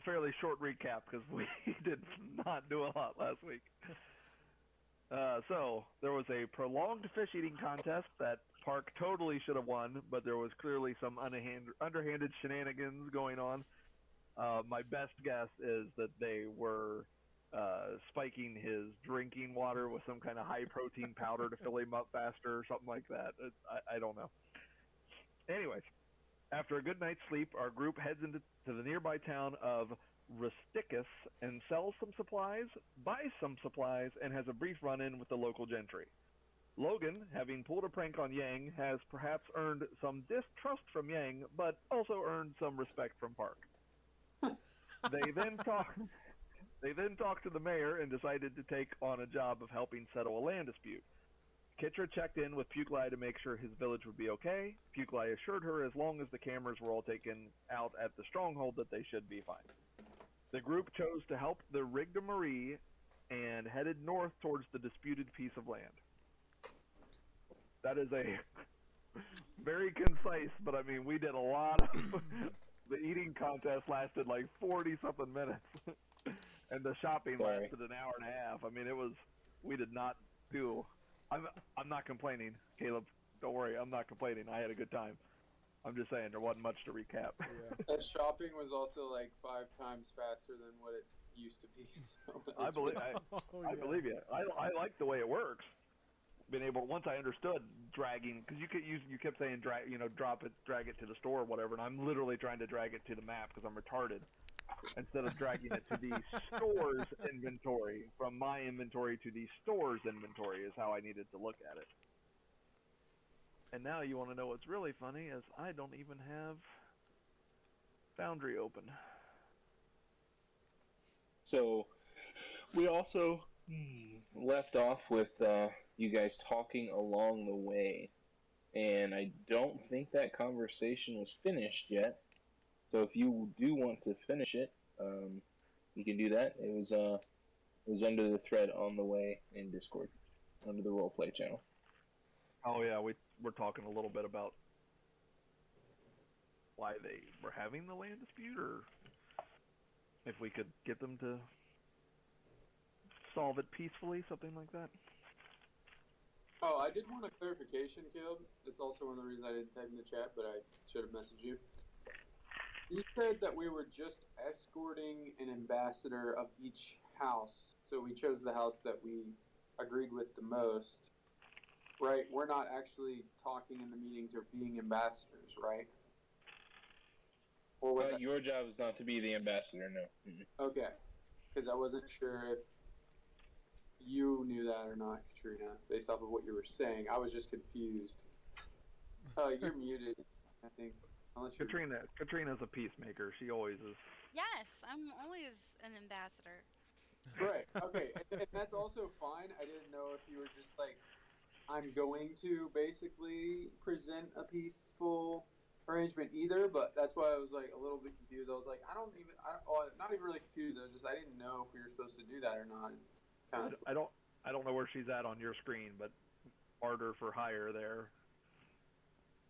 fairly short recap because we did not do a lot last week. So there was a prolonged fish eating contest that Park totally should have won, but there was clearly some underhanded shenanigans going on. My best guess is that they were spiking his drinking water with some kind of high protein powder to fill him up faster or something like that. I don't know. Anyways, after a good night's sleep, our group heads into the nearby town of Rusticus and sells some supplies, buys some supplies, and has a brief run-in with the local gentry. Logan, having pulled a prank on Yang, has perhaps earned some distrust from Yang, but also earned some respect from Park. They then talk. They then talked to the mayor and decided to take on a job of helping settle a land dispute. Kitra checked in with Pukelai to make sure his village would be okay. Pukelai assured her as long as the cameras were all taken out at the stronghold that they should be fine. The group chose to help the Rigdamarie and headed north towards the disputed piece of land. That is a very concise, but I mean, we did a lot of. The eating contest lasted like 40-something minutes, and the shopping lasted an hour and a half. I mean, it was. We did not do. I'm not complaining, Caleb. Don't worry, I'm not complaining. I had a good time. I'm just saying there wasn't much to recap. Yeah. That shopping was also like 5 times faster than what it used to be. So I believe you. I like the way it works. Been able once I understood dragging because you kept saying drag it to the store or whatever, and I'm literally trying to drag it to the map because I'm retarded. Instead of dragging it to the store's inventory, from my inventory to the store's inventory is how I needed to look at it. And now you want to know what's really funny is I don't even have Foundry open. So we also left off with you guys talking along the way, and I don't think that conversation was finished yet. So if you do want to finish it, you can do that. It was under the thread on the way in Discord, under the roleplay channel. Oh yeah, we're talking a little bit about why they were having the land dispute, or if we could get them to solve it peacefully, something like that. Oh, I did want a clarification, Caleb. That's also one of the reasons I didn't type in the chat, but I should have messaged you. You said that we were just escorting an ambassador of each house, so we chose the house that we agreed with the most, right? We're not actually talking in the meetings or being ambassadors, right? Or was your job is not to be the ambassador, no. Mm-hmm. Okay, because I wasn't sure if you knew that or not, Katrina, based off of what you were saying. I was just confused. You're muted, I think. Katrina's a peacemaker. She always is. Yes, I'm always an ambassador. Right. Okay, and that's also fine. I didn't know if you were just like, I'm going to basically present a peaceful arrangement either, but that's why I was like a little bit confused. I was like, not even really confused. I didn't know if we were supposed to do that or not. I don't know where she's at on your screen, but harder for hire there.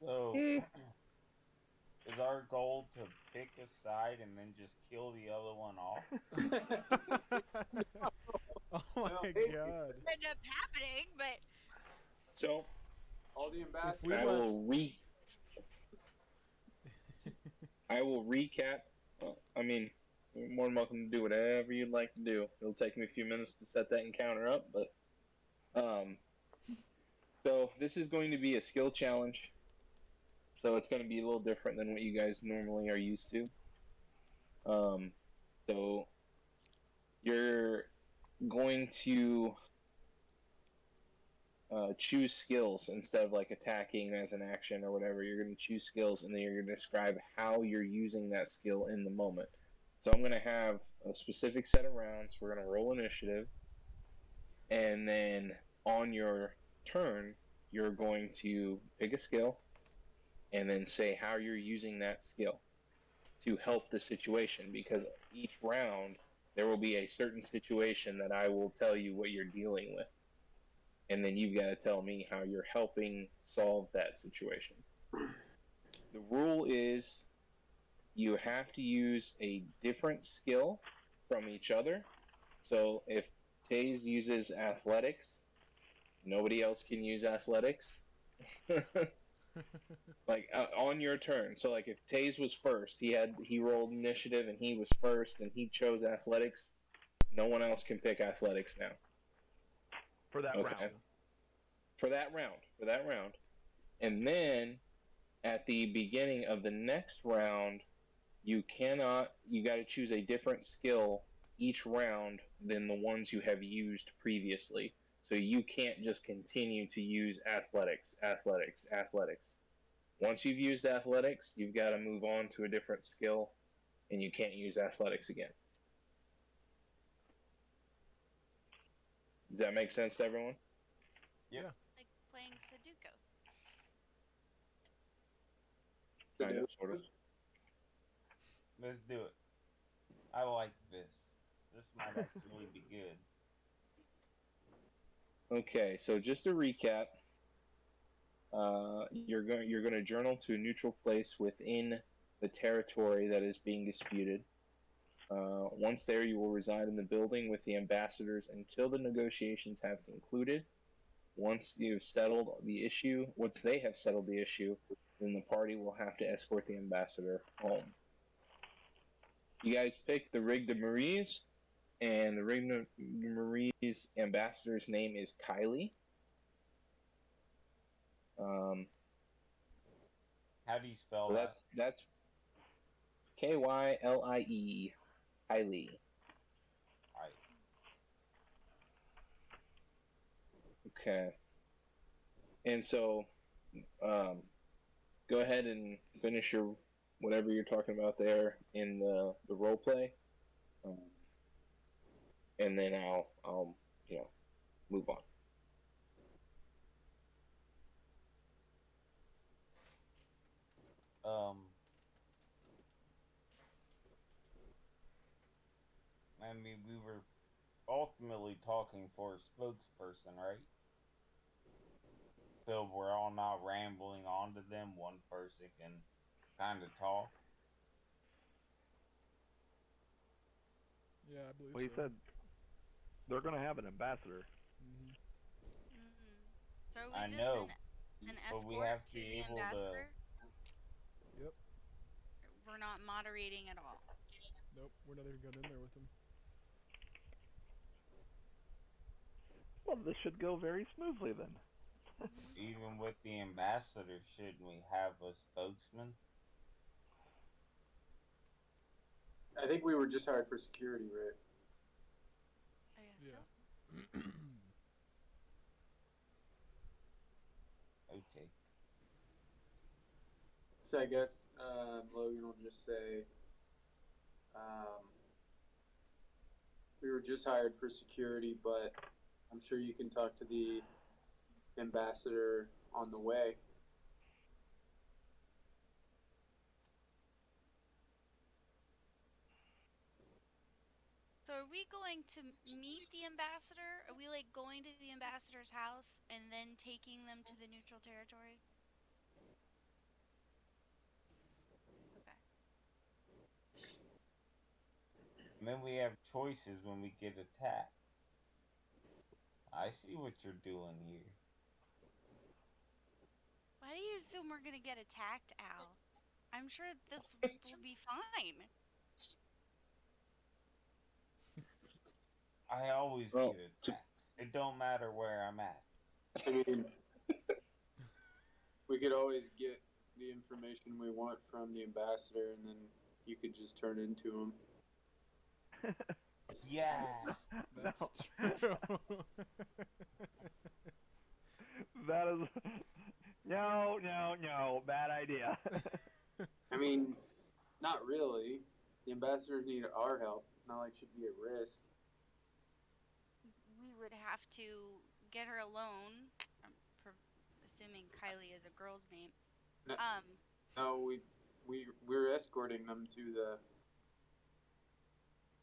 So, is our goal to pick a side and then just kill the other one off? Oh my god! End up happening, but so all the ambassadors. I will recap. I mean, you're more than welcome to do whatever you'd like to do. It'll take me a few minutes to set that encounter up, but so this is going to be a skill challenge. So it's going to be a little different than what you guys normally are used to. So you're going to choose skills instead of like attacking as an action or whatever. You're going to choose skills, and then you're going to describe how you're using that skill in the moment. So I'm going to have a specific set of rounds. We're going to roll initiative, and then on your turn, you're going to pick a skill, and then say how you're using that skill to help the situation, because each round there will be a certain situation that I will tell you what you're dealing with, and then you've got to tell me how you're helping solve that situation. The rule is you have to use a different skill from each other. So if Taze uses athletics, nobody else can use athletics. Like on your turn. So like if Taze was first, he rolled initiative and he was first and he chose athletics. No one else can pick athletics now. For that Okay. round. For that round. For that round. And then at the beginning of the next round, you got to choose a different skill each round than the ones you have used previously. So you can't just continue to use athletics, athletics, athletics. Once you've used athletics, you've got to move on to a different skill, and you can't use athletics again. Does that make sense to everyone? Yep. Yeah. Like playing Sudoku. Kind of, sort of. Let's do it. I like this. This might actually be good. Okay, so just to recap, you're going to journal to a neutral place within the territory that is being disputed. Once there, you will reside in the building with the ambassadors until the negotiations have concluded. Once they have settled the issue, then the party will have to escort the ambassador home. You guys pick the Rig de Maries, and the Rig de Maries ambassador's name is Kylie. How do you spell So that? that's Kylie. Kylie. Right. Okay. And so, go ahead and finish your whatever you're talking about there in the role play, and then I'll move on. I mean, we were ultimately talking for a spokesperson, right? So we're all not rambling on to them. One person can kind of talk. Yeah, I believe Well, he so. said they're going to have an ambassador. Mm-hmm. So are we I just know, an but we escort have to to be the able to. ambassador? Yep. We're not moderating at all. Nope. We're not even going in there with them. Well, this should go very smoothly then. Even with the ambassador, shouldn't we have a spokesman? I think we were just hired for security, right? I guess Yeah. so. Okay. So I guess Logan will just say, we were just hired for security, but I'm sure you can talk to the ambassador on the way. So are we going to meet the ambassador? Are we like going to the ambassador's house and then taking them to the neutral territory? Okay. And then we have choices when we get attacked. I see what you're doing here. Why do you assume we're gonna get attacked, Al? I'm sure this will be fine. I always Well, get attacked. It don't matter where I'm at. I mean, we could always get the information we want from the ambassador, and then you could just turn into him. Yeah. That's No. true. That is no, bad idea. I mean, not really. The ambassadors need our help. Not like she'd be at risk. We would have to get her alone. Assuming Kylie is a girl's name. No, no, we're escorting them to the.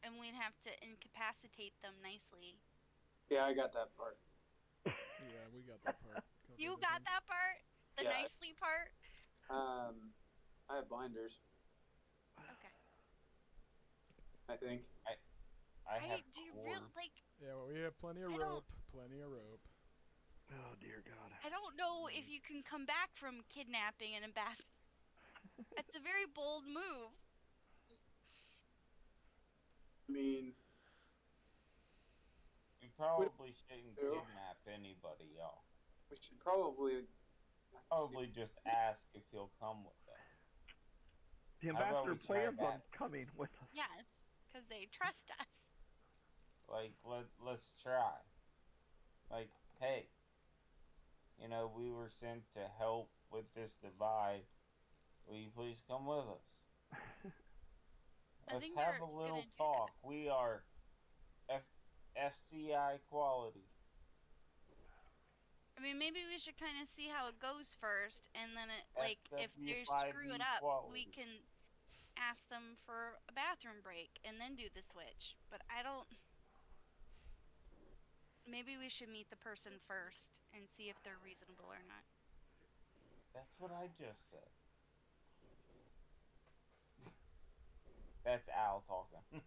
And we'd have to incapacitate them nicely. Yeah, I got that part. Yeah, we got that part. Covered, You I got think. that part? The Yeah. nicely part? I have binders. I think. I have do you cord. really like? Yeah, well, we have plenty of I don't- rope. Plenty of rope. Oh dear God. I don't know if you can come back from kidnapping an ambassador. That's a very bold move. I mean, You probably shouldn't do. kidnap anybody, y'all. we should probably. Probably just ask if he'll come with us. The How about ambassador we try plans on that? coming with us. Yes, because they trust us. Like, let's try. Like, hey, you know, we were sent to help with this divide. Will you please come with us? I Let's think have they're a little gonna do talk. We are FCI quality. I mean, maybe we should kind of see how it goes first, and then if they screw it SW5E up, we quality. can ask them for a bathroom break and then do the switch. But I don't. Maybe we should meet the person first and see if they're reasonable or not. That's what I just said. That's Al talking.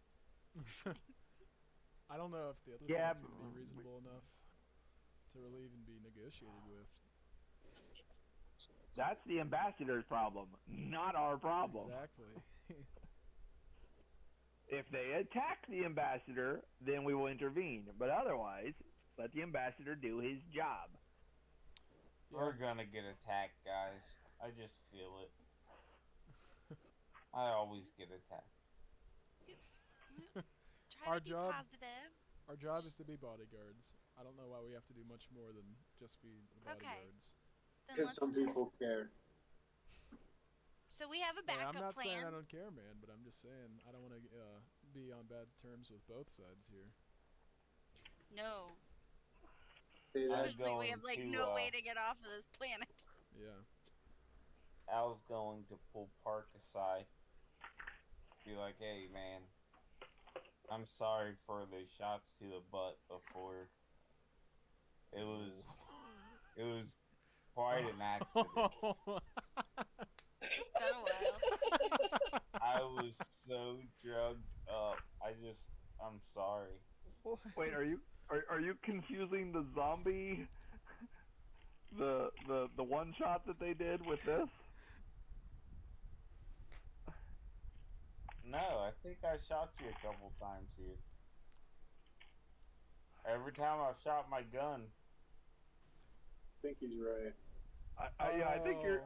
I don't know if the other Yeah, side's gonna be reasonable enough to really even be negotiated with. That's the ambassador's problem, not our problem. Exactly. If they attack the ambassador, then we will intervene. But otherwise, let the ambassador do his job. We're gonna get attacked, guys. I just feel it. I always get attacked. Try to be positive. Our job is to be bodyguards. I don't know why we have to do much more than just be the bodyguards. Because some people care. So we have a backup I'm not plan. saying I don't care, man, but I'm just saying I don't want to be on bad terms with both sides here. No. Say that. Especially we have like no way to get off of this planet. Yeah. Al's going to pull Park aside. Be like, hey, man. I'm sorry for the shots to the butt before. It was quite an accident. Been a while. I was so drugged up. I'm sorry. What? Wait, are you confusing the zombie, the one shot that they did with this? No, I think I shot you a couple times here. Every time I've shot my gun. I think he's right. Yeah,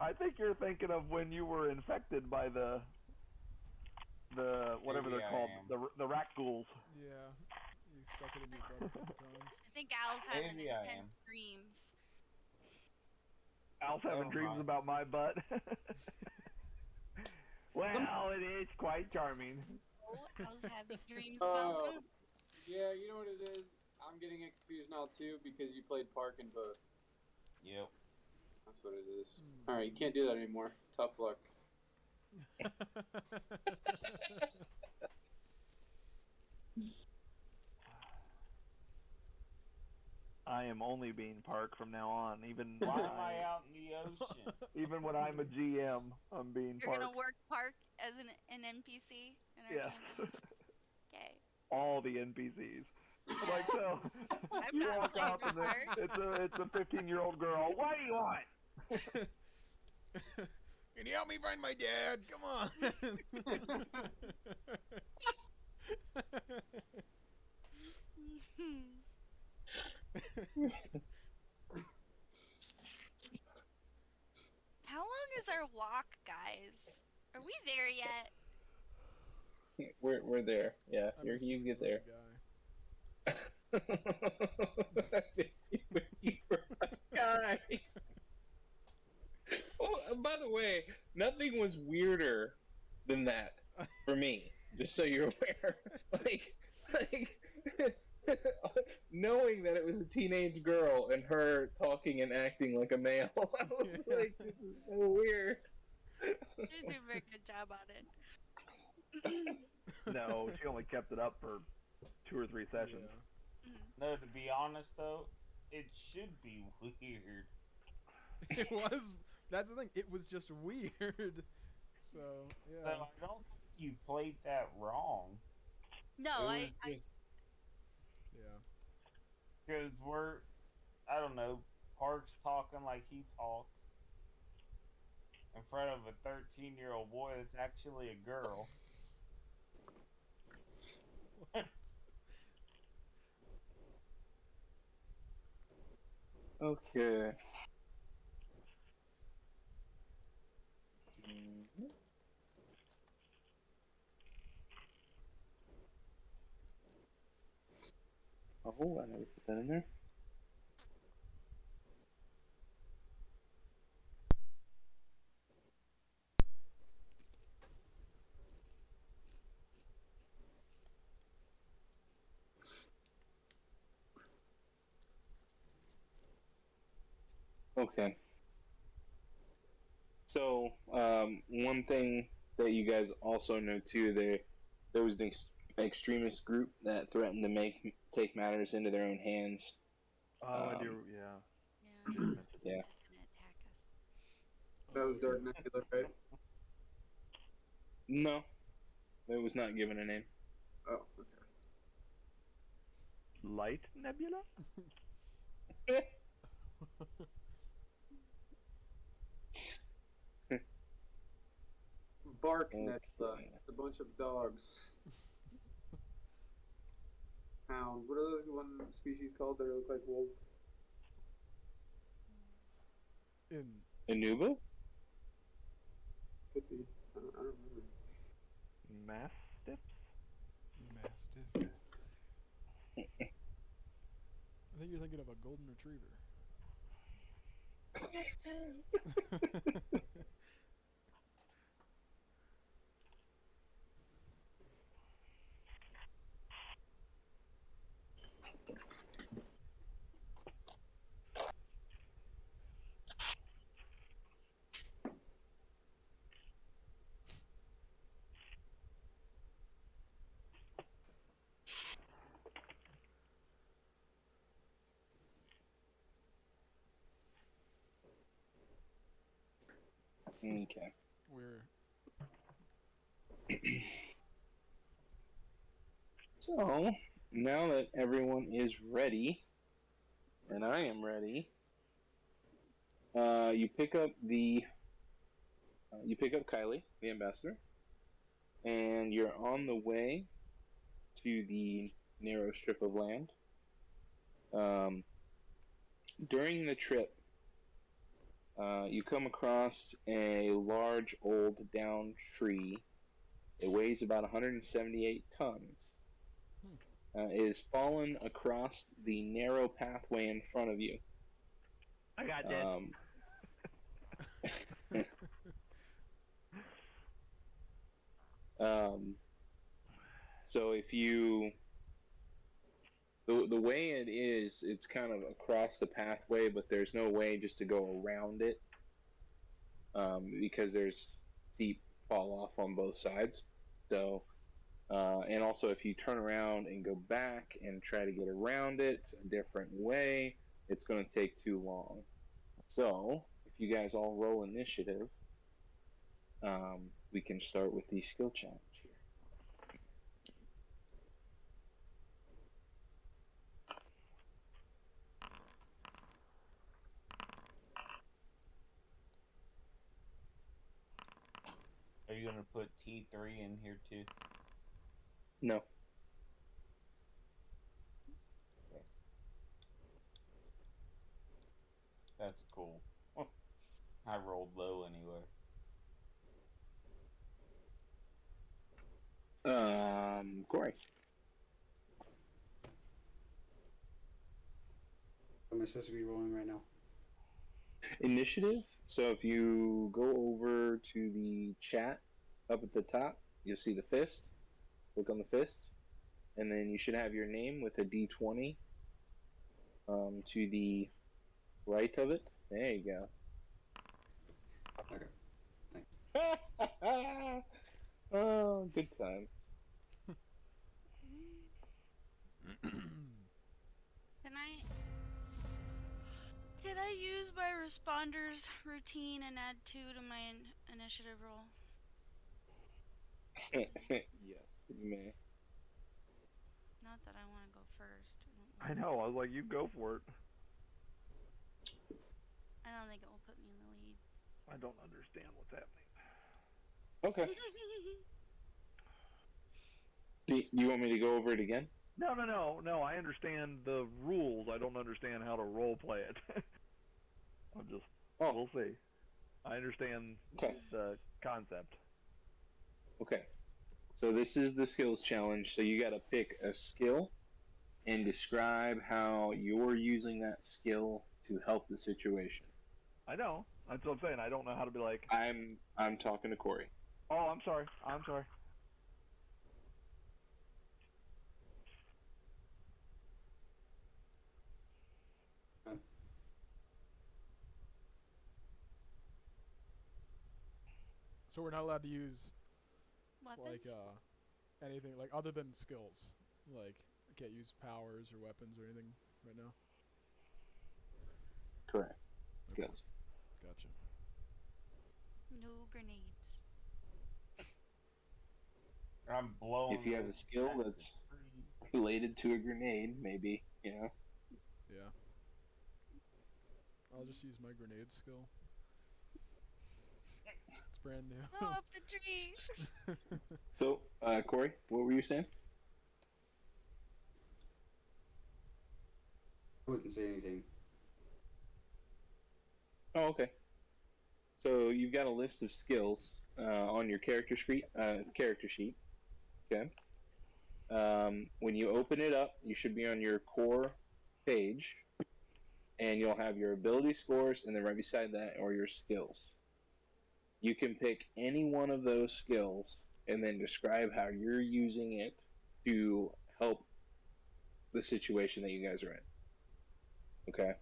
I think you're thinking of when you were infected by the whatever Maybe they're called, the rat ghouls. Yeah. You stuck it in your butt a couple times. I think Al's having Maybe I intense am. dreams. Al's having dreams about my butt. Well, it is quite charming. Oh, Al's having dreams about stuff. Yeah, you know what it is? I'm getting it confused now too because you played Park in both. Yep. That's what it is. Alright, you can't do that anymore. Tough luck. I am only being Park from now on. Even Why am I out in the ocean? even when I'm a GM, I'm being You're Park. gonna work Park as an NPC in our campaign. Okay. All the NPCs. Like so, I'm you not walk playing up the and part. it's a 15-year-old girl. What do you want? Can you help me find my dad? Come on. How long is our walk, guys? Are we there yet? We're there. Yeah, you get there. You were a guy. Oh, by the way, nothing was weirder than that for me. Just so you're aware, like knowing that it was a teenage girl and her talking and acting like a male. I was like, this is so weird. You did a very good job on it. No, she only kept it up for 2 or 3 sessions. Yeah. No, to be honest though, it should be weird. It was. That's the thing. It was just weird. So yeah. So I don't think you played that wrong. No, I Yeah. Because I don't know, Park's talking like he talks in front of a 13-year-old boy that's actually a girl. What? Okay. Mhm. Oh, I never put that in there. Okay. So, one thing that you guys also know too, there was an extremist group that threatened to take matters into their own hands. Oh, I do. Yeah. yeah, You mentioned Yeah. it's just gonna attack us. That Oh, was okay. Dark Nebula, right? No, it was not given a name. Oh, okay. Light Nebula. Bark Okay. Nebula. A bunch of dogs. Hounds. What are those one species called that look like wolves? In Anuba? Could be. I don't remember. Mastiffs. Mastiff. I think you're thinking of a golden retriever. Okay. We're So, now that everyone is ready, and I am ready, you pick up Kylie, the ambassador, and you're on the way to the narrow strip of land. Um, during the trip, you come across a large old down tree. It weighs about 178 tons. hmm. It has fallen across the narrow pathway in front of you. I got this. Um, so if you the way it is, it's kind of across the pathway, but there's no way just to go around it, because there's steep fall off on both sides. So, and also if you turn around and go back and try to get around it a different way, it's going to take too long. So, if you guys all roll initiative, we can start with the skill challenge here. Are you gonna put T3 in here too? No. Okay. That's cool. I rolled low anyway. Corey. What am I supposed to be rolling right now? Initiative. So if you go over to the chat up at the top, you'll see the fist. Click on the fist, and then you should have your name with a D20 to the right of it. There you go. Okay, thanks. Oh, good times. Can I use my responders routine and add 2 to my initiative roll? Yes, you may. Not that I want to go first. I know. I was like, you go for it. I don't think it will put me in the lead. I don't understand what's happening. Okay. Do you want me to go over it again? No. I understand the rules. I don't understand how to role play it. I'm just. Oh. We'll see. I understand the concept. Okay. So this is the skills challenge. So you got to pick a skill and describe how you're using that skill to help the situation. I know. That's what I'm saying. I don't know how to be like. I'm talking to Corey. Oh, I'm sorry. So we're not allowed to use Weapons? like anything like other than skills. Like I can't use powers or weapons or anything right now. Correct. Okay. Skills. Gotcha. No grenades. I'm blowing. If you have a skill that's related to a grenade, maybe, you know. Yeah. I'll just use my grenade skill. It's brand new. Blow up the tree! So, Corey, what were you saying? I wasn't saying anything. Oh, okay. So you've got a list of skills on your character sheet. Okay. When you open it up, you should be on your core page, and you'll have your ability scores, and then right beside that are your skills. You can pick any one of those skills and then describe how you're using it to help the situation that you guys are in. Okay?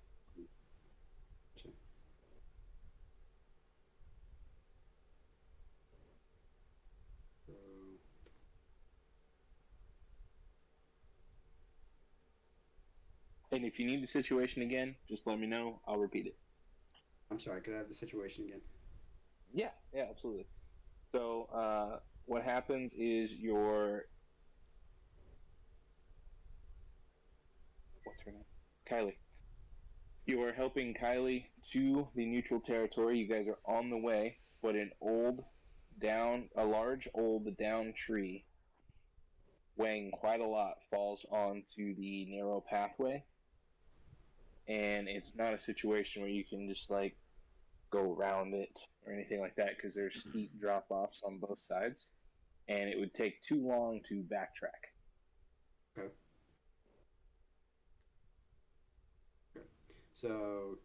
Sure. So, And if you need the situation again, just let me know. I'll repeat it. I'm sorry, could I have the situation again? Yeah, absolutely. So, what happens is what's her name? Kylie. You are helping Kylie to the neutral territory. You guys are on the way, but a large old down tree, weighing quite a lot, falls onto the narrow pathway. And it's not a situation where you can just like go around it or anything like that because there's steep drop offs on both sides, and it would take too long to backtrack. Okay. So,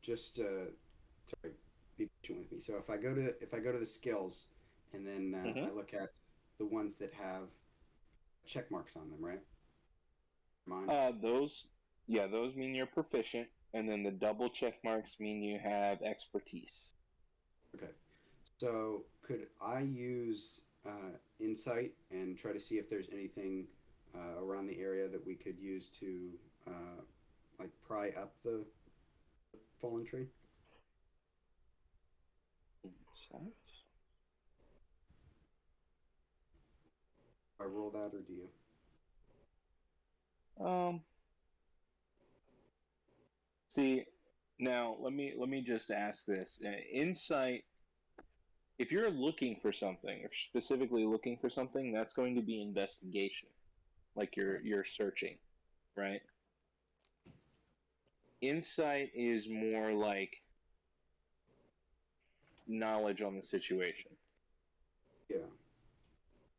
just sorry, be patient with me. So if I go to the skills, and then I look at the ones that have check marks on them, right? Mine. Those mean you're proficient, and then the double check marks mean you have expertise. Okay. So could I use insight and try to see if there's anything around the area that we could use to like pry up the fallen tree? Insight. I roll that, or do you? See, now let me just ask this: insight. If you're looking for something, or specifically looking for something, that's going to be investigation, like you're searching, right? Insight is more like knowledge on the situation. Yeah.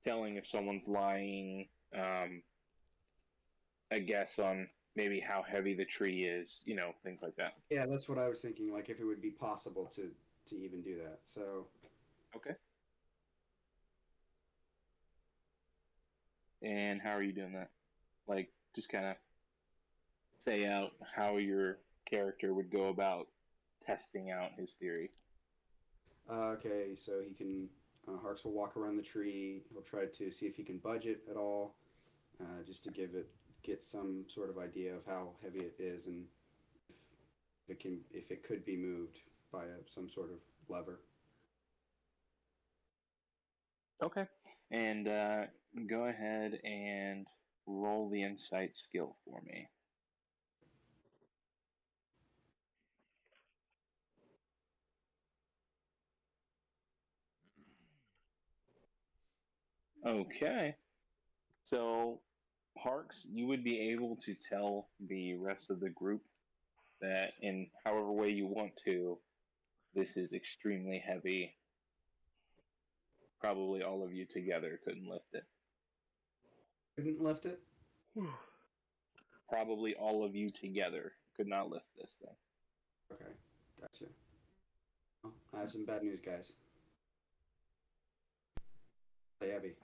Telling if someone's lying, a guess on maybe how heavy the tree is, things like that. Yeah, that's what I was thinking. Like if it would be possible to even do that. So. Okay. And how are you doing that? Like, just kind of say out how your character would go about testing out his theory. Okay, so he can. Harks will walk around the tree. He'll try to see if he can budge it at all, just to get some sort of idea of how heavy it is and if it could be moved by some sort of lever. Okay. And go ahead and roll the insight skill for me. Okay. So, Parks, you would be able to tell the rest of the group that in however way you want to, this is extremely heavy. Probably all of you together couldn't lift it. Couldn't lift it? Probably all of you together could not lift this thing. Okay, gotcha. Well, I have some bad news, guys. Play heavy.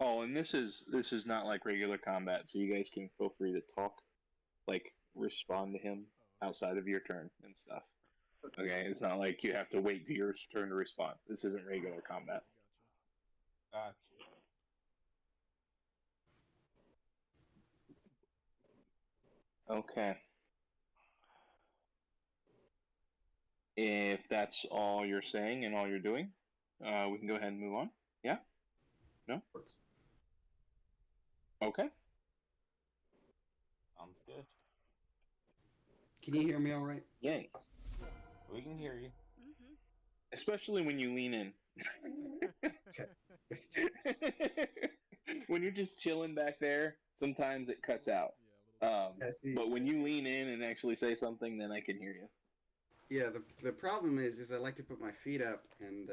Oh, and this is not like regular combat, so you guys can feel free to talk, like respond to him outside of your turn and stuff. Okay, it's not like you have to wait to your turn to respond. This isn't regular combat. Gotcha. Okay. If that's all you're saying and all you're doing, we can go ahead and move on. Yeah? No? Works. Okay. Sounds good. Can you hear me all right? Yay. We can hear you. Mm-hmm. Especially when you lean in. When you're just chilling back there, sometimes it cuts out. Yeah, see, But when you lean in and actually say something, then I can hear you. yeah, the problem is I like to put my feet up and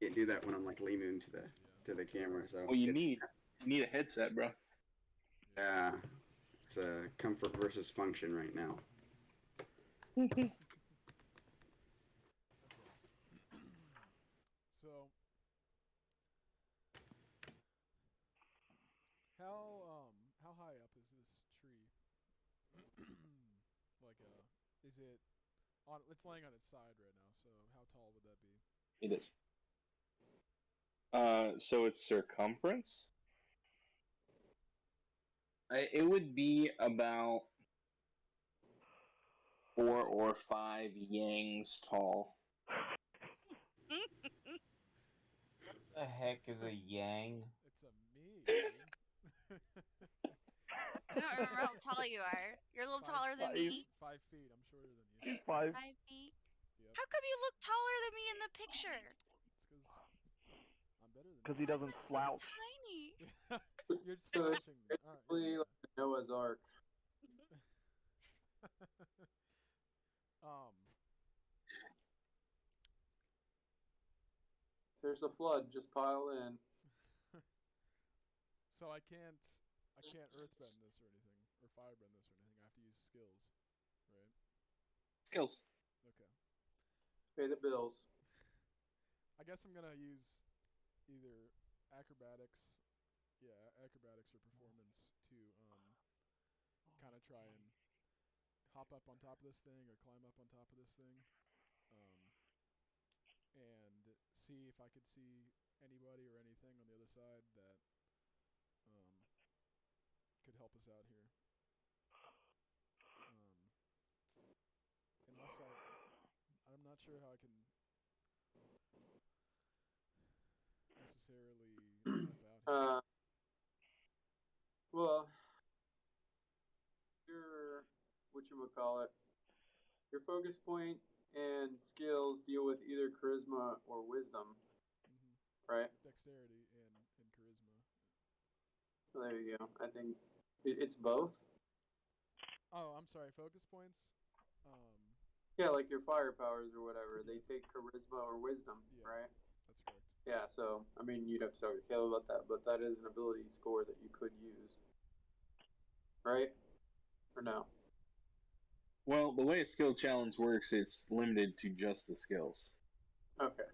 can't do that when I'm like leaning to the camera. So Well, you need a headset, bro. Yeah, it's a comfort versus function right now. So, how high up is this tree? Like, is it on? It's laying on its side right now. So, how tall would that be? It is. So its circumference. It would be about 4 or 5 yangs tall. What the heck is a yang? It's a me, dude. I don't remember how tall you are. You're a little taller than me. 5 feet. I'm shorter than you. 5. 5 feet. Yep. How come you look taller than me in the picture? It's because I'm better than Because you. he doesn't slouch. Tiny. You're So it's slouching. basically like Noah's Ark. Um. If there's a flood, just pile in. So I can't earthbend this or anything, or firebend this or anything. I have to use skills, right? Skills. Okay. Pay the bills. I guess I'm gonna use either acrobatics, acrobatics or performance to kind of try and hop up on top of this thing or climb up on top of this thing, and see if I could see anybody or anything on the other side that could help us out here. Unless I'm not sure how I can necessarily help out here. Well, your whatchamacallit, your focus point and skills deal with either charisma or wisdom, right? Dexterity and charisma. So there you go. I think it's both. Oh, I'm sorry. Focus points. Yeah, like your fire powers or whatever. They take charisma or wisdom, right? That's correct. Yeah. So I mean, you'd have to talk to Caleb about that, but that is an ability score that you could use, right? Or no? Well, the way a skill challenge works, it's limited to just the skills. Okay.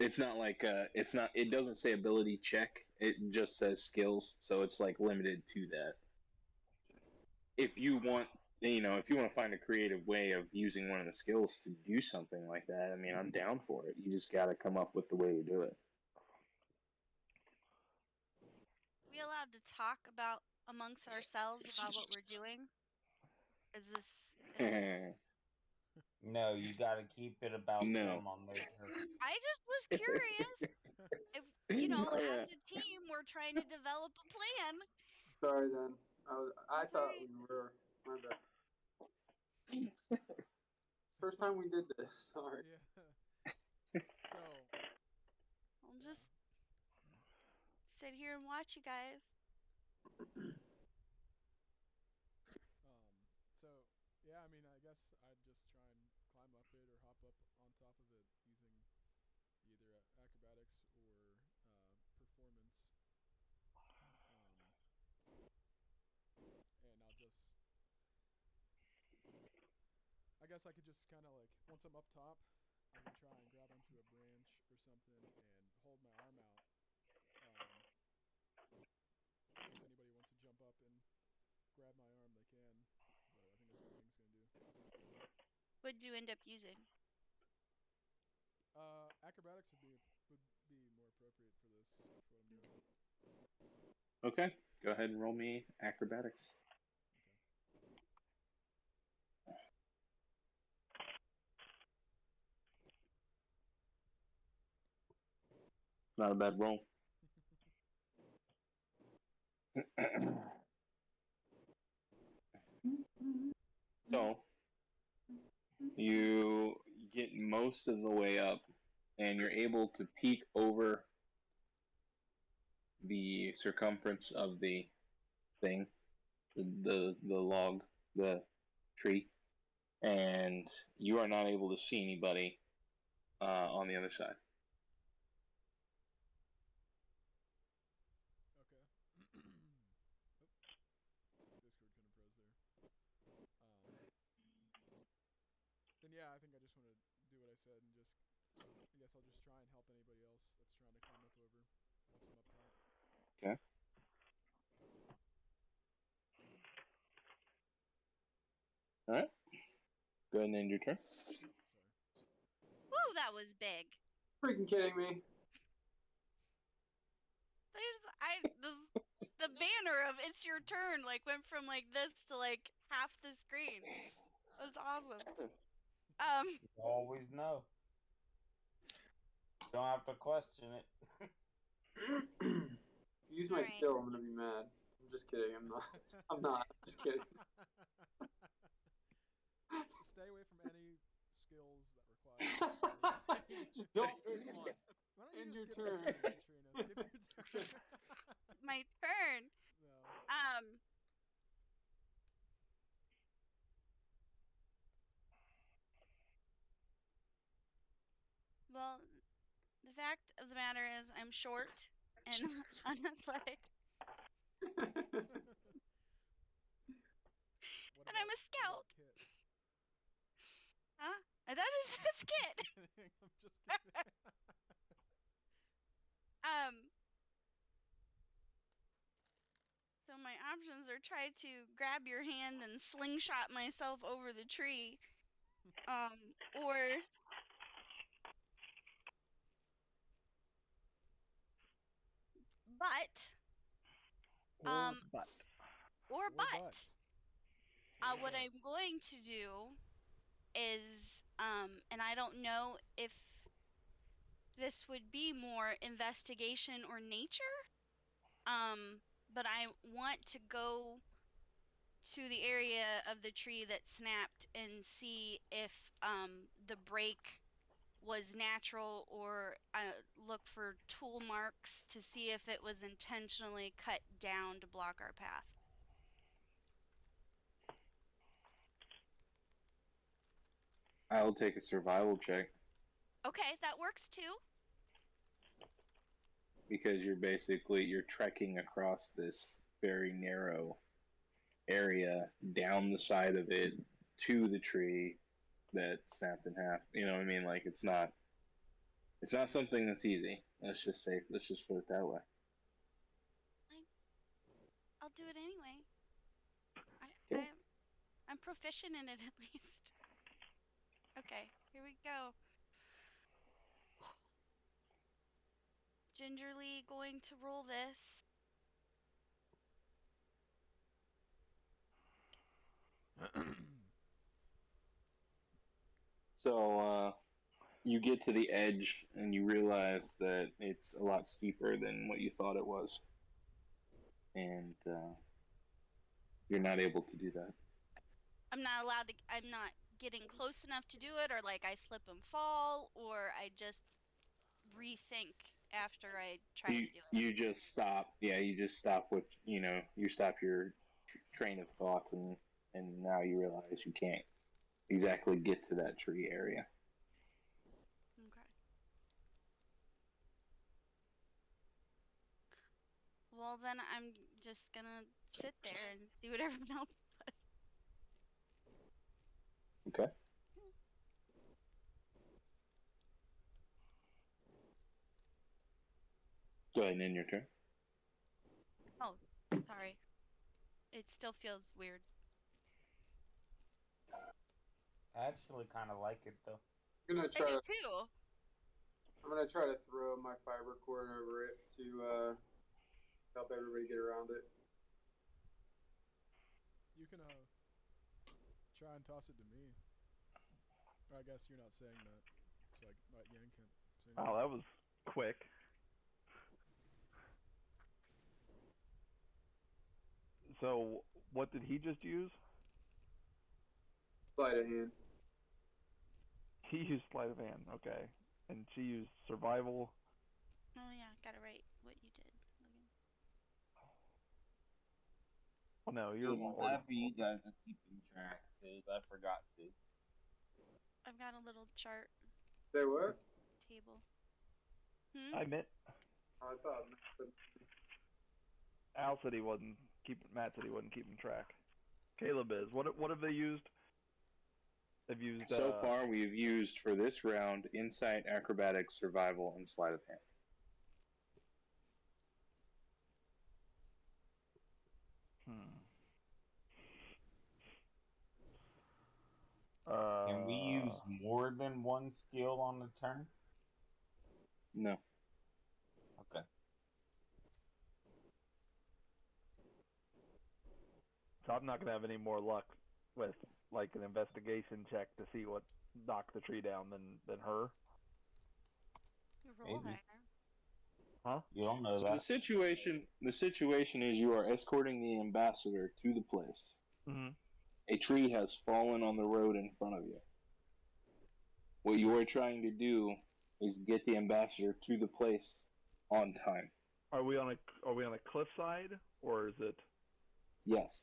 It's not like it doesn't say ability check. It just says skills, so it's like limited to that. If you want, if you want to find a creative way of using one of the skills to do something like that, I mean, I'm down for it. You just got to come up with the way to do it. Are we allowed to talk amongst ourselves about what we're doing? Is this? No, you gotta keep it about No. them on their turn. I just was curious. If as a team, we're trying to develop a plan. Sorry then. I That's thought right. we were. My bad. So, First time we did this. Sorry. Yeah. So. I'll just sit here and watch you guys. So yeah, I mean, I guess I'd just try and climb up it or hop up on top of it using either acrobatics or performance. And I'll just, I guess I could just kind of like, once I'm up top, I can try and grab onto a branch or something and hold my arm out. If anybody wants to jump up and grab my arm, they can. But I think that's what Wing's gonna do. What did you end up using? Acrobatics would be more appropriate for this, for what I'm doing. Okay, go ahead and roll me acrobatics. Okay. Not a bad roll. So, you get most of the way up, and you're able to peek over the circumference of the thing, the log, the tree, and you are not able to see anybody on the other side. Okay. Discord kind of froze there. Then yeah, I think I just want to do what I said and just, I guess I'll just try and help anybody else that's trying to climb up over once I'm up top. Okay. All right. Go ahead and end your turn. Sorry. Woo, that was big. Freaking kidding me. The banner of "It's your turn" like went from like this to like half the screen. That's awesome. You always know. Don't have to question it. If you use my skill, I'm gonna be mad. I'm just kidding. I'm not. I'm not. I'm just kidding. Stay away from any skills that require. Just don't pick one. Why don't you End just your skip turn. your turn, Katrina? Skip your turn. My turn. No. Well, the fact of the matter is I'm short and unathletic. And I'm a scout. Huh? That is a skit. I'm just kidding. So my options are try to grab your hand and slingshot myself over the tree, or but. Or but. What I'm going to do is, and I don't know if this would be more investigation or nature, but I want to go to the area of the tree that snapped and see if the break was natural, or look for tool marks to see if it was intentionally cut down to block our path. I'll take a survival check. Okay, that works too. Because you're trekking across this very narrow area down the side of it to the tree that snapped in half. You know what I mean? Like it's not something that's easy. Let's just put it that way. I'll do it anyway. I'm proficient in it at least. Okay, here we go. Gingerly going to roll this. So you get to the edge and you realize that it's a lot steeper than what you thought it was, and you're not able to do that. I'm not getting close enough to do it, or like I slip and fall, or I just rethink after I try to do it. You just stop. Yeah, you just stop. You stop your train of thought, and now you realize you can't exactly get to that tree area. Okay. Well, then I'm just gonna sit there and see what everyone else does. Okay. Go ahead and end your turn. Oh, sorry. It still feels weird. I actually kind of like it though. I'm gonna I try do to. too. I'm gonna try to throw my fiber cord over it to help everybody get around it. You can try and toss it to me. Or I guess you're not saying that, so Yang can't say anything. Wow, that was quick. So, what did he just use? Sleight of hand. He used sleight of hand, okay. And she used survival. Oh yeah, gotta write what you did. Oh no, you're I'm happy you guys are keeping track because I forgot to. I've got a little chart Say what? table. I meant I thought. Al said he wasn't keeping. Matt said he wasn't keeping track. Caleb is. What have they used? They've used. So far, we've used for this round insight, acrobatics, survival, and sleight of hand. Can we use more than one skill on the turn? No. Okay. So I'm not gonna have any more luck with like an investigation check to see what knocked the tree down than her. You roll Maybe. higher. Huh? You don't know So that. the situation is you are escorting the ambassador to the place. Mm-hmm. A tree has fallen on the road in front of you. What you are trying to do is get the ambassador to the place on time. Are we on a cliffside or is it? Yes.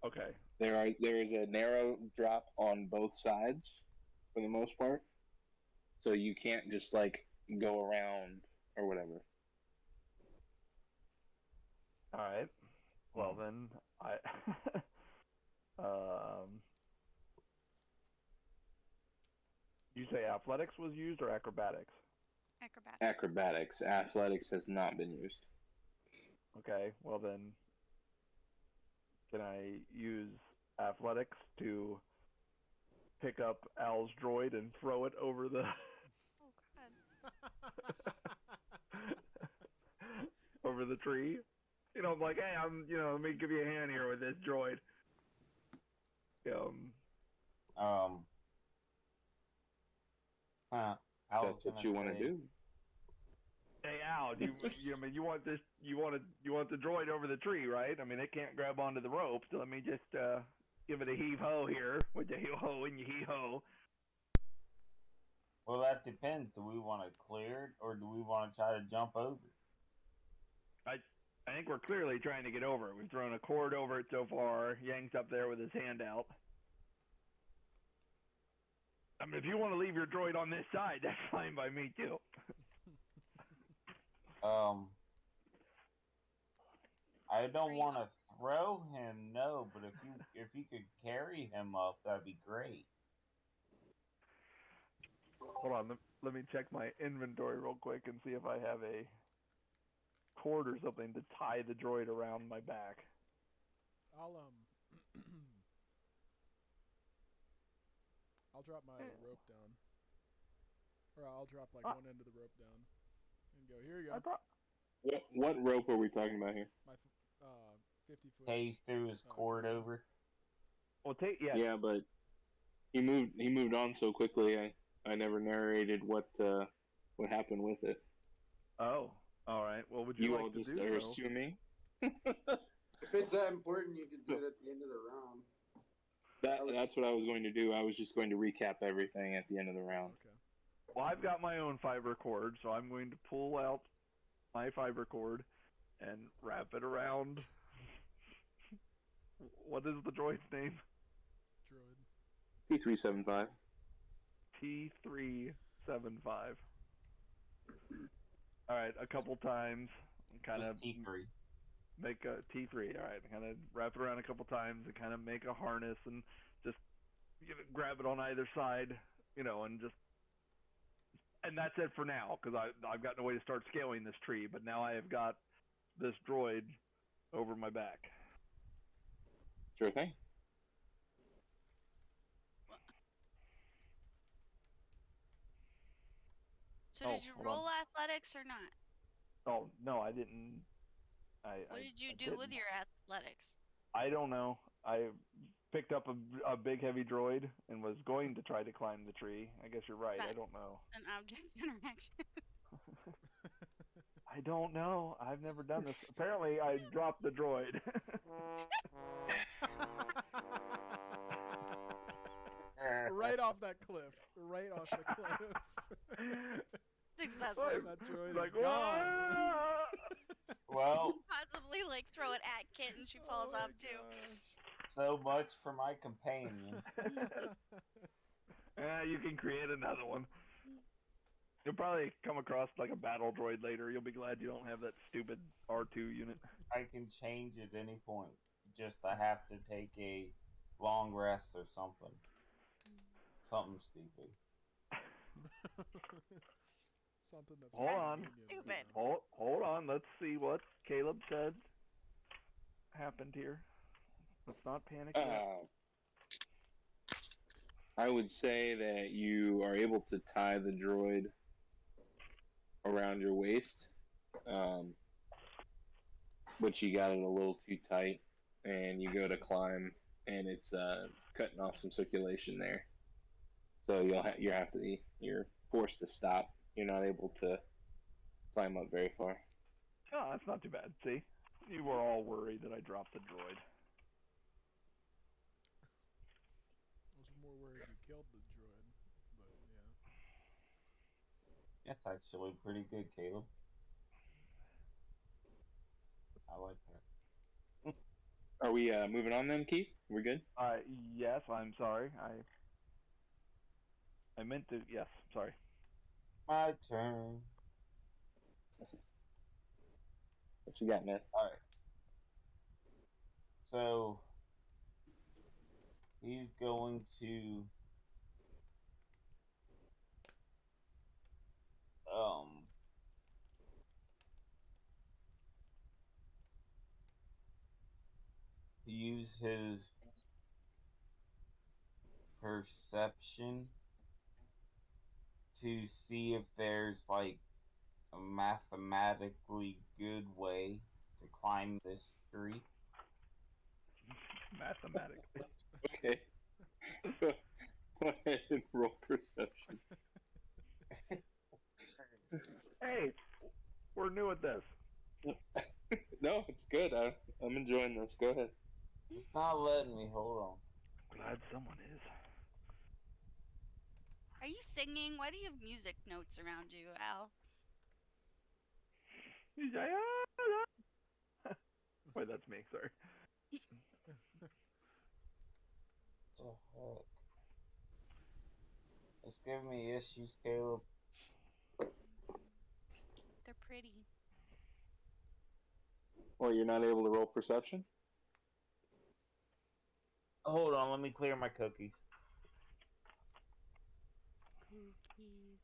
Okay. There is a narrow drop on both sides for the most part. So you can't just like go around or whatever. All right. Well then, you say athletics was used or acrobatics? Acrobatics. Acrobatics. Athletics has not been used. Okay. Well then, can I use athletics to pick up Al's droid and throw it over the Oh god. over the tree? You know, I'm like, hey, let me give you a hand here with this droid. That's what you want to do. Hey Al, you want the droid over the tree, right? I mean, it can't grab onto the rope, so let me just give it a heave ho here with the heave ho and your heave ho. Well, that depends. Do we want it cleared or do we want to try to jump over? I think we're clearly trying to get over it. We've thrown a cord over it so far. Yang's up there with his hand out. I mean, if you want to leave your droid on this side, that's fine by me too. I don't want to throw him, no, but if you could carry him up, that'd be great. Hold on, let me check my inventory real quick and see if I have a cord or something to tie the droid around my back. I'll drop my rope down, or I'll drop like one end of the rope down, and go. Here you go. What rope are we talking about here? My 50-foot. Hayes threw his cord over. Well, Yeah, but He moved on so quickly. I never narrated what happened with it. Oh, all right. Well, would you You like all to just do are so? assuming. If it's that important, you can do it at the end of the round. That's what I was going to do. I was just going to recap everything at the end of the round. Okay. Well, I've got my own fiber cord, so I'm going to pull out my fiber cord and wrap it around. What is the droid's name? Droid. T375. T375. All right, a couple times, kind of Just T3. make a T3. All right, kind of wrap it around a couple times and kind of make a harness and just grab it on either side, and that's it for now because I've got no way to start scaling this tree. But now I have got this droid over my back. Sure thing. So did you roll athletics or not? Oh no, I didn't. What did you do didn't. with your athletics? I don't know. I picked up a big heavy droid and was going to try to climb the tree. I guess you're right. I don't know. An object interaction. I don't know. I've never done this. Apparently, I dropped the droid. Right off that cliff. Right off the cliff. Successful. That droid is gone. Well, Possibly throw it at Kit and she falls off too. So much for my companion. You can create another one. You'll probably come across a battle droid later. You'll be glad you don't have that stupid R2 unit. I can change at any point. Just I have to take a long rest or something. Something stupid. Something that's hold on. Stupid. Hold on. Let's see what Caleb said happened here. Let's not panic yet. I would say that you are able to tie the droid around your waist, but you got it a little too tight, and you go to climb, and it's cutting off some circulation there. So you're forced to stop. You're not able to climb up very far. Oh, that's not too bad. See, you were all worried that I dropped the droid. I was more worried you killed the droid, but yeah. That's actually pretty good, Caleb. I like that. Are we moving on then, Keith? We're good? Yes, I'm sorry. I meant to. Yes, sorry. My turn. What you got, man? Alright. So, he's going to use his perception to see if there's a mathematically good way to climb this tree. Mathematically. Okay. Go ahead and roll perception. Hey, we're new at this. No, it's good. I'm enjoying this. Go ahead. It's not letting me. Hold on. Glad someone is. Are you singing? Why do you have music notes around you, Al? Wait, that's me. Sorry. What the heck? It's giving me issues, Caleb. They're pretty. Well, you're not able to roll perception? Hold on, let me clear my cookies. Cookies.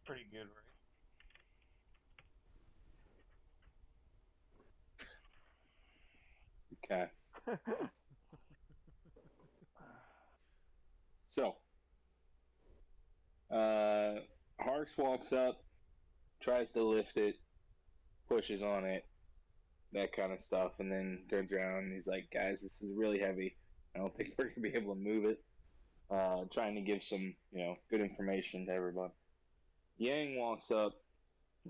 pretty good, Okay. So, Harks walks up, tries to lift it, pushes on it, that kind of stuff, and then turns around and he's like, "Guys, this is really heavy. I don't think we're gonna be able to move it." Trying to give some, good information to everyone. Yang walks up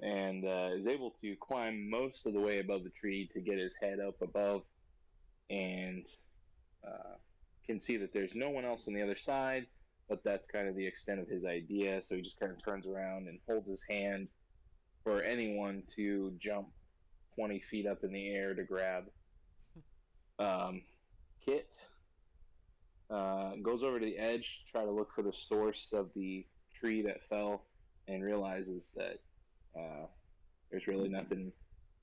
and is able to climb most of the way above the tree to get his head up above, and can see that there's no one else on the other side, but that's kind of the extent of his idea. So he just kind of turns around and holds his hand for anyone to jump 20 feet up in the air to grab. Kit goes over to the edge to try to look for the source of the tree that fell, and realizes that there's really nothing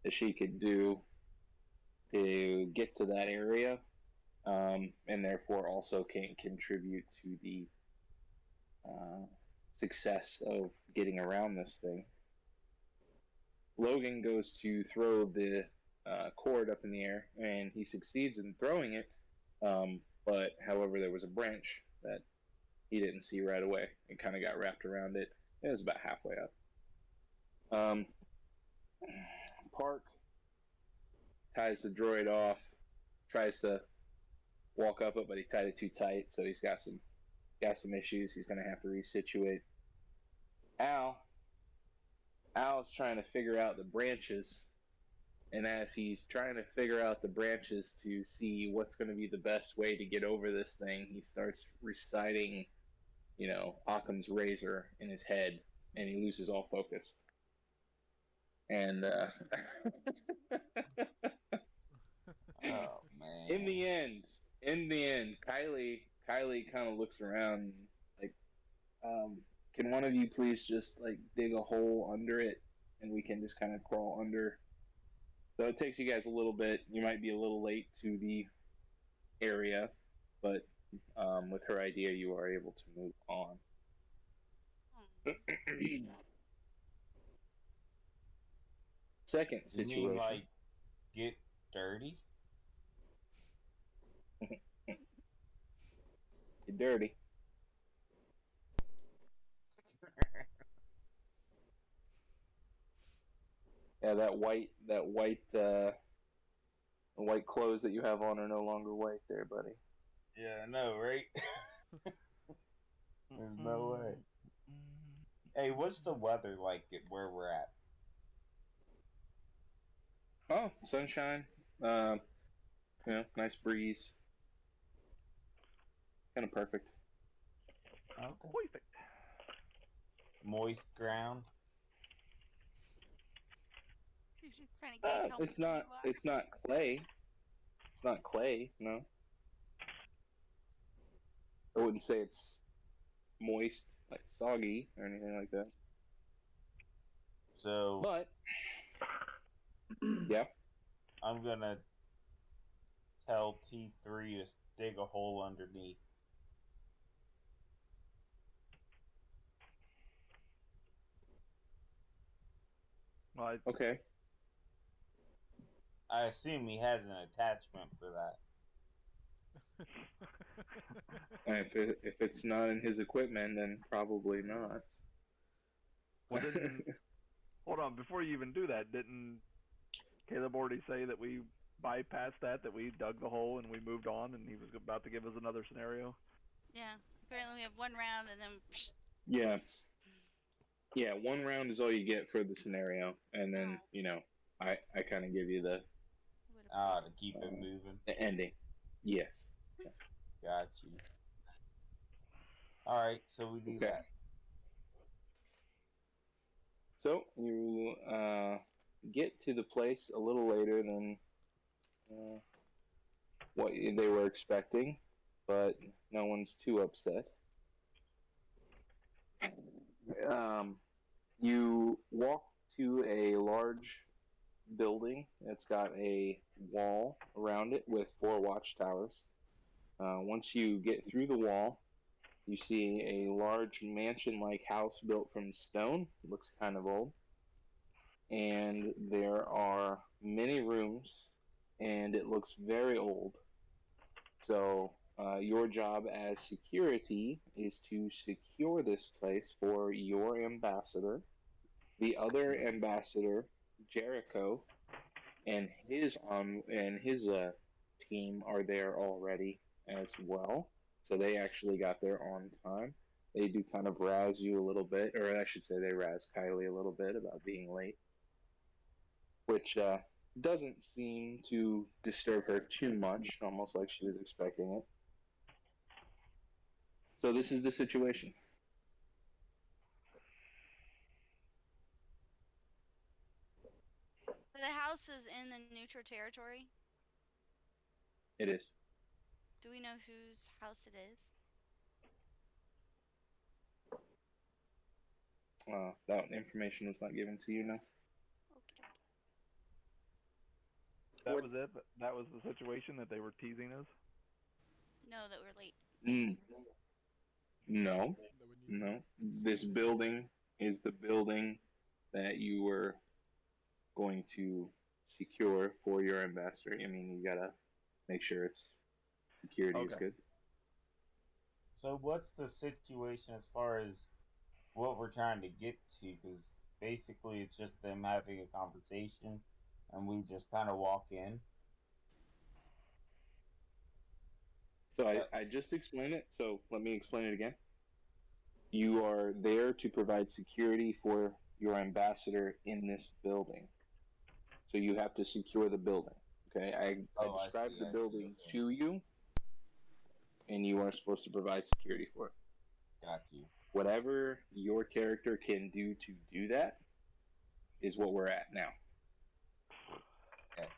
that she could do to get to that area, and therefore also can't contribute to the success of getting around this thing. Logan goes to throw the cord up in the air, and he succeeds in throwing it, but however, there was a branch that he didn't see right away. It kind of got wrapped around it. It was about halfway up. Park ties the droid off, tries to walk up it, but he tied it too tight, so he's got some issues. He's going to have to resituate. Al's trying to figure out the branches, and as he's trying to figure out the branches to see what's going to be the best way to get over this thing, he starts reciting, Occam's razor in his head, and he loses all focus. And Oh man. in the end, Kylie kind of looks around like, can one of you please just like dig a hole under it, and we can just kind of crawl under. So it takes you guys a little bit. You might be a little late to the area, but with her idea, you are able to move on. Second You situation. mean like get dirty? Get dirty. Yeah, that white clothes that you have on are no longer white there, buddy. Yeah, I know, right? There's no way. Hey, what's the weather like at where we're at? Oh, sunshine. Nice breeze. Kind of perfect. Okay. Perfect. Moist ground. Trying to gauge how It's not. you are. It's not clay. It's not clay. No. I wouldn't say it's moist, like soggy or anything like that. So, But yeah. I'm gonna tell T3 to dig a hole underneath. Well, Okay. I assume he has an attachment for that. And if it's not in his equipment, then probably not. well, hold on. Before you even do that, didn't Caleb already say that we bypassed that we dug the hole and we moved on, and he was about to give us another scenario? Yeah. Apparently we have one round and then. Yeah. Yeah, one round is all you get for the scenario, and then I kind of give you the To keep it moving. the ending. Yes. Got you. All right, so we do that. So you get to the place a little later than what they were expecting, but no one's too upset. You walk to a large building. It's got a wall around it with 4 watchtowers. Once you get through the wall, You see a large mansion-like house built from stone. It looks kind of old. And there are many rooms, and it looks very old. So your job as security is to secure this place for your ambassador. The other ambassador, Jericho, and his team are there already as well. So they actually got there on time. They do kind of razz you a little bit, or I should say they razz Kylie a little bit about being late, which doesn't seem to disturb her too much, almost like she was expecting it. So this is the situation. The house is in the neutral territory. It is. Do we know whose house it is? That information was not given to you, no? Okie dokie. That was it. That was the situation that they were teasing us. No, that we're late. No, That would need no. to This schedule. building is the building that you were going to secure for your ambassador. I mean, you gotta make sure its security is Okay. good. So what's the situation as far as what we're trying to get to? Because basically it's just them having a conversation, and we just kind of walk in. So That, I just explained it, so let me explain it again. You are there to provide security for your ambassador in this building. So you have to secure the building. Okay, I oh, I described see. the I see. building Okay, to you, and you are supposed to provide security for it. got you. Whatever your character can do to do that is what we're at now. Okay.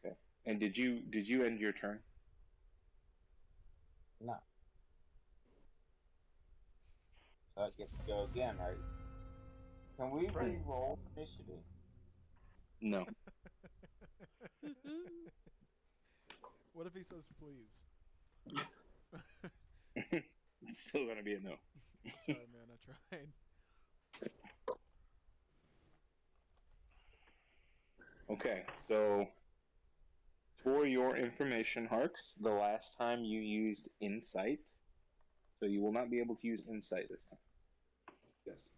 Okay. And did you end your turn? No. So I get to go again, right? Can we Right. re-roll initiative? No. What if he says please? It's still gonna be a no. Sorry, man. I tried. Okay, so for your information, Harks, the last time you used insight, so you will not be able to use insight this time. Yes.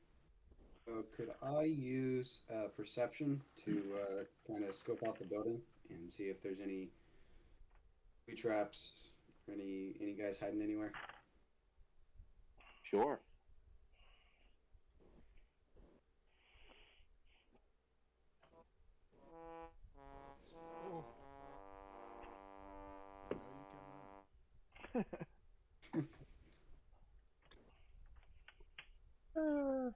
So could I use perception to kind of scope out the building and see if there's any booby traps or any guys hiding anywhere? Sure. Oh. No, you cannot.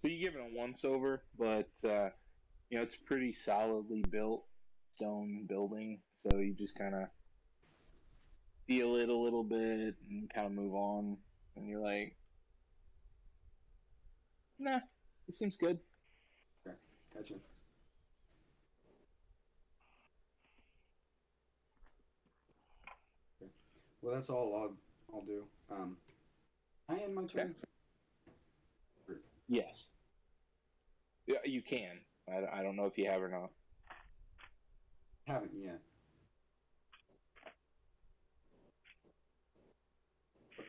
So you give it a once over, but it's pretty solidly built stone building, so you just kind of feel it a little bit and kind of move on, and you're like, nah, it seems good. Okay, gotcha. Okay. Well, that's all I'll do. I end my turn. Yes. Yeah, you can. I don't know if you have or not. Haven't yet.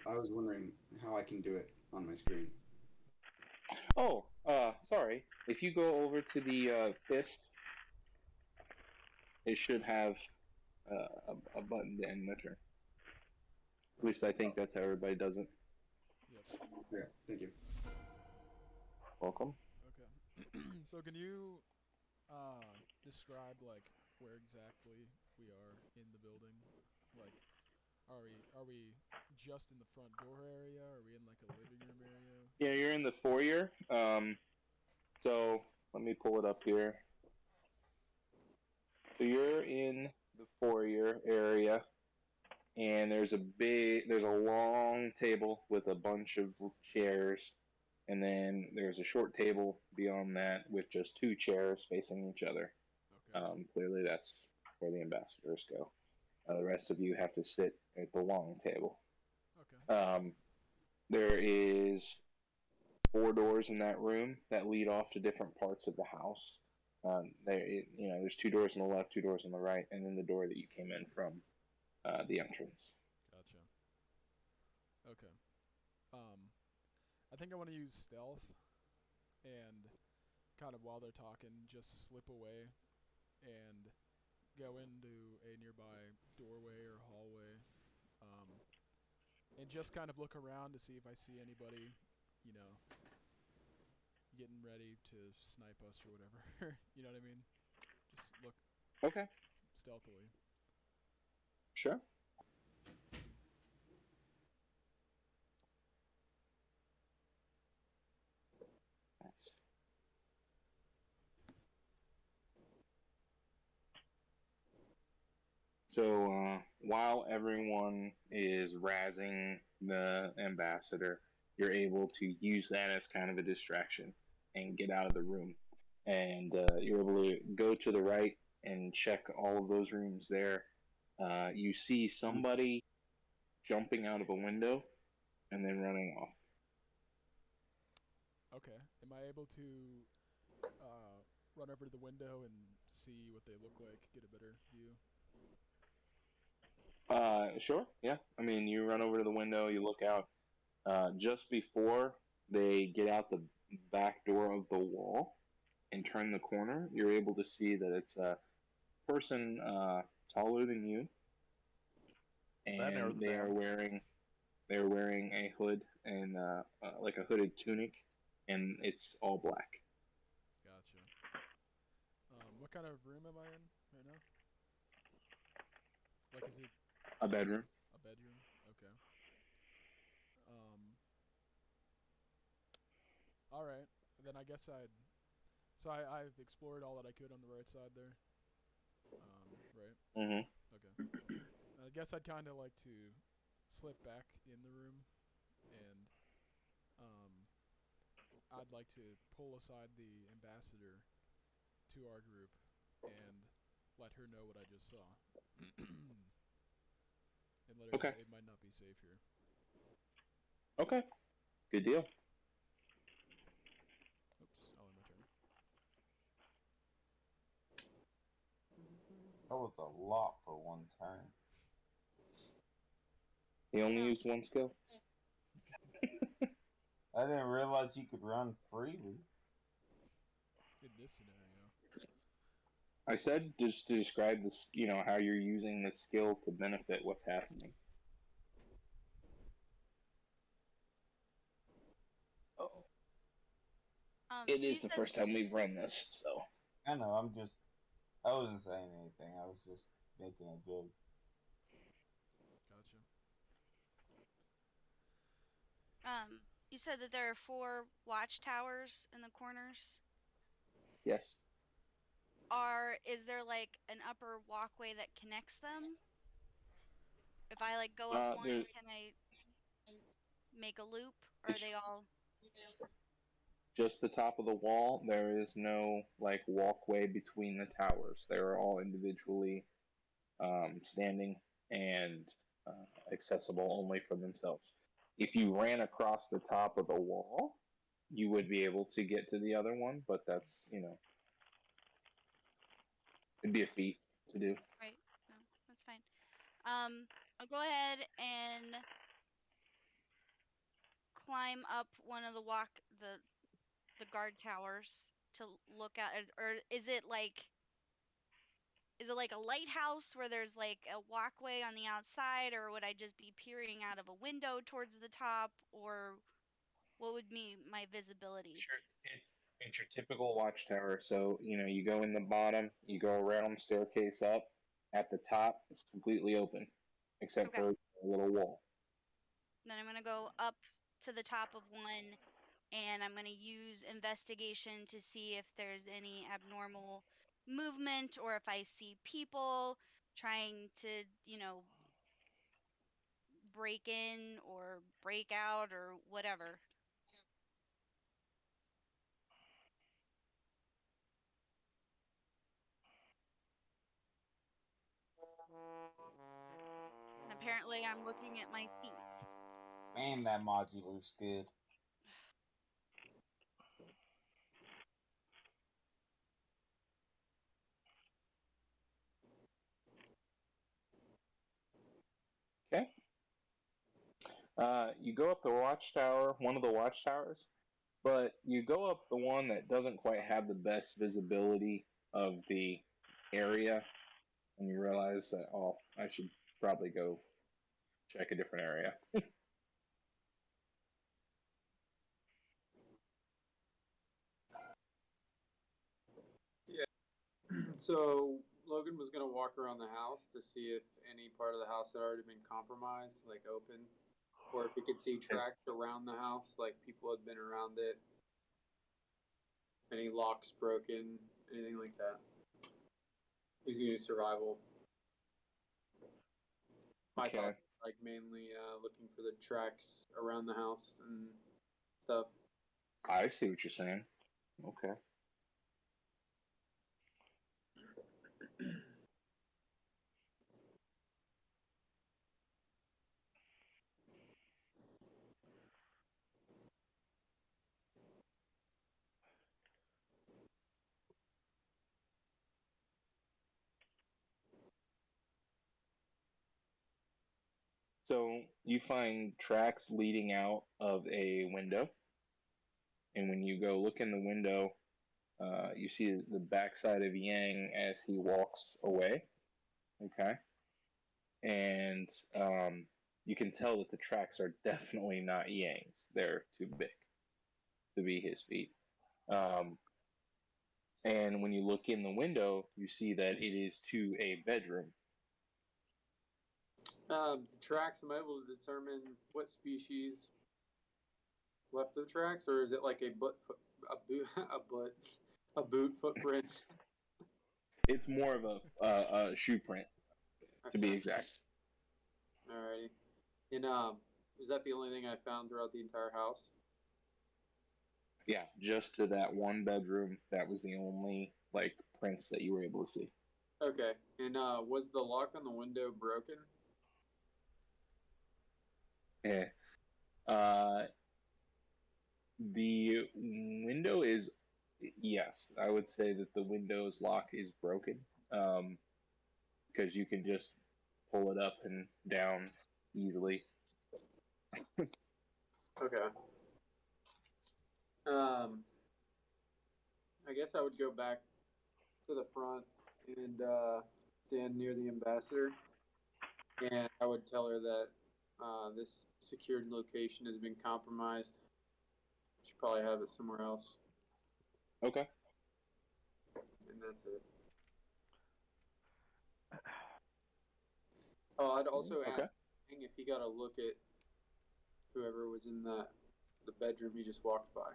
I was wondering how I can do it on my screen. Oh, sorry. If you go over to the fist, it should have a button to end the turn. At least I think that's how everybody does it. Yep. Okay, thank you. Welcome. Okay. So can you describe like where exactly we are in the building? Like, are we just in the front door area? Are we in like a living room area? Yeah, you're in the foyer. So let me pull it up here. So you're in the foyer area, and there's a long table with a bunch of chairs, and then there's a short table beyond that with just two chairs facing each other. Okay. Clearly, that's where the ambassadors go. The rest of you have to sit at the long table. Okay. There is 4 doors in that room that lead off to different parts of the house. There's 2 doors on the left, 2 doors on the right, and then the door that you came in from, the entrance. Gotcha. Okay. I think I want to use stealth, and kind of while they're talking, just slip away and go into a nearby doorway or hallway, and just kind of look around to see if I see anybody, you know, getting ready to snipe us or whatever. You know what I mean? Just look Okay, stealthily. sure. Nice. So while everyone is razzing the ambassador, you're able to use that as kind of a distraction and get out of the room. And you're able to go to the right and check all of those rooms there. You see somebody jumping out of a window and then running off. Okay. Am I able to run over to the window and see what they look like, get a better view? Sure, yeah. I mean, you run over to the window, you look out. Just before they get out the back door of the wall and turn the corner, you're able to see that it's a person taller than you, That narrows and it down. they're wearing a hood and like a hooded tunic, and it's all black. Gotcha. What kind of room am I in right now? Like, is it A bedroom. a bedroom? Okay. All right. Then I guess I'd. So I've explored all that I could on the right side there. Right. Mm-hmm. Okay. I guess I'd kind of like to slip back in the room, and I'd like to pull aside the ambassador to our group and let her know what I just saw. And let her Okay. know it might not be safe here. Okay. Good deal. Oops, I'll end my turn. That was a lot for one turn. You only No. used one skill. I didn't realize you could run freely. In this scenario. I said just to describe this, how you're using the skill to benefit what's happening. Oh, it So you is the said first time we've run this, so. I know, I wasn't saying anything. I was just making a joke. Gotcha. you said that there are 4 watchtowers in the corners. Yes. Is there like an upper walkway that connects them? If I like go up one, There's can I make a loop? Or are they all just the top of the wall. There is no like walkway between the towers. They are all individually standing and accessible only for themselves. If you ran across the top of the wall, you would be able to get to the other one, but that's it'd be a feat to do. right? No, that's fine. I'll go ahead and climb up one of the guard towers to look at, or is it like a lighthouse where there's like a walkway on the outside, or would I just be peering out of a window towards the top, or what would be my visibility? Sure. It's your typical watchtower. So, you go in the bottom, you go around staircase up. At the top, it's completely open, except Okay. for a little wall. Then I'm gonna go up to the top of one, and I'm gonna use investigation to see if there's any abnormal movement or if I see people trying to, break in or break out or whatever. apparently I'm looking at my feet. Man, that modular's good. Okay. You go up the watchtower, one of the watchtowers, but you go up the one that doesn't quite have the best visibility of the area, and you realize that, oh, I should probably go check a different area. So Logan was gonna walk around the house to see if any part of the house had already been compromised, like open, or if he could see tracks around the house, like people had been around it, any locks broken, anything like that. He's gonna use survival. My Okay. thoughts, like mainly looking for the tracks around the house and stuff. I see what you're saying. Okay. So you find tracks leading out of a window, and when you go look in the window, you see the backside of Yang as he walks away. Okay, and you can tell that the tracks are definitely not Yang's. They're too big to be his feet. Um, and when you look in the window, you see that it is to a bedroom. The tracks. Am I able to determine what species left the tracks, or is it like a boot footprint? It's more of a shoe print, to be Okay, exact. alrighty. And is that the only thing I found throughout the entire house? Yeah, just to that one bedroom. That was the only like prints that you were able to see. Okay. And was the lock on the window broken? Yeah. The window is, yes, I would say that the window's lock is broken. Because you can just pull it up and down easily. Okay. I guess I would go back to the front and stand near the ambassador, and I would tell her that this secured location has been compromised. Should probably have it somewhere else, Okay. and that's it. Oh, I'd also Okay. ask King if he got a look at whoever was in the bedroom he just walked by.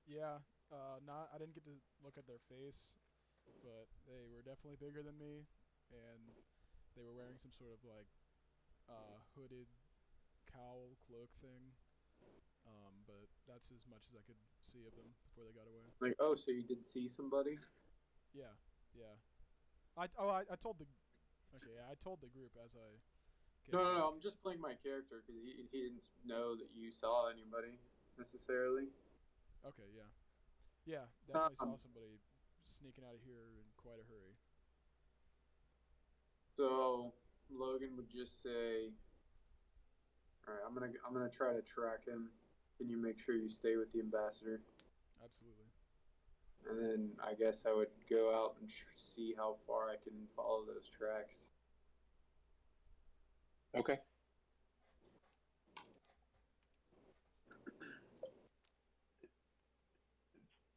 Yeah. Not. I didn't get to look at their face, but they were definitely bigger than me, and they were wearing some sort of like hooded cowl cloak thing. But that's as much as I could see of them before they got away. Like, oh, so you did see somebody? Yeah. Yeah. I told the. Okay. Yeah, I told the group as I. No, came back. I'm just playing my character because he didn't know that you saw anybody necessarily. Okay. Yeah. Yeah. Definitely Um, saw somebody sneaking out of here in quite a hurry. So Logan would just say, "All right, I'm gonna try to track him. Can you make sure you stay with the ambassador?" Absolutely. And then I guess I would go out and see how far I can follow those tracks. Okay.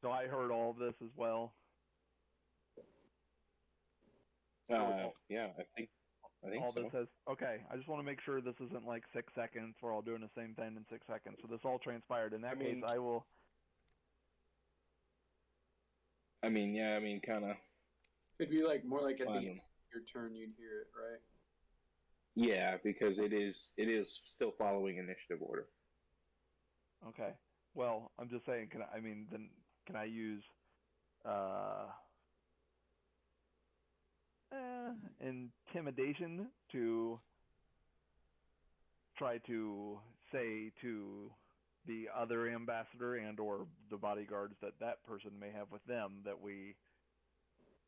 So I heard all of this as well. Yeah, I think All so. this says, okay, I just want to make sure this isn't like 6 seconds. We're all doing the same thing in 6 seconds. So this all transpired. In that case, I will. Kind of. It'd be like more like at the Fun. end of your turn you'd hear it, right? Yeah, because it is still following initiative order. Okay. Well, I'm just saying. Then can I use? intimidation to try to say to the other ambassador and or the bodyguards that that person may have with them that we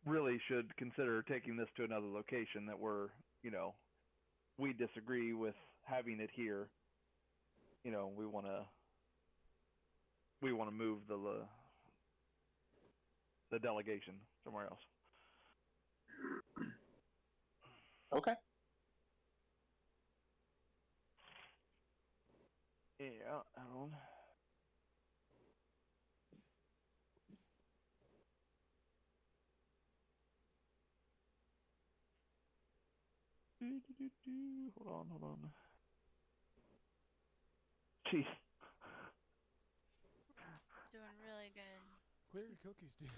really should consider taking this to another location, that we disagree with having it here. We want to move the delegation somewhere else. Okay. Yeah, Alan. Hold on. Jeez. Doing really good. Clear your cookies, dude.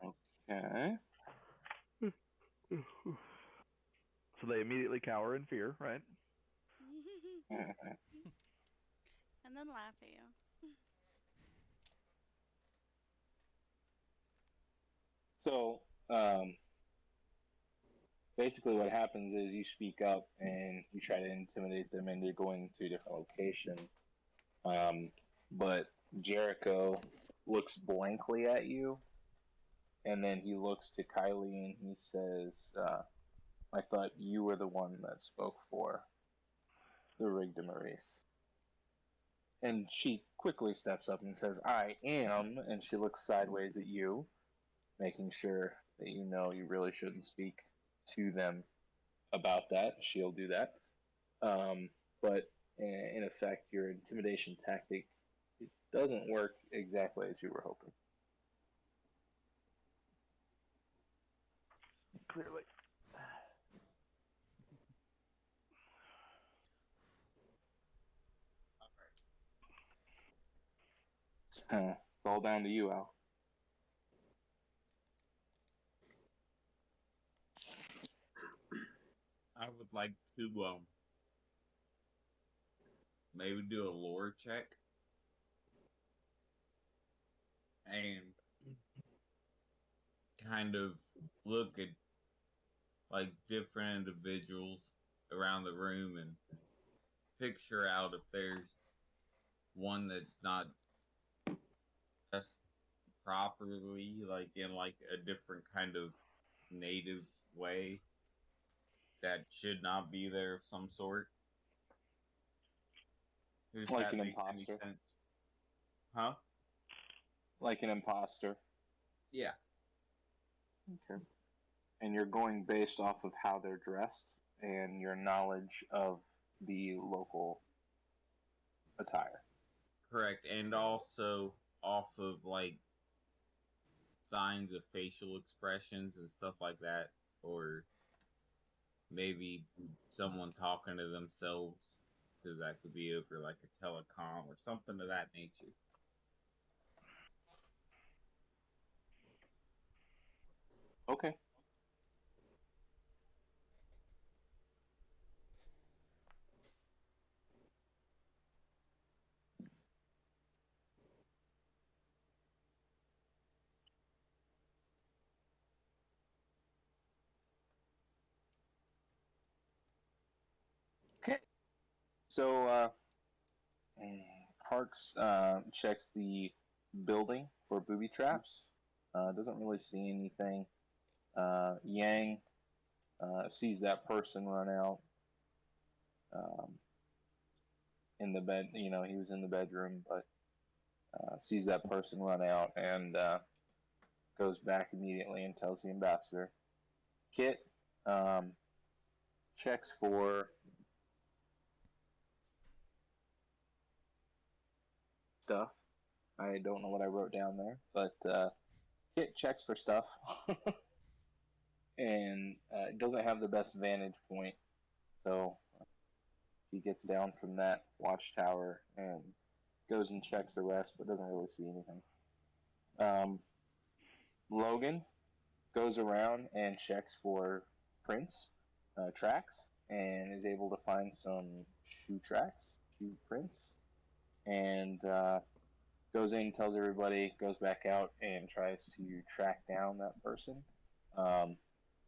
Okay. So they immediately cower in fear, right? And then laugh at you. So, basically what happens is you speak up and you try to intimidate them into going to a different location. But Jericho looks blankly at you, and then he looks to Kylie and he says, I thought you were the one that spoke for the Rig de Maurice. And she quickly steps up and says, I am, and she looks sideways at you, making sure that you know you really shouldn't speak to them about that. She'll do that. But in effect, your intimidation tactic doesn't work exactly as you were hoping. Clearly. It's all down to you, Al. I would like to maybe do a lore check and kind of look at like different individuals around the room and picture out if there's one that's not dressed properly, like in like a different kind of native way that should not be there of some sort. If Like that an makes any imposter. sense. Huh? Like an imposter. Yeah. Okay. And you're going based off of how they're dressed and your knowledge of the local attire. Correct. And also off of like signs of facial expressions and stuff like that, or maybe someone talking to themselves, because that could be over like a telecom or something of that nature. Okay. Okay. So, Parks checks the building for booby traps. Doesn't really see anything. Yang sees that person run out um, in the bed. You know, he was in the bedroom, but sees that person run out and goes back immediately and tells the ambassador. Kit checks for stuff. I don't know what I wrote down there, but Kit checks for stuff and doesn't have the best vantage point. So he gets down from that watchtower and goes and checks the rest, but doesn't really see anything. Logan goes around and checks for prints, tracks, and is able to find some shoe tracks, shoe prints, and goes in, tells everybody, goes back out, and tries to track down that person.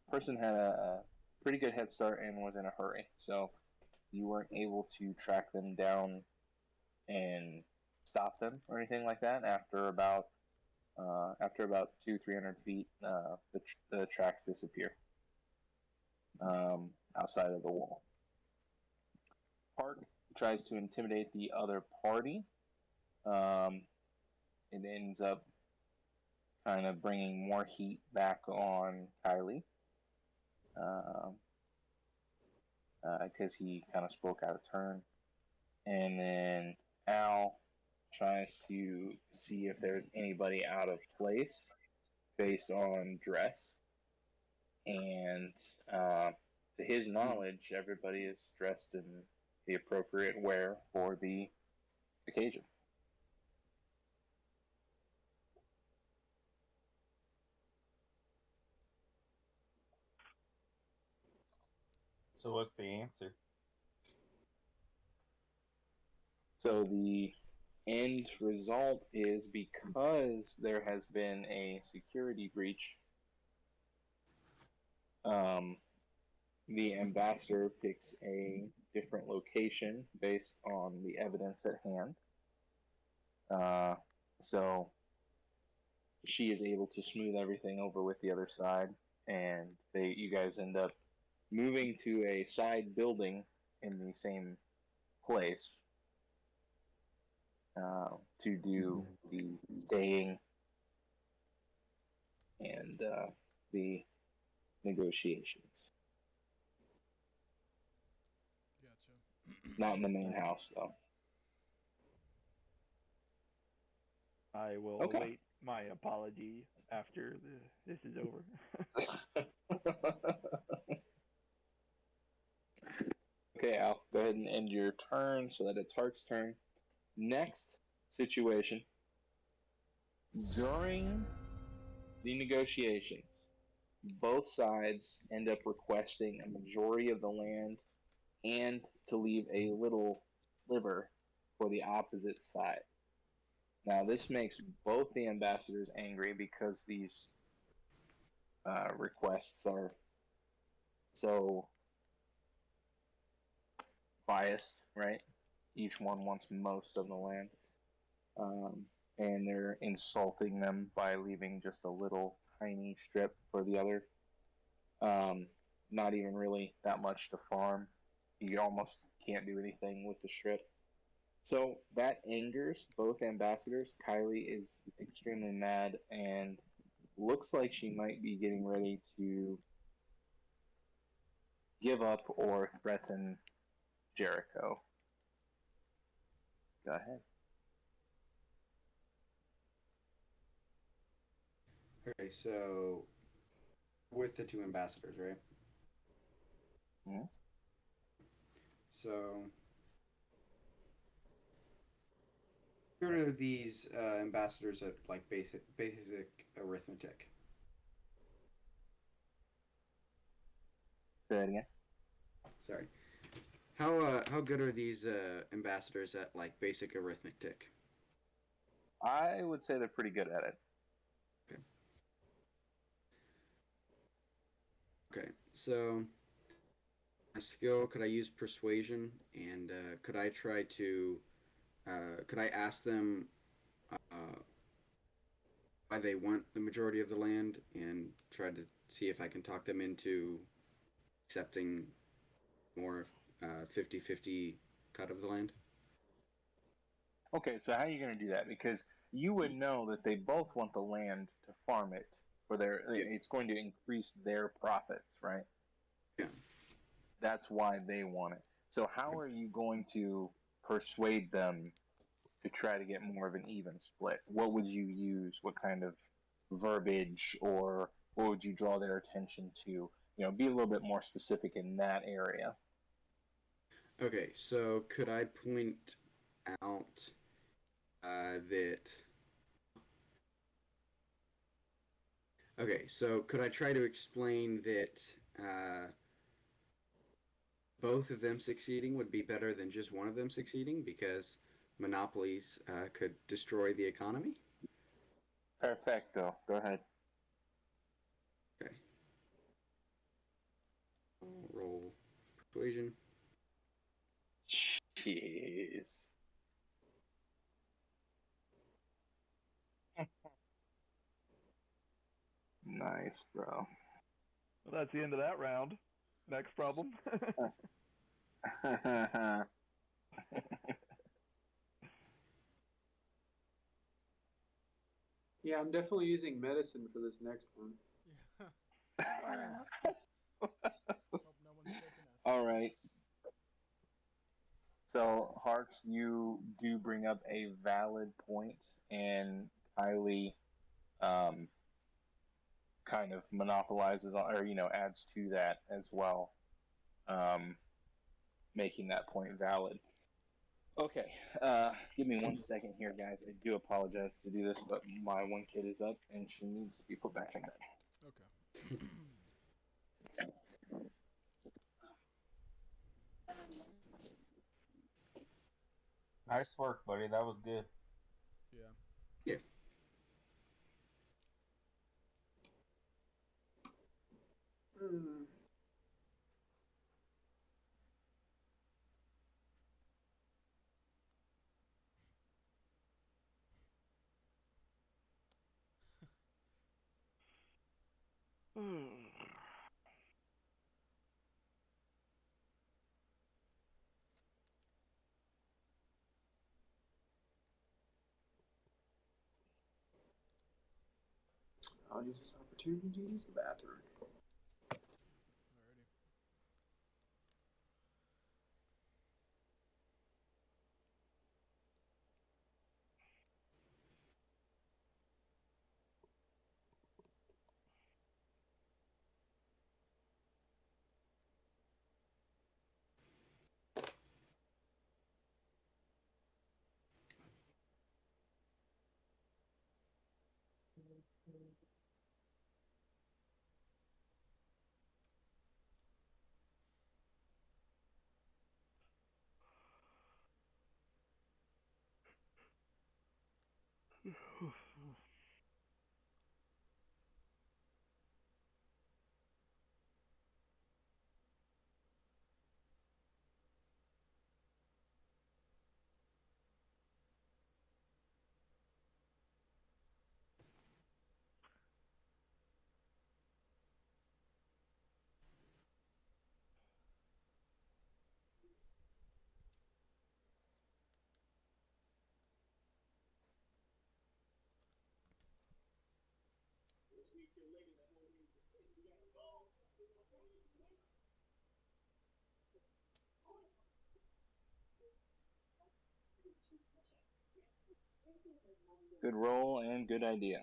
Person had a pretty good head start and was in a hurry, so you weren't able to track them down and stop them or anything like that. After about 200-300 feet, the tracks disappear outside of the wall. Park tries to intimidate the other party. It ends up kind of bringing more heat back on Kylie because he kind of spoke out of turn. And then Al tries to see if there's anybody out of place based on dress. And to his knowledge, everybody is dressed in the appropriate wear for the occasion. So what's the answer? So the end result is because there has been a security breach, the ambassador picks a different location based on the evidence at hand. So she is able to smooth everything over with the other side, and you guys end up moving to a side building in the same place to do the staying and the negotiations. Gotcha. Not in the main house, though. I will Okay. await my apology after this is over. Okay, Al, go ahead and end your turn so that it's Hart's turn. Next situation. During the negotiations, both sides end up requesting a majority of the land and to leave a little sliver for the opposite side. Now, this makes both the ambassadors angry because these requests are so biased, right? Each one wants most of the land. And they're insulting them by leaving just a little tiny strip for the other. Not even really that much to farm. You almost can't do anything with the strip. So that angers both ambassadors. Kylie is extremely mad and looks like she might be getting ready to give up or threaten Jericho. Go ahead. Okay, so with the two ambassadors, right? Mm-hmm. So, what are these ambassadors at like basic arithmetic? Say that again. Sorry. How good are these ambassadors at like basic arithmetic? I would say they're pretty good at it. Okay. Okay, so a skill, could I use persuasion, and could I try to could I ask them why they want the majority of the land and try to see if I can talk them into accepting more 50-50 cut of the land? Okay, so how are you going to do that? Because you would know that they both want the land to farm it for it's going to increase their profits, right? Yeah. That's why they want it. So how are you going to persuade them to try to get more of an even split? What would you use? What kind of verbiage, or what would you draw their attention to? Be a little bit more specific in that area. Okay, so could I point out that. Okay, so could I try to explain that both of them succeeding would be better than just one of them succeeding because monopolies could destroy the economy? Perfecto. Go ahead. Okay. I'll roll persuasion. Jeez. Nice, bro. Well, that's the end of that round. Next problem. Yeah, I'm definitely using medicine for this next one. Yeah. Hope no one's taking that. All right. So, Harks, you do bring up a valid point, and Kylie kind of monopolizes or adds to that as well, um, making that point valid. Okay, give me 1 second here, guys. I do apologize to do this, but my one kid is up and she needs to be put back in bed. Okay. Nice work, buddy. That was good. Yeah. Yeah. I'll use this opportunity to use the bathroom. Alrighty. Good roll and good idea.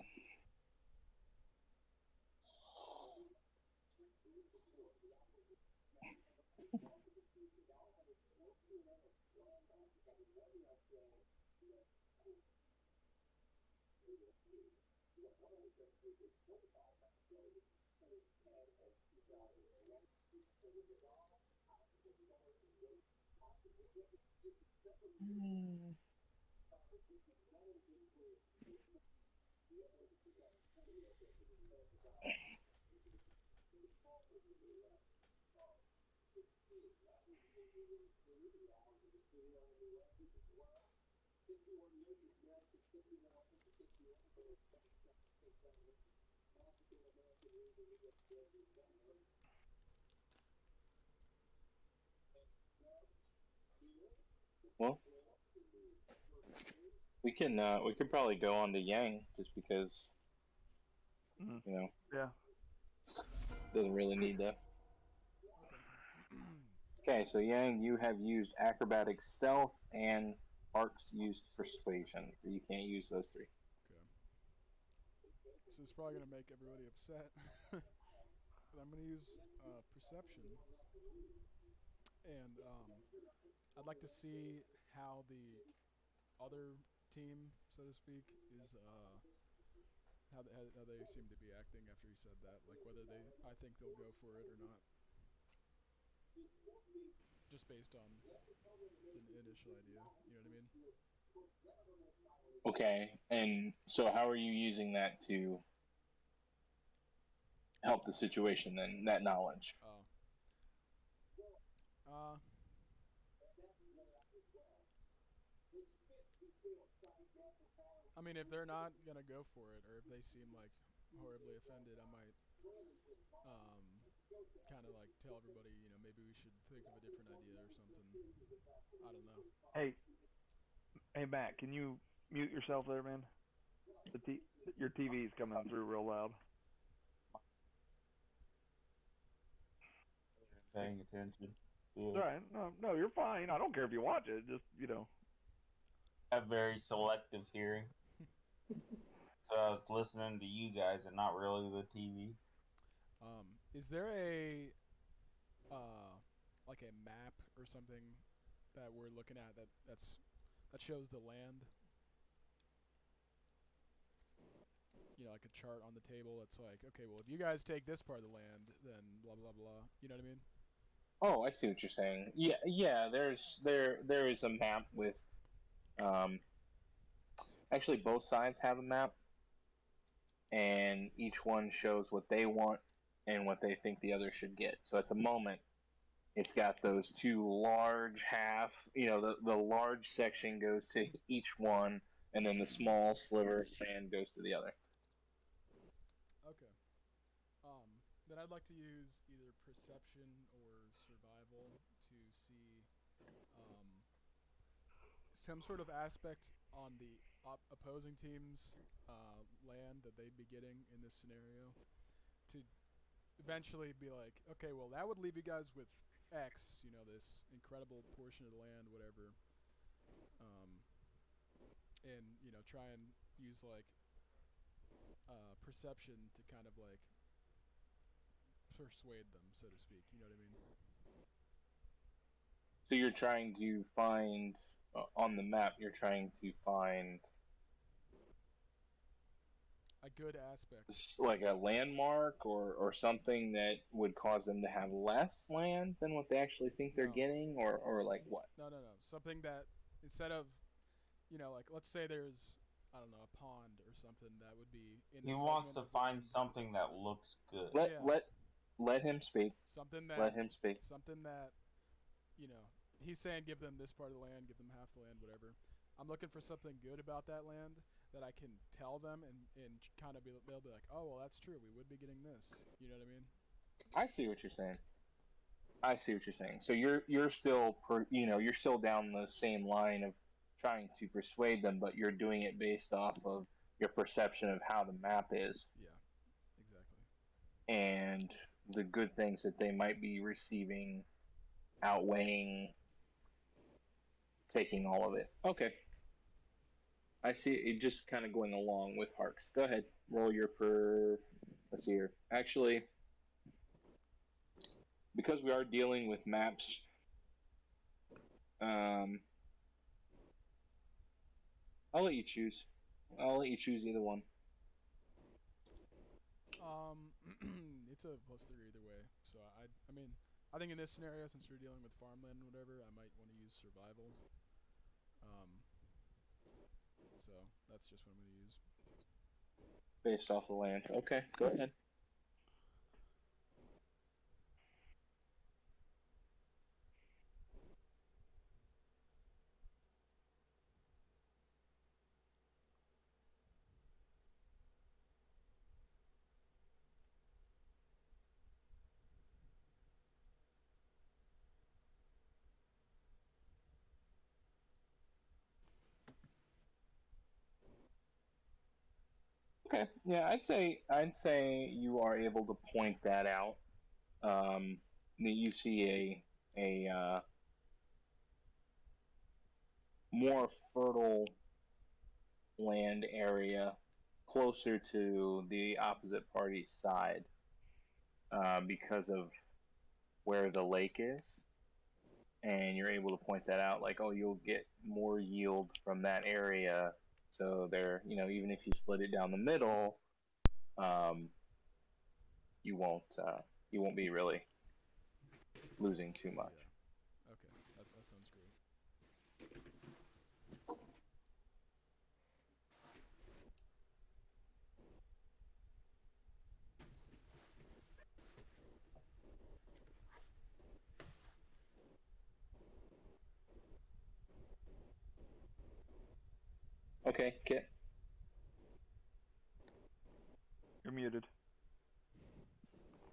Well, we could probably go on to Yang just because Mm-hmm. Yeah. doesn't really need that. Okay. Okay, so Yang, you have used acrobatic stealth and Arcs used persuasion, so you can't use those three. Okay. This is probably gonna make everybody upset, but I'm gonna use perception, and I'd like to see how the other team, so to speak, is how they seem to be acting after he said that. Like whether I think they'll go for it or not. Just based on the initial idea, you know what I mean? Okay, and so how are you using that to help the situation then, that knowledge? Oh. I mean, if they're not gonna go for it, or if they seem like horribly offended, I might kind of like tell everybody, maybe we should think of a different idea or something. I don't know. Hey, Matt, can you mute yourself there, man? Your TV's coming through real loud. Paying attention. Yeah. All right. No, you're fine. I don't care if you watch it. Just I have very selective hearing. So I was listening to you guys and not really the TV. Is there a like a map or something that we're looking at that shows the land? Like a chart on the table that's like, okay, well, if you guys take this part of the land, then blah blah blah. You know what I mean? Oh, I see what you're saying. Yeah. There is a map with, actually both sides have a map, and each one shows what they want and what they think the other should get. So at the moment, it's got those two large half. The large section goes to each one, and then the small sliver of sand goes to the other. Okay. Then I'd like to use either perception or survival to see some sort of aspect on the opposing team's land that they'd be getting in this scenario, to eventually be like, okay, well, that would leave you guys with X, this incredible portion of the land, whatever, and try and use like perception to kind of like persuade them, so to speak. You know what I mean? So you're trying to find on the map. You're trying to find a good aspect, like a landmark or something that would cause them to have less land than what they actually think they're getting, or like what? No. Something that instead of, like let's say there's, I don't know, a pond or something that would be in. He wants to find something that looks good. Let him speak. Something that. Let him speak. Something that, he's saying give them this part of the land, give them half the land, whatever. I'm looking for something good about that land that I can tell them and kind of they'll be like, oh, well, that's true. We would be getting this. You know what I mean? I see what you're saying. So you're still you're still down the same line of trying to persuade them, but you're doing it based off of your perception of how the map is. Yeah, exactly. And the good things that they might be receiving outweighing taking all of it. Okay. I see it just kind of going along with Harks. Go ahead. Roll your let's see here. Actually, because we are dealing with maps, I'll let you choose. I'll let you choose either one. It's a +3 either way. So I mean, I think in this scenario, since we're dealing with farmland and whatever, I might want to use survival. So that's just what I'm going to use. Based off the land. Okay, go ahead. Okay, yeah, I'd say you are able to point that out. You see a more fertile land area closer to the opposite party's side because of where the lake is, and you're able to point that out, like, oh, you'll get more yield from that area So they're, even if you split it down the middle, um, you won't be really losing too much. Yeah. Okay. That sounds great. Okay, Kit. You're muted.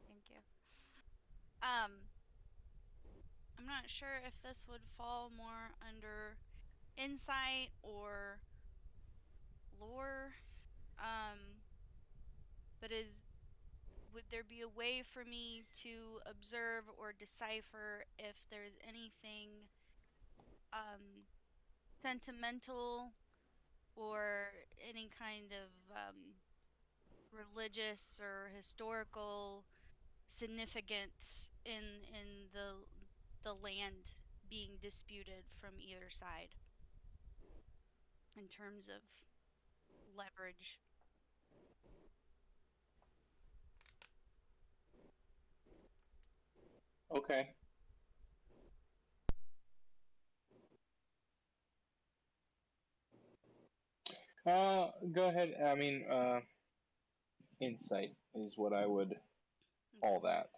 Thank you. I'm not sure if this would fall more under insight or lore. But would there be a way for me to observe or decipher if there's anything sentimental or any kind of religious or historical significance in the land being disputed from either side in terms of leverage? Okay. Go ahead. I mean, insight is what I would call that.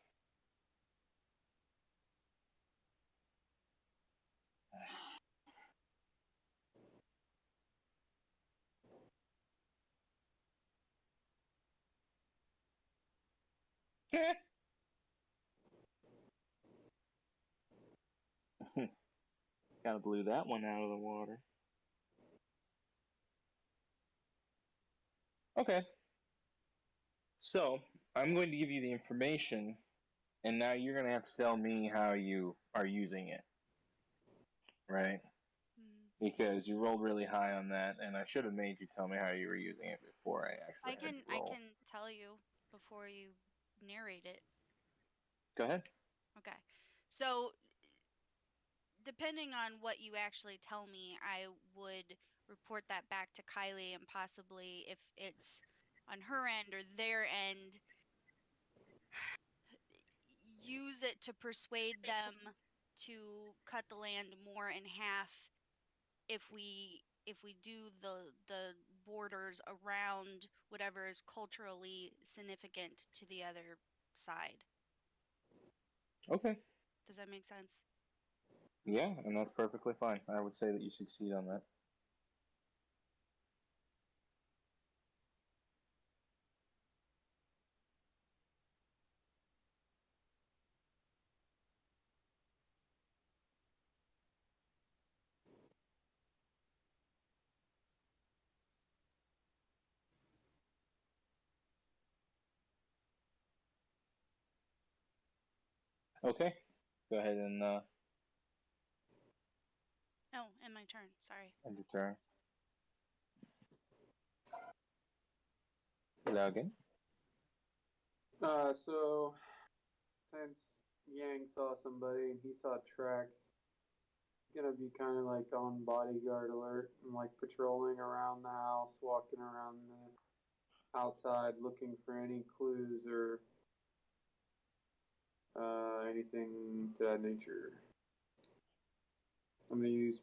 Kind of blew that one out of the water. Okay. So, I'm going to give you the information, and now you're going to have to tell me how you are using it. Right? Because you rolled really high on that, and I should have made you tell me how you were using it before I actually had you I roll. can tell you before you narrate it. Go ahead. Okay. So depending on what you actually tell me, I would report that back to Kylie, and possibly if it's on her end or their end, use it to persuade them to cut the land more in half if we do the borders around whatever is culturally significant to the other side. Okay. Does that make sense? Yeah, and that's perfectly fine. I would say that you succeed on that. Okay. Go ahead and Oh, and my turn. Sorry. end your turn. Logan. So since Yang saw somebody and he saw tracks, he's gonna be kind of like on bodyguard alert and like patrolling around the house, walking around the outside, looking for any clues or anything to that nature. I'm gonna use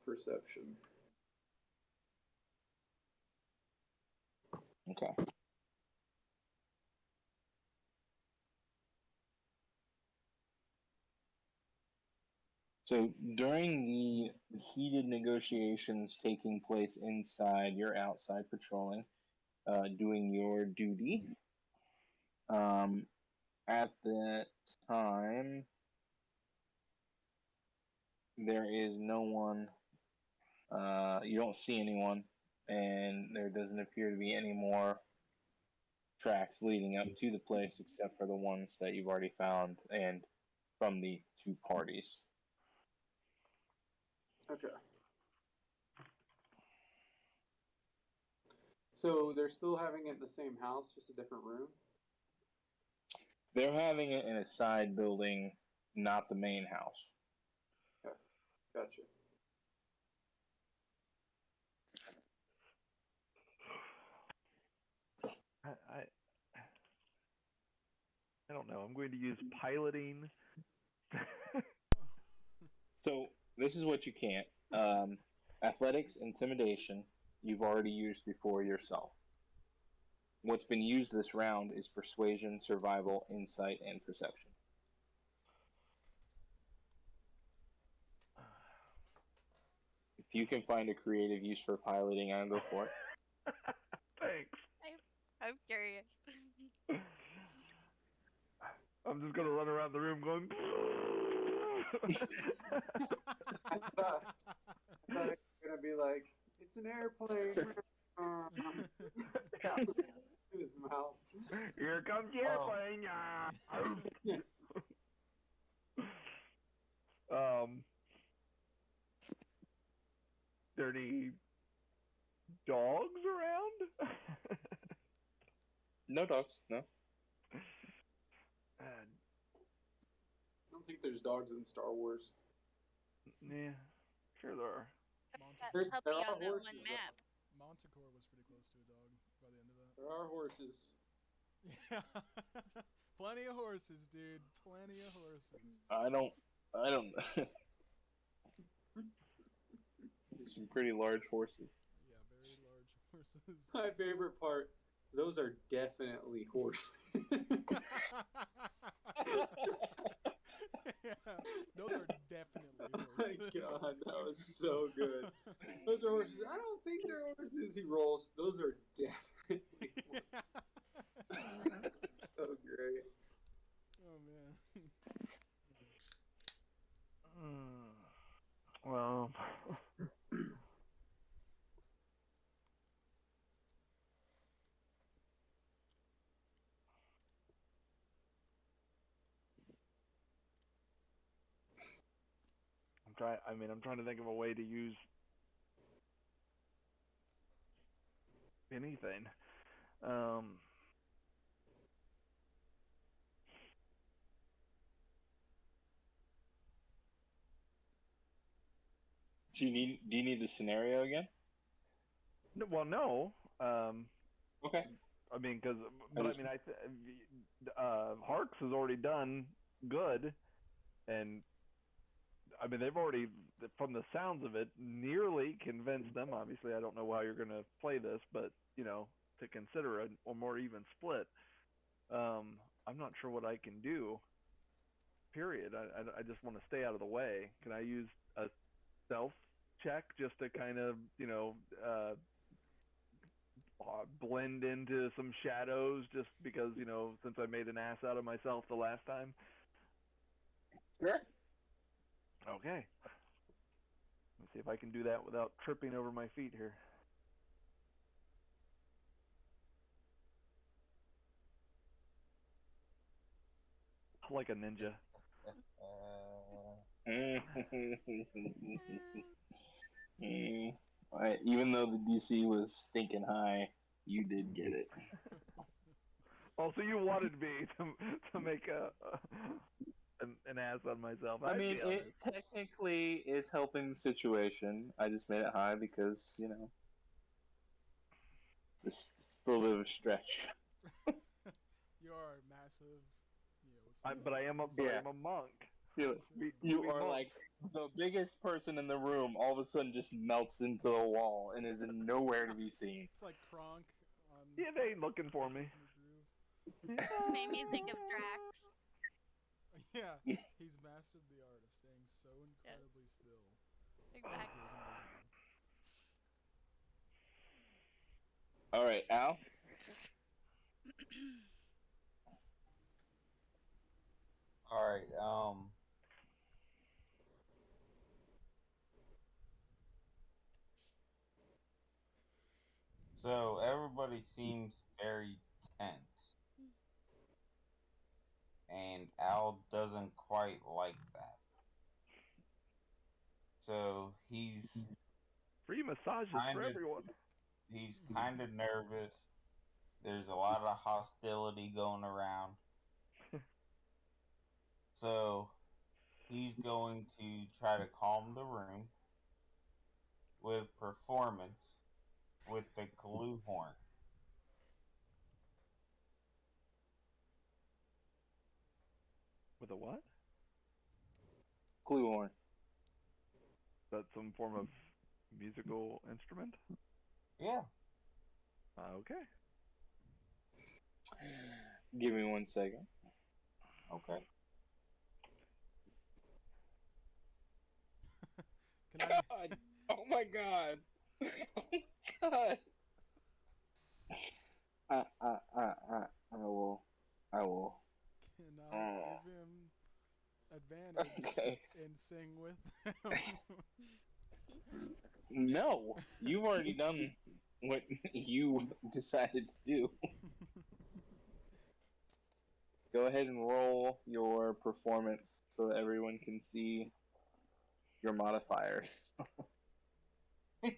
perception. Okay. So during the heated negotiations taking place inside, you're outside patrolling, doing your duty. At that time, there is no one. You don't see anyone, and there doesn't appear to be any more tracks leading up to the place except for the ones that you've already found and from the two parties. Okay. So they're still having it in the same house, just a different room? They're having it in a side building, not the main house. Okay. Gotcha. I don't know. I'm going to use piloting. So this is what you can't. Athletics, intimidation, you've already used before yourself. What's been used this round is persuasion, survival, insight, and perception. If you can find a creative use for piloting, I'll go for it. Thanks. I'm curious. I'm just gonna run around the room going. I thought it was gonna be like, it's an airplane. In his mouth. Here comes the airplane. Yeah. There any dogs around? No dogs, no. I don't think there's dogs in Star Wars. Yeah, sure there are. There Puppy are on that horses. one map. Manticore was pretty close to a dog by the end of that. There are horses. Yeah. Plenty of horses, dude. Plenty of horses. I don't. Some pretty large horses. Yeah, very large horses. My favorite part. Those are definitely horses. Yeah, those are definitely Oh my horses. god, that was so good. Those are horses. I don't think they're horses. He rolls. Those are definitely horses. So great. Oh man. Well, I'm trying to think of a way to use anything. Do you need the scenario again? No, well, no. Okay. I mean, Harks has already done good, and I mean they've already, from the sounds of it, nearly convinced them. Obviously, I don't know how you're going to play this, but to consider a more even split. I'm not sure what I can do. Period. I just want to stay out of the way. Can I use a stealth check just to kind of blend into some shadows, just because since I made an ass out of myself the last time? Sure. Okay. Let's see if I can do that without tripping over my feet here. Like a ninja. Even though the DC was stinking high, you did get it. Also, you wanted me to make an ass on myself. I mean, it technically is helping the situation. I just made it high because, it's a little bit of a stretch. You are massive. But I am a monk. You are like the biggest person in the room. All of a sudden, just melts into the wall and is nowhere to be seen. It's like Kronk on. Yeah, they ain't looking for me. Made me think of Drax. Yeah, he's mastered the art of staying so incredibly still. Exactly. All right, Al. All right. So everybody seems very tense, and Al doesn't quite like that. So he's free massages for everyone. He's kind of nervous. There's a lot of hostility going around. So he's going to try to calm the room with performance with the glue horn. With a what? Clue horn. Is that some form of musical instrument? Yeah. Okay. Give me 1 second. Okay. Can I? God. Oh my god. Oh my god. I will. Can I give him advantage Okay. and sing with him? No, you've already done what you decided to do. Go ahead and roll your performance so that everyone can see your modifiers. I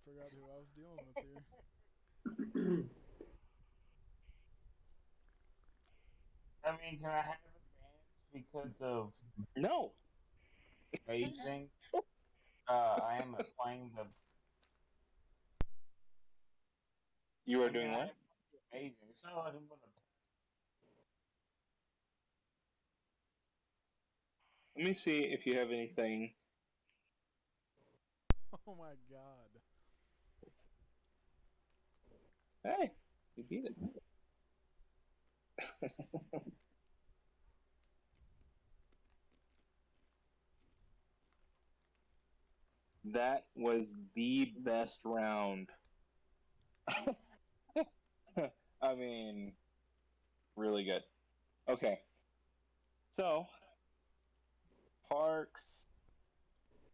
forgot who I was dealing with here. I mean, can I have advantage because of No. phasing? I am playing the. You are I mean, doing I what? am amazing. So I'm gonna. Let me see if you have anything. Oh my god. Hey, you beat it. That was the best round. I mean, really good. Okay, so Parks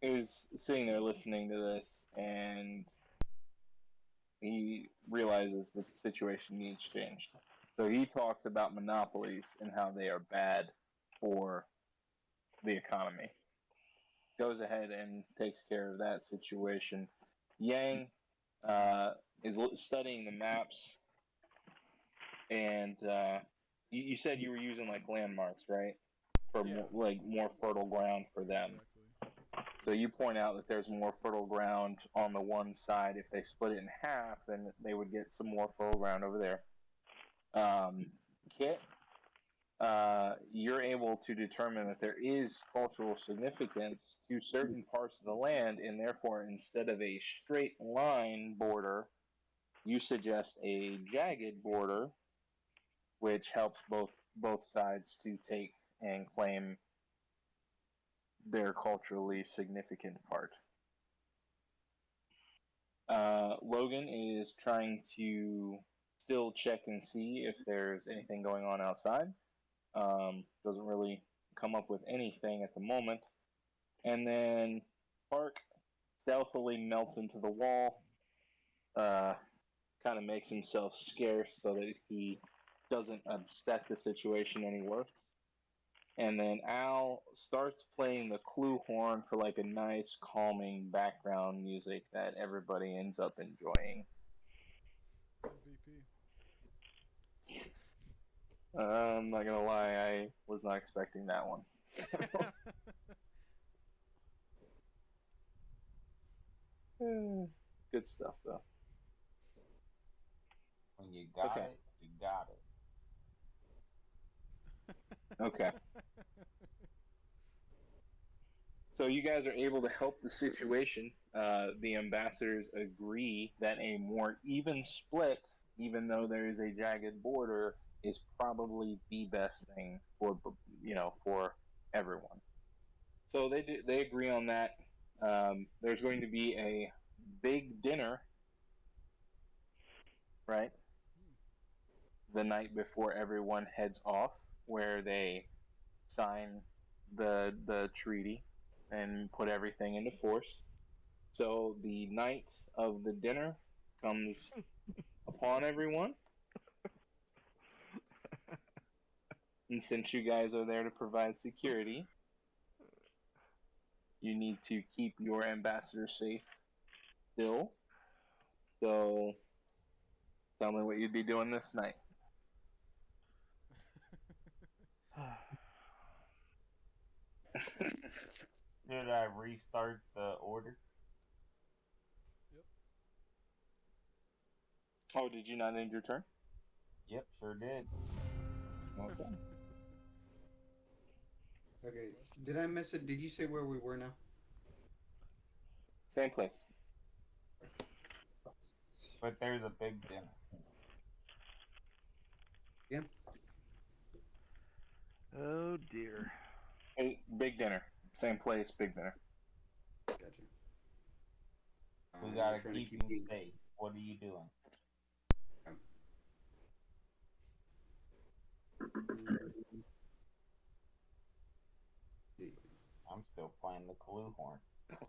is sitting there listening to this, and he realizes that the situation needs change. So he talks about monopolies and how they are bad for the economy. Goes ahead and takes care of that situation. Yang uh, is studying the maps, and you said you were using like landmarks, right? For Yeah. more fertile ground for them. Exactly. So you point out that there's more fertile ground on the one side. If they split it in half, then they would get some more fertile ground over there. Kit, you're able to determine that there is cultural significance to certain parts of the land, and therefore, instead of a straight line border, you suggest a jagged border, which helps both sides to take and claim their culturally significant part. Logan is trying to still check and see if there's anything going on outside. Doesn't really come up with anything at the moment. And then Park stealthily melts into the wall, kind of makes himself scarce so that he doesn't upset the situation any worse. And then Al starts playing the clue horn for like a nice calming background music that everybody ends up enjoying. MVP. I'm not gonna lie, I was not expecting that one. Good stuff though. When you got Okay. it, you got it. Okay. So you guys are able to help the situation. The ambassadors agree that a more even split, even though there is a jagged border, is probably the best thing for everyone. So they agree on that. There's going to be a big dinner, right, the night before everyone heads off, where they sign the treaty and put everything into force. So the night of the dinner comes upon everyone. And since you guys are there to provide security, you need to keep your ambassador safe still. So tell me what you'd be doing this night. Did I restart the order? Yep. Oh, did you not end your turn? Yep, sure did. Okay. Okay. Did I miss it? Did you say where we were now? Same place. But there's a big dinner. Yeah. Oh dear. Hey, big dinner. Same place, big dinner. Gotcha. We You're gotta trying to keep keep him things- safe. What are you doing? See. I'm still playing the clue horn. Better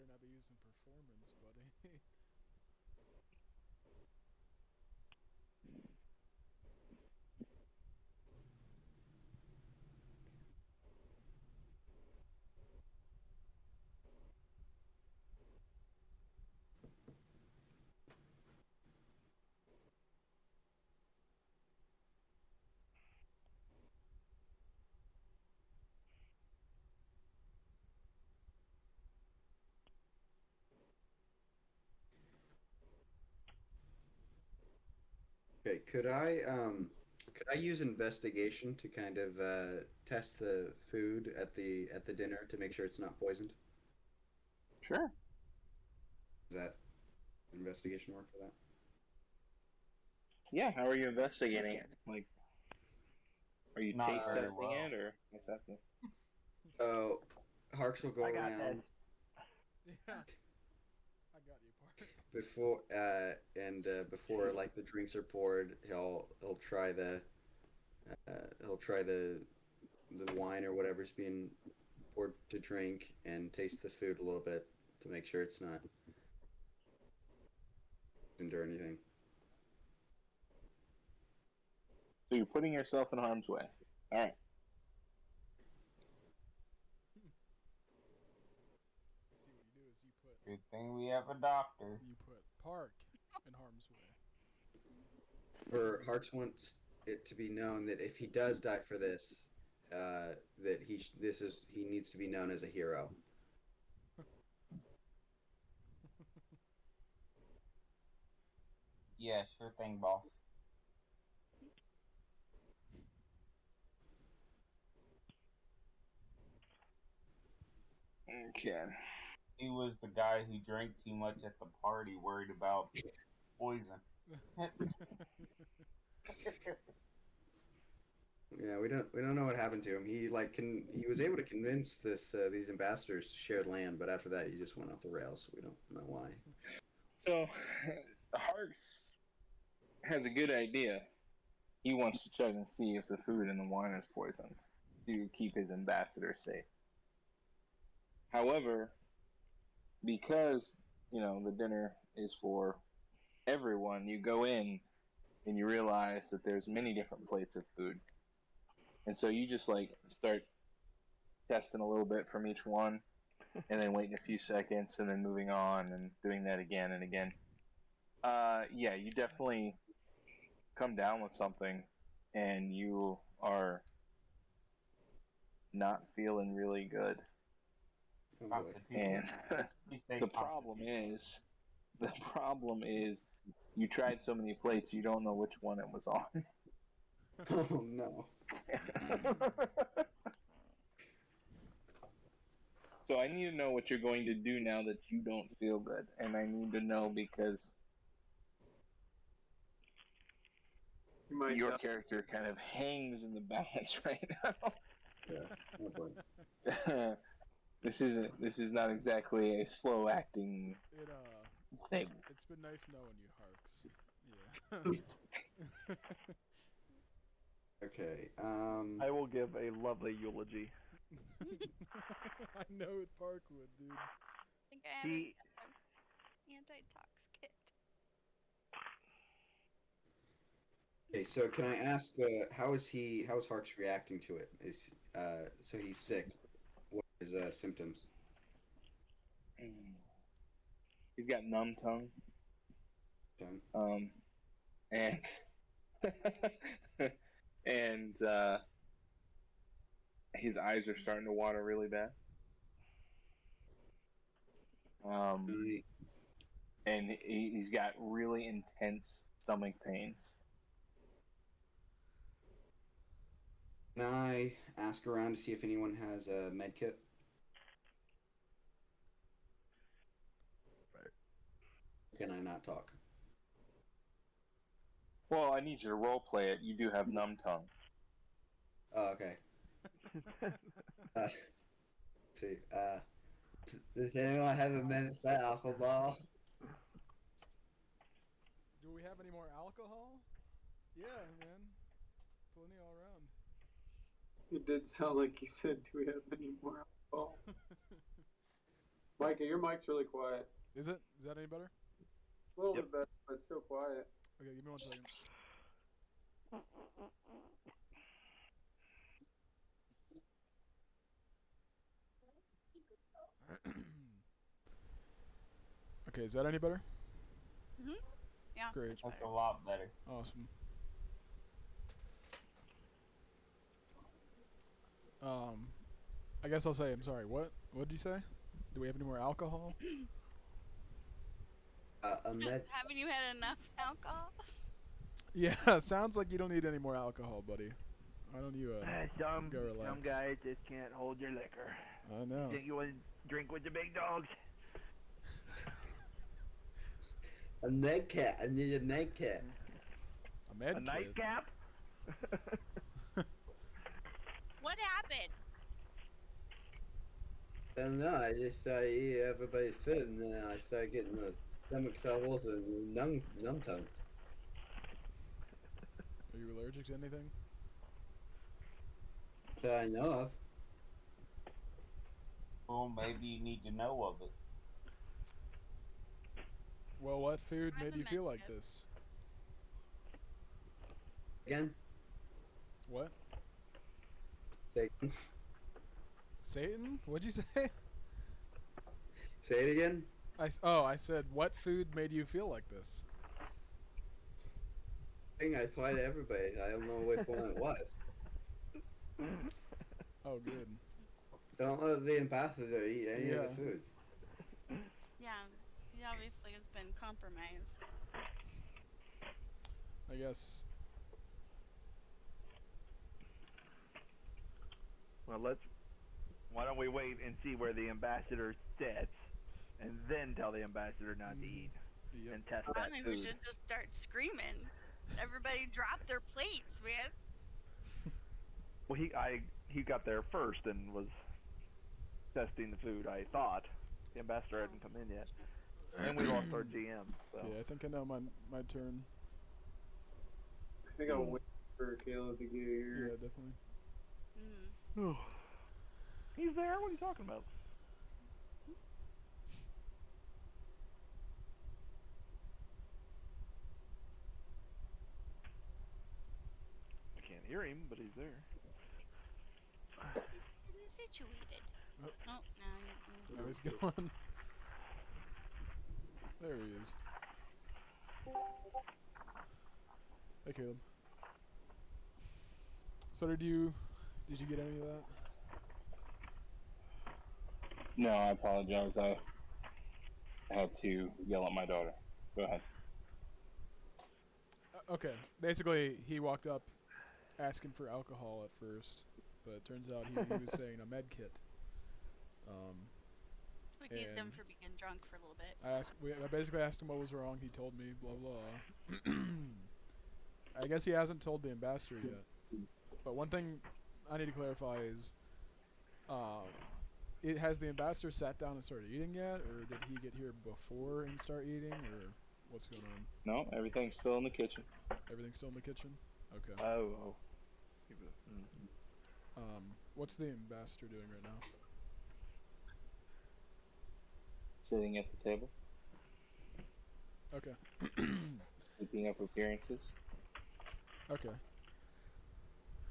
not be using performance, buddy. Okay, could I use investigation to kind of test the food at the dinner to make sure it's not poisoned? Sure. Does that investigation work for that? Yeah, how are you investigating it? Like, are you Not taste very testing well. it, or what's happening? So, Harks will go I got around Yeah. I got you, Park. before like the drinks are poured, he'll try the wine or whatever's being poured to drink and taste the food a little bit to make sure it's not poisoned or anything. So you're putting yourself in harm's way. All right. See, what you do is Good thing we have a doctor. you put Park in harm's way. Or Harks wants it to be known that if he does die for this, that he needs to be known as a hero. Yeah, sure thing, boss. Okay. He was the guy who drank too much at the party, worried about poison. Yeah, we don't know what happened to him. He was able to convince these ambassadors to share land, but after that he just went off the rails. We don't know why. So, Harks has a good idea. He wants to check and see if the food in the wine is poisoned to keep his ambassador safe. However, because the dinner is for everyone, you go in and you realize that there's many different plates of food, and so you just like start testing a little bit from each one, and then waiting a few seconds, and then moving on and doing that again and again. Yeah, you definitely come down with something, and you are not feeling really good. Oh boy. Constitution. And Please say the problem is, you tried so many plates, you don't know which one it was on. Oh no. So I need to know what you're going to do now that you don't feel good, and I need to know because You might your die. character kind of hangs in the balance right now. Yeah. Oh boy. This is not exactly a slow acting It thing. it's been nice knowing you, Harks. Yeah. Okay. I will give a lovely eulogy. I know Park would, dude. I think I have He an anti-tox kit. Okay, so can I ask, how is Harks reacting to it? So he's sick. What are his symptoms? He's got numb tongue, Okay. and and his eyes are starting to water really bad. Can and he's got really intense stomach pains. Can I ask around to see if anyone has a med kit? Can I not talk? Well, I need you to role play it. You do have numb tongue. Oh, okay. Let's see. Does anyone have a minute for alcohol? Do we have any more alcohol? Yeah, man. Plenty all around. It did sound like you said, "Do we have any more alcohol?" Micah, your mic's really quiet. Is it? Is that any better? A little bit better, but still quiet. Okay, give me 1 second. Okay, is that any better? Mhm. Yeah. Great. Much That's better. a lot better. Awesome. I guess I'll say I'm sorry. What did you say? Do we have any more alcohol? A med. Haven't you had enough alcohol? Yeah, sounds like you don't need any more alcohol, buddy. Why don't you Some go relax? guys just can't hold your liquor. I know. Think you want to drink with the big dogs? A med kit. I need a med kit. A med A kit. nightcap? What happened? I don't know. I just started eating everybody's food, and then I started getting the stomach troubles and numb tongue. Are you allergic to anything? That I know of. Well, maybe you need to know of it. Well, what food I'm made a you feel med like kit. this? Again? What? Say, Satan? What'd you say? say it again? I said, what food made you feel like this? I tried everybody. I don't know which one it was. Oh, good. Don't let the ambassador eat any of Yeah. the food. Yeah, he obviously has been compromised. I guess. Well, why don't we wait and see where the ambassador sits, and then tell the ambassador not to eat, Yep. and test I that think food. we should just start screaming. Everybody drop their plates, man. Well, he got there first and was testing the food. I thought the ambassador hadn't come in yet, and we lost our GM. So. Yeah, I think I know my turn. I think I'll wait for Caleb to get here. Yeah, definitely. Mm. He's there. What are you talking about? I can't hear him, but he's there. He's getting situated. Oh. Oh, now Now he's going. There he is. Hey, Caleb. So did you get any of that? No, I apologize. I had to yell at my daughter. Go ahead. Okay. Basically, he walked up asking for alcohol at first, but it turns out he was saying a med kit. We need them And- for being drunk for a little bit. I basically asked him what was wrong. He told me, blah blah. I guess he hasn't told the ambassador yet. But one thing I need to clarify is, has the ambassador sat down and started eating yet, or did he get here before and start eating, or what's going on? No, everything's still in the kitchen. Everything's still in the kitchen. Okay. Oh. What's the ambassador doing right now? Sitting at the table, Okay. keeping up appearances. Okay.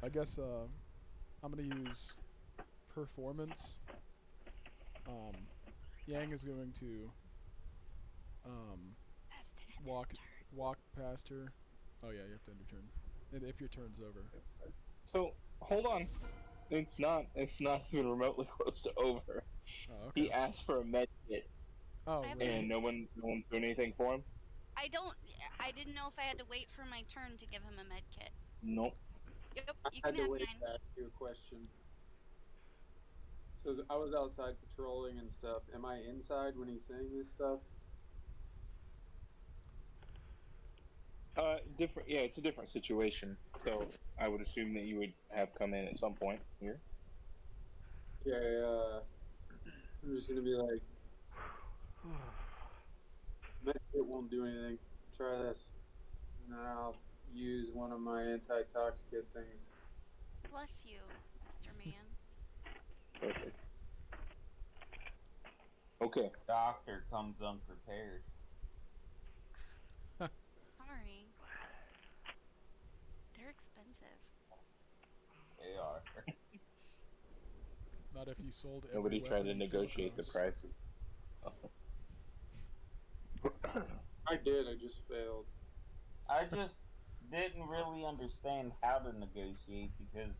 I guess I'm gonna use performance. Yang is going to That's to end walk his turn. walk past her. Oh yeah, you have to end your turn. If your turn's over. So hold on, it's not even remotely close to over. Oh, okay. He asked for a med kit. Oh, I have a really? And med kit. no one's doing anything for him. I didn't know if I had to wait for my turn to give him a med kit. Nope. Yep, I you can had to have wait mine. to ask you a question. So I was outside patrolling and stuff. Am I inside when he's saying this stuff? Different. Yeah, it's a different situation. So I would assume that you would have come in at some point here. Okay, I'm just gonna be like, med kit won't do anything. Try this. And then I'll use one of my anti-tox kit things. Bless you, Mr. Man. Perfect. Okay. Doctor comes unprepared. Sorry. They're expensive. They are. Not if you sold every Nobody tried weapon to you've come negotiate the across. prices. I did. I just failed. I just didn't really understand how to negotiate because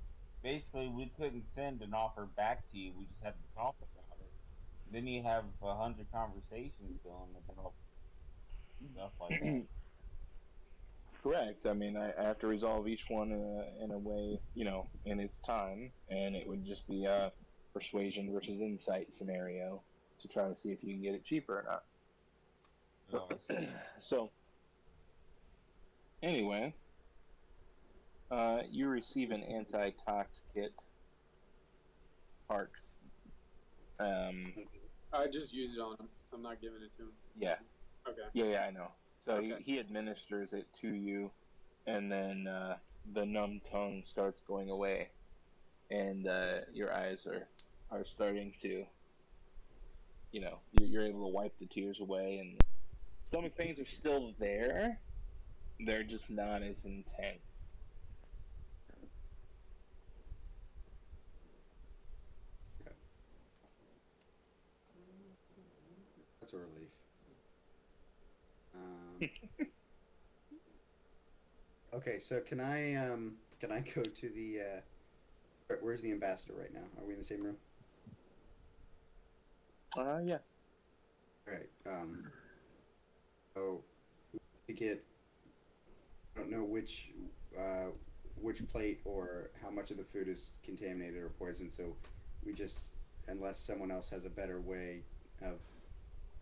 basically we couldn't send an offer back to you. We just had to talk about it. Then you have 100 conversations going about stuff like that. Correct. I mean, I have to resolve each one in a way, in its time, and it would just be a persuasion versus insight scenario to try to see if you can get it cheaper or not. Oh, I see. So, anyway, you receive an anti-tox kit, Parks. I just used it on him. I'm not giving it to him. Yeah. Okay. Yeah, I know. So Okay. he administers it to you, and then the numb tongue starts going away, and your eyes are starting to, you're able to wipe the tears away, and stomach pains are still there. They're just not as intense. That's a relief. Um, okay, so can I go to the where's the ambassador right now? Are we in the same room? Yeah. All right. So to get, I don't know which plate or how much of the food is contaminated or poisoned. So we just, unless someone else has a better way of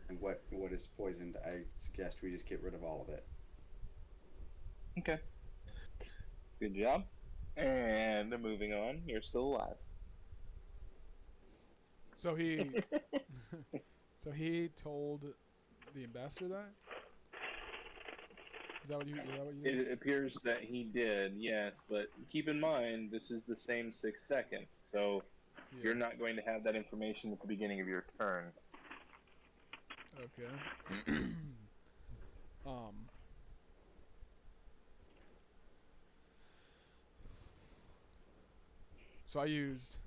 and what is poisoned, I suggest we just get rid of all of it. Okay. Good job. And moving on, you're still alive. So he, so he told the ambassador that. Is that what you did? It appears that he did, yes, but keep in mind this is the same 6 seconds, so Yeah. you're not going to have that information at the beginning of your turn. Okay. So I used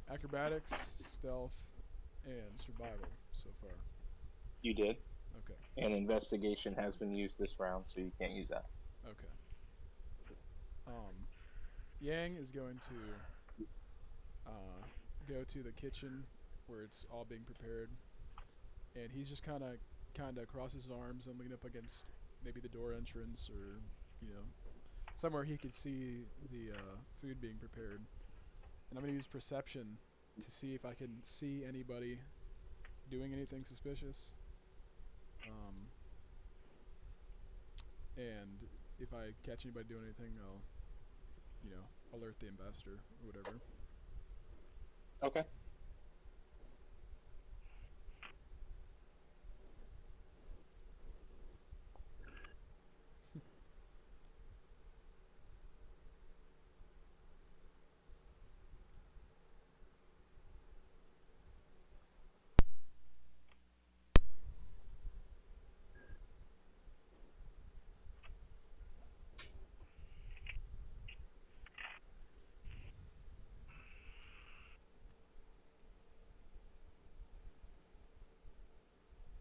acrobatics, stealth, and survival so far. You did. Okay. And investigation has been used this round, so you can't use that. Okay. Yang is going to go to the kitchen where it's all being prepared, and he's just kind of across his arms and looking up against maybe the door entrance or somewhere he could see the food being prepared. And I'm going to use perception to see if I can see anybody doing anything suspicious. And if I catch anybody doing anything, I'll, alert the ambassador or whatever. Okay.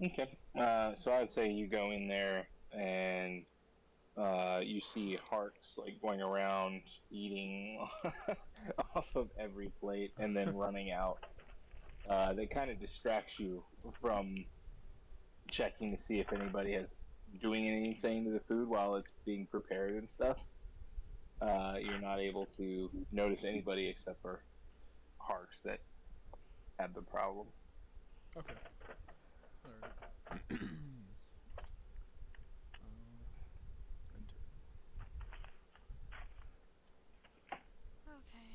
Okay. So I'd say you go in there and you see Harks like going around eating off of every plate and then running out. That kind of distracts you from checking to see if anybody is doing anything to the food while it's being prepared and stuff. You're not able to notice anybody except for Harks that had the problem. Okay. All right. Enter. Okay.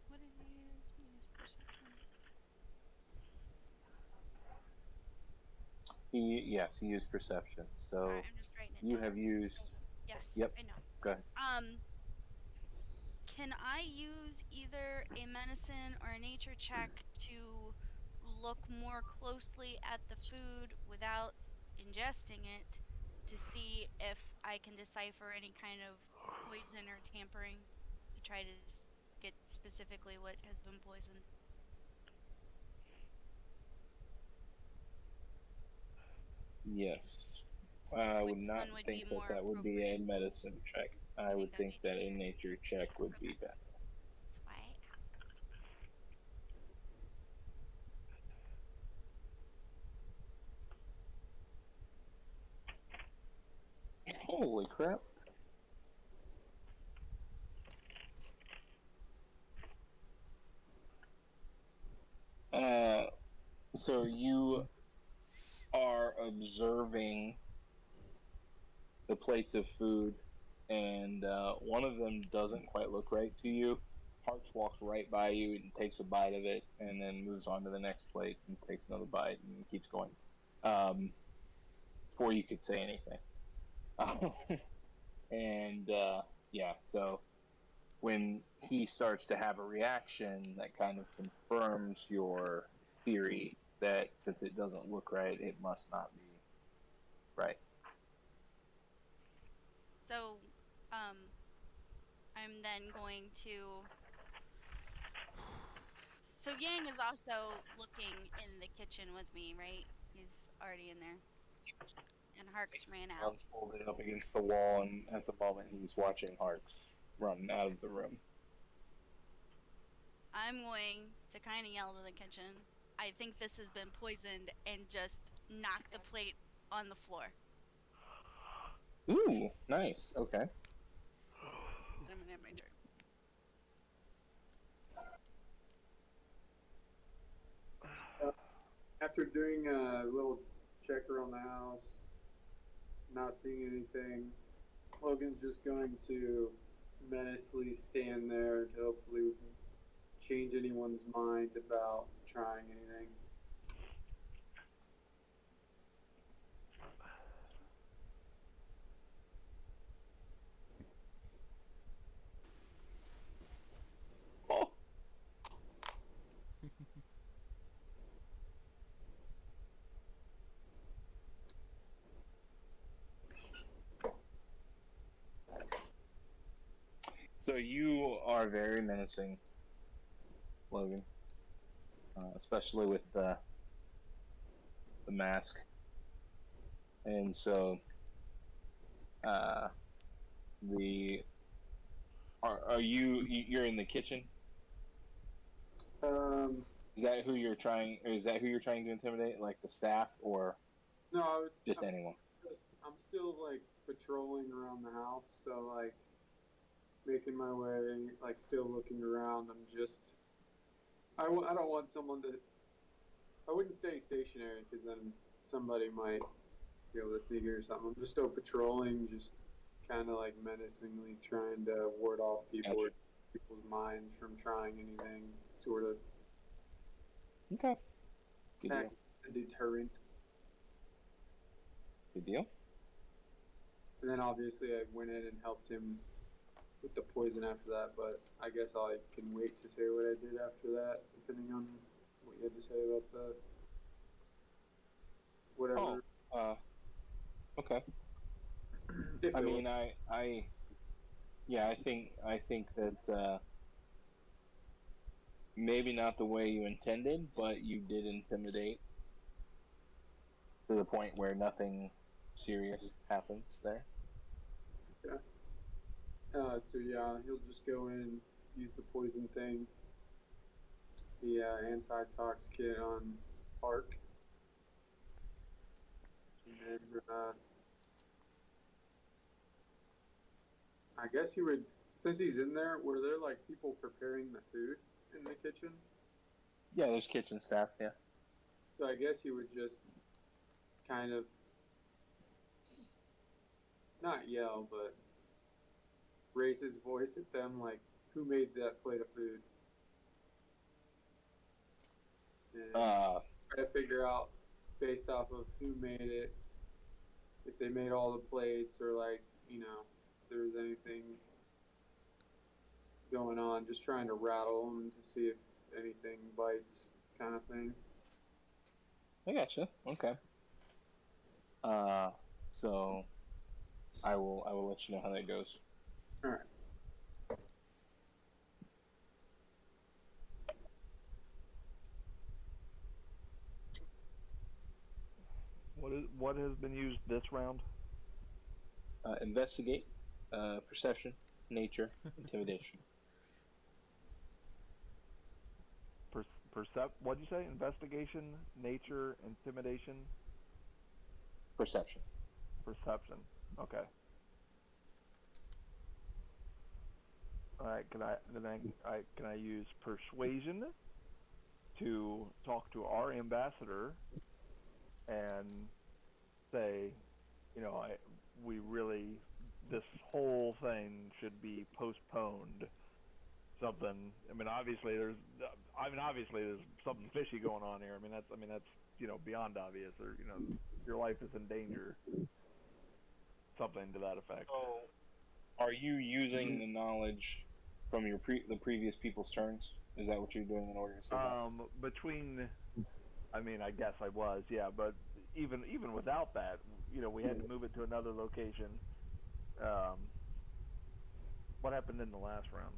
What did you use? You used perception. Yes, he used perception. So Sorry, I'm just writing it you down. have used. Yes, Yep. I know. Go ahead. Can I use either a medicine or a nature check to look more closely at the food without ingesting it to see if I can decipher any kind of poison or tampering to try to get specifically what has been poisoned? Yes. I Which would not one would be think that more that would be a appropriate? medicine check. I You think would that think nature that a check? nature check would be better. That's why I asked. Holy crap. So you are observing the plates of food, and one of them doesn't quite look right to you. Harks walks right by you and takes a bite of it, and then moves on to the next plate and takes another bite and keeps going. Before you could say anything. And yeah, so when he starts to have a reaction, that kind of confirms your theory that since it doesn't look right, it must not be right. So, I'm then going to. So Yang is also looking in the kitchen with me, right? He's already in there. And Harks ran out. Hans pulls it up against the wall, and at the moment he's watching Harks run out of the room. I'm going to kind of yell to the kitchen. I think this has been poisoned, and just knock the plate on the floor. Ooh, nice. Okay. And I'm gonna have my turn. After doing a little check around the house, not seeing anything, Logan's just going to menacingly stand there to hopefully change anyone's mind about trying anything. Oh. So you are very menacing, Logan, especially with the mask, and so the are you're in the kitchen? Is that who you're trying? Or is that who you're trying to intimidate? Like the staff, or No, just anyone? I'm still like patrolling around the house, so like making my way, like still looking around. I don't want someone to. I wouldn't stay stationary because then somebody might be able to see me or something. I'm just still patrolling, just kind of like menacingly trying to ward off people or people's minds from trying anything, sort of. Okay. Good Act deal. a deterrent. Good deal. And then obviously I went in and helped him with the poison after that, but I guess I can wait to say what I did after that, depending on what you had to say about that. Whatever. Oh, okay. I mean, yeah, I think that maybe not the way you intended, but you did intimidate to the point where nothing serious happens there. Yeah. So yeah, he'll just go in and use the poison thing, the anti-tox kit on Park. And then, I guess he would, since he's in there, were there like people preparing the food in the kitchen? Yeah, there's kitchen staff. Yeah. So I guess he would just kind of not yell, but raise his voice at them, like, "Who made that plate of food?" And try to figure out, based off of who made it, if they made all the plates, or like, you know, if there was anything going on. Just trying to rattle them to see if anything bites, kind of thing. I gotcha. Okay. So I will let you know how that goes. All right. What has been used this round? Investigate, perception, nature, intimidation. What'd you say? Investigation, nature, intimidation, Perception. perception. Okay. All right. Can I use persuasion to talk to our ambassador and say, you know, this whole thing should be postponed. Something. Obviously there's something fishy going on here. That's beyond obvious. Or your life is in danger. Something to that effect. So, are you using the knowledge from the previous people's turns? Is that what you're doing in order to say that? I guess I was, yeah, but even without that, we had to move it to another location. What happened in the last round?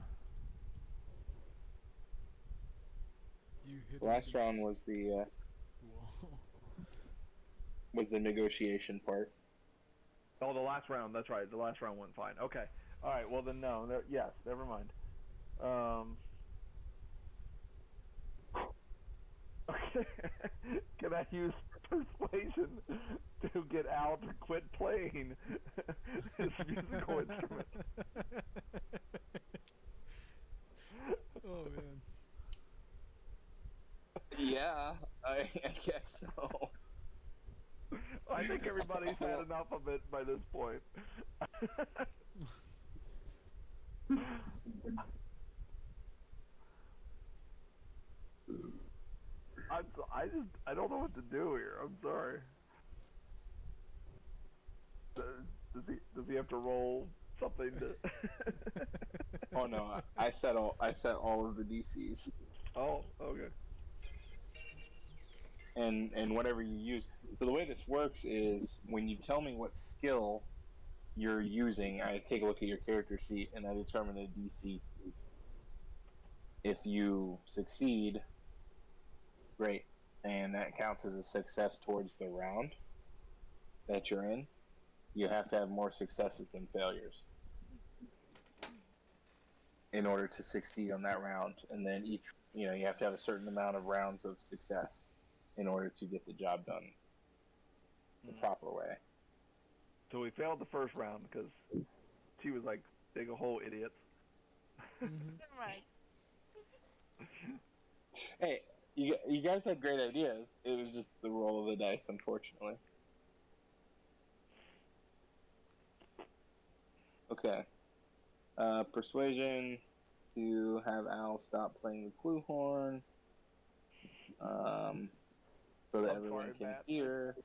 You hit Last round was the negotiation part. Oh, the last round. That's right. The last round went fine. Okay. All right. Well, then no. Yes. Never mind. Okay. Can I use persuasion to get Al to quit playing his musical instrument? Oh man. Yeah, I guess so. I think everybody's had enough of it by this point. I don't know what to do here. I'm sorry. Does he have to roll something to? Oh no, I set all of the DCs. Oh, okay. And whatever you use. So the way this works is when you tell me what skill you're using, I take a look at your character sheet and I determine a DC. If you succeed, great, and that counts as a success towards the round that you're in. You have to have more successes than failures in order to succeed on that round, and then you have to have a certain amount of rounds of success in order to get the job done the proper way. So we failed the first round because she was like big hole idiots. Right. Hey, you guys had great ideas. It was just the roll of the dice, unfortunately. Okay. Persuasion to have Al stop playing the clue horn. So that everyone can hear.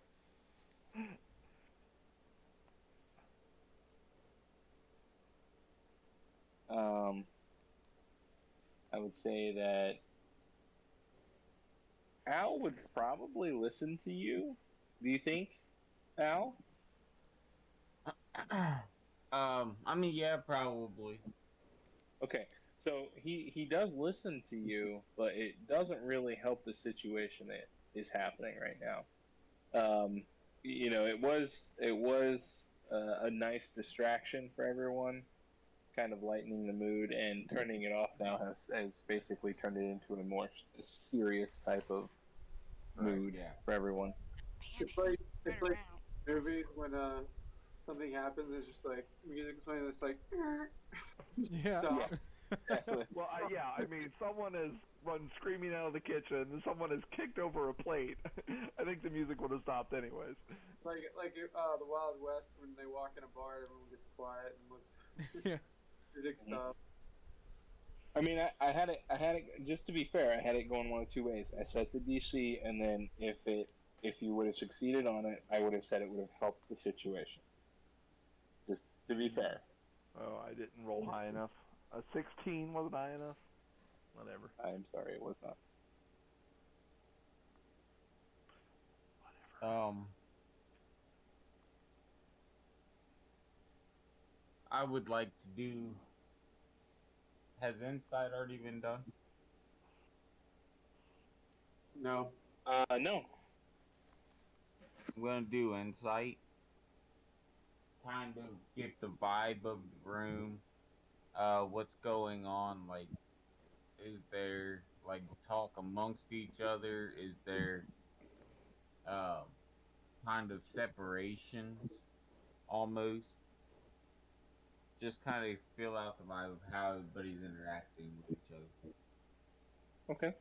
I would say that Al would probably listen to you. Do you think, Al? Yeah, probably. Okay, so he does listen to you, but it doesn't really help the situation that is happening right now. It was a nice distraction for everyone, kind of lightening the mood, and turning it off now has basically turned it into a more serious type of mood for everyone. It's like movies when something happens, it's just like music is playing. It's like Yeah. stop. Exactly. Well, I mean, someone has run screaming out of the kitchen, and someone has kicked over a plate. I think the music would have stopped anyways. Like the Wild West when they walk in a bar, everyone gets quiet and looks. Yeah. Music stops. I mean, I had it. Just to be fair, I had it going one of two ways. I set the DC, and then if you would have succeeded on it, I would have said it would have helped the situation. Just to be fair. Oh, I didn't roll high enough. A 16 wasn't high enough. Whatever. I'm sorry, it was not. I would like to do. Has insight already been done? No. No. I'm gonna do insight. Kind of get the vibe of the room. What's going on? Like, is there like talk amongst each other? Is there kind of separations almost? Just kind of feel out the vibe of how everybody's interacting with each other. Okay.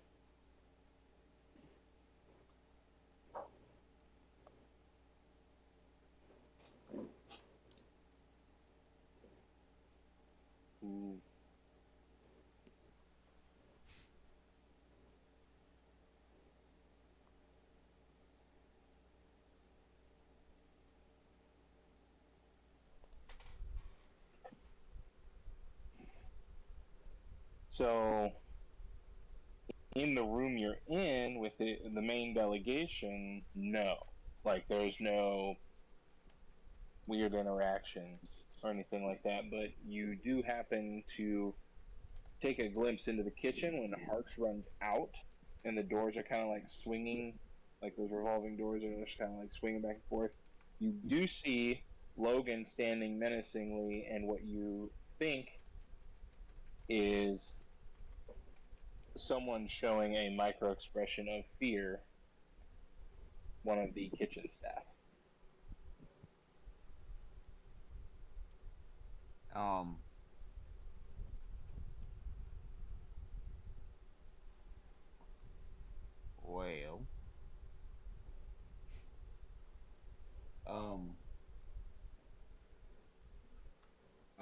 So, in the room you're in with the main delegation, no. Like, there's no weird interactions or anything like that, but you do happen to take a glimpse into the kitchen when Harks runs out and the doors are kind of like swinging, like those revolving doors are just kind of like swinging back and forth. You do see Logan standing menacingly, and what you think is someone showing a micro expression of fear, one of the kitchen staff. Well,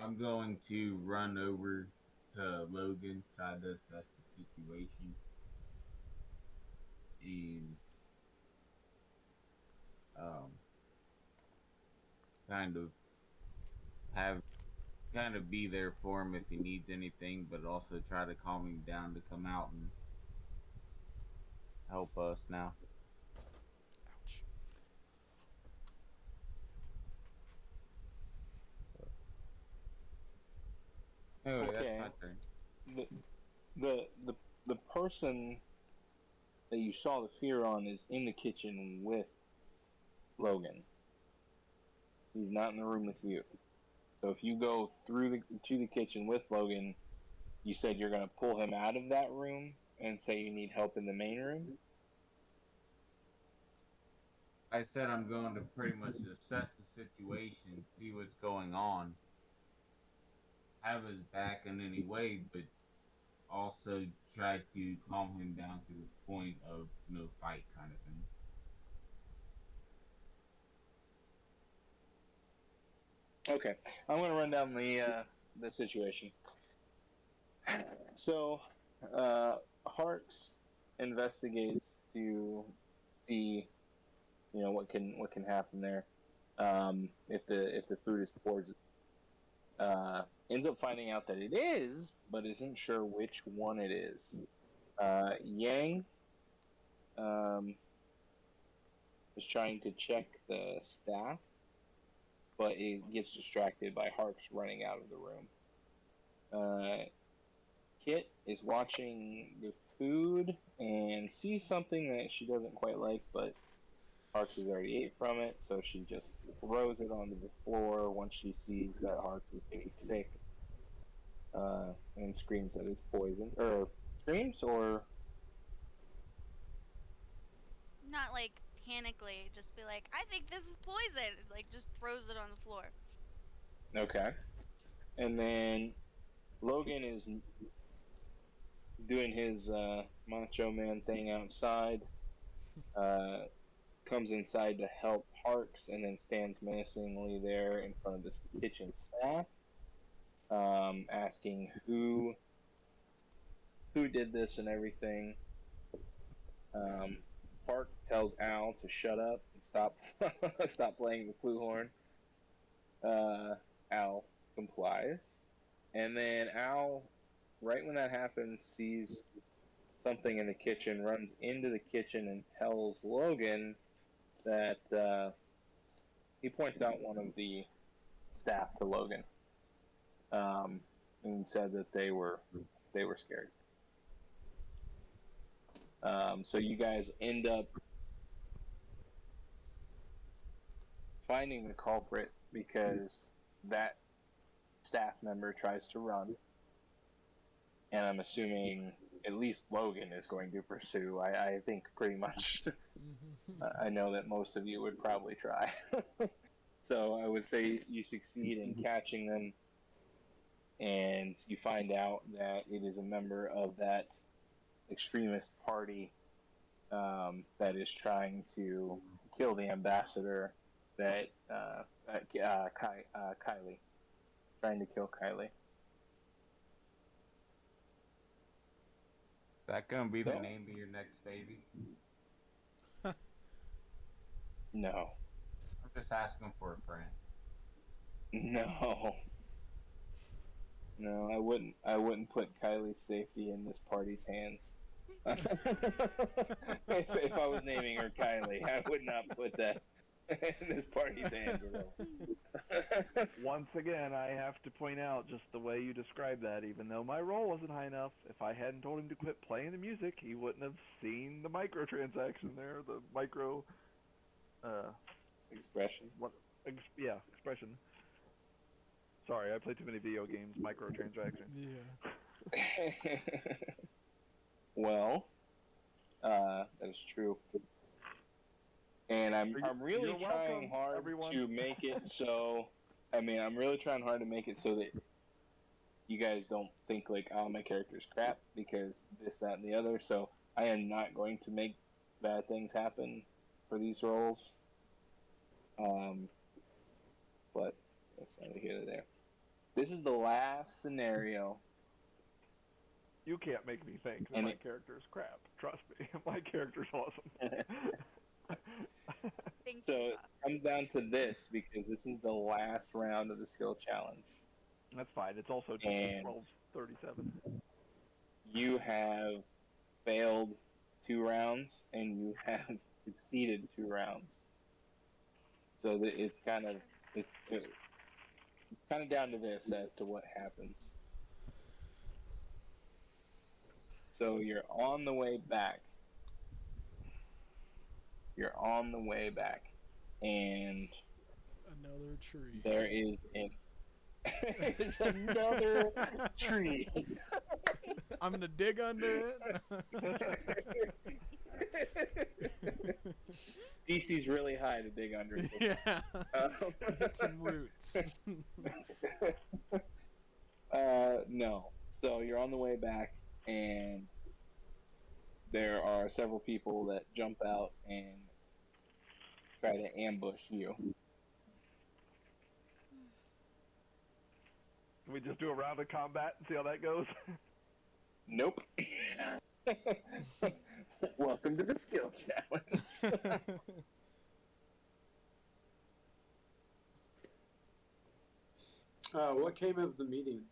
I'm going to run over to Logan, try to assess the situation, and kind of have kind of be there for him if he needs anything, but also try to calm him down to come out and help us now. Ouch. Anyway, Okay. that's my turn. The person that you saw the fear on is in the kitchen with Logan. He's not in the room with you. So if you go through to the kitchen with Logan, you said you're going to pull him out of that room and say you need help in the main room? I said I'm going to pretty much assess the situation, see what's going on, have his back in any way, but also try to calm him down to the point of no fight kind of thing. Okay, I'm going to run down the situation. So, Harks investigates to see, what can happen there. If the food is poison, ends up finding out that it is, but isn't sure which one it is. Yang is trying to check the staff, but it gets distracted by Harks running out of the room. Kit is watching the food and sees something that she doesn't quite like, but Harks has already ate from it, so she just throws it onto the floor once she sees that Harks is getting sick, and screams that it's poison. Or screams, or Not like mechanically just be like, I think this is poison, and, like, just throws it on the floor. Okay. And then Logan is doing his macho man thing outside. Comes inside to help Parks, and then stands menacingly there in front of this kitchen staff, asking who did this and everything. Park tells Al to shut up and stop playing the clue horn. Al complies, and then Al, right when that happens, sees something in the kitchen, runs into the kitchen, and tells Logan that he pointed out one of the staff to Logan, and said that they were scared. So you guys end up finding the culprit because that staff member tries to run, and I'm assuming at least Logan is going to pursue. I think pretty much. I know that most of you would probably try. So I would say you succeed in catching them, and you find out that it is a member of that extremist party that is trying to kill the ambassador, that Kylie, trying to kill Kylie. Is that gonna be the name of your next baby? No. I'm just asking for a friend. No. No, I wouldn't put Kylie's safety in this party's hands. if I was naming her Kylie, I would not put that in this party's hands at all. Once again, I have to point out just the way you described that, even though my roll wasn't high enough, if I hadn't told him to quit playing the music, he wouldn't have seen the microtransaction there, the micro... expression. Expression. Sorry, I play too many video games, microtransaction. Yeah. Well, that is true. And I'm really trying hard to make it so. I'm really trying hard to make it so that you guys don't think like, oh, my character's crap because this, that, and the other. So I am not going to make bad things happen for these roles. But that's neither here nor there. This is the last scenario. You can't make me think that my character's crap. Trust me, my character's awesome. So it comes down to this because this is the last round of the skill challenge. That's fine. It's also just 12:37. You have failed 2 rounds and you have succeeded 2 rounds. So it's kind of down to this as to what happens. So you're on the way back. And another tree. There is it's another tree. I'm gonna dig under it. DC's really high to dig under it. Yeah. Get some roots. No. So you're on the way back, and there are several people that jump out and try to ambush you. Can we just do a round of combat and see how that goes? Nope. Welcome to the skill challenge. What came of the meeting?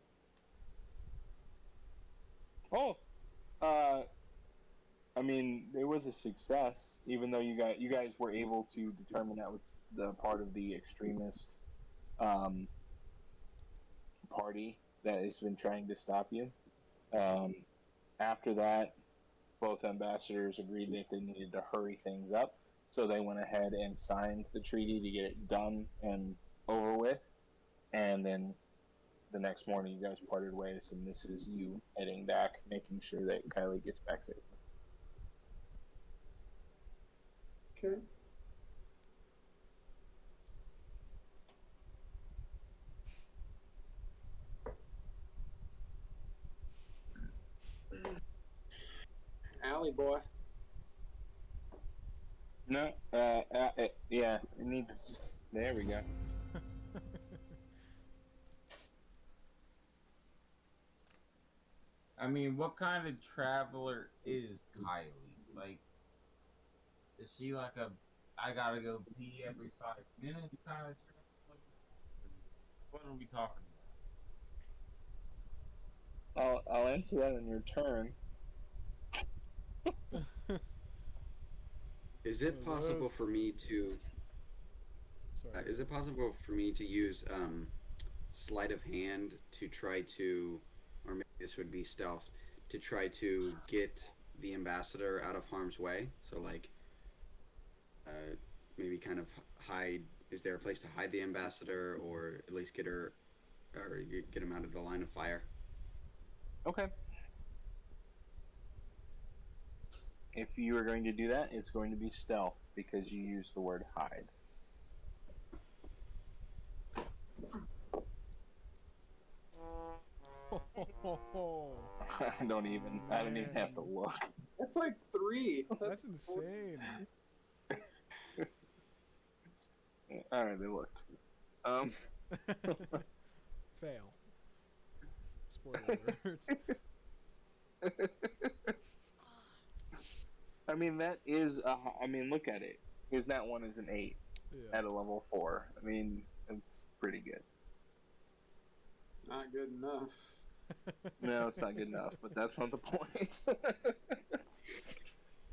It was a success, even though you guys were able to determine that was the part of the extremist party that has been trying to stop you. After that, both ambassadors agreed that they needed to hurry things up, so they went ahead and signed the treaty to get it done and over with. And then the next morning, you guys parted ways, and this is you heading back, making sure that Kylie gets back safe. Okay. alley boy. No, yeah, it needs. There we go. I mean, what kind of traveler is Kylie? Like, is she like a I gotta go pee every 5 minutes kind of traveler? What are we talking I'll answer that in your turn. Is it possible for me to? Sorry. Is it possible for me to use sleight of hand to try to, or maybe this would be stealth, to try to get the ambassador out of harm's way? So like, maybe kind of hide. Is there a place to hide the ambassador, or at least get her, or get him out of the line of fire? Okay. If you are going to do that, it's going to be stealth because you use the word hide. I don't even have to look. That's like 3. That's insane. Alright, they looked. Fail. Spoiler alerts. I mean, that is. I mean, look at it. His nat 1 is an 8 Yeah. at a level 4. I mean, it's pretty good. Not good enough. No, it's not good enough, but that's not the point.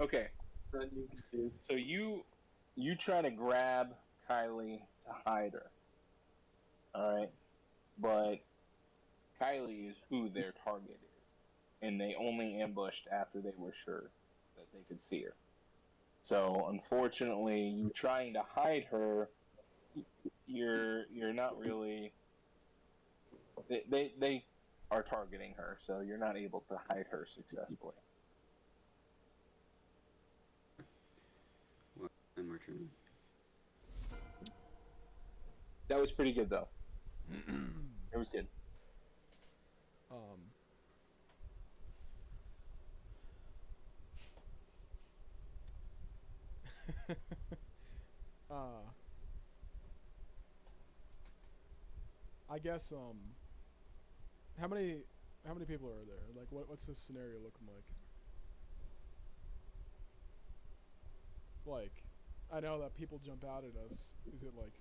Okay, That you can do. so you try to grab Kylie to hide her. Alright? But Kylie is who their target is. And they only ambushed after they were sure that they could see her. So unfortunately, you trying to hide her, you're not really. They are targeting her, so you're not able to hide her successfully. Well, one more turn. That was pretty good, though. It was good. I guess how many people are there? Like what's the scenario looking like? Like I know that people jump out at us. Is it like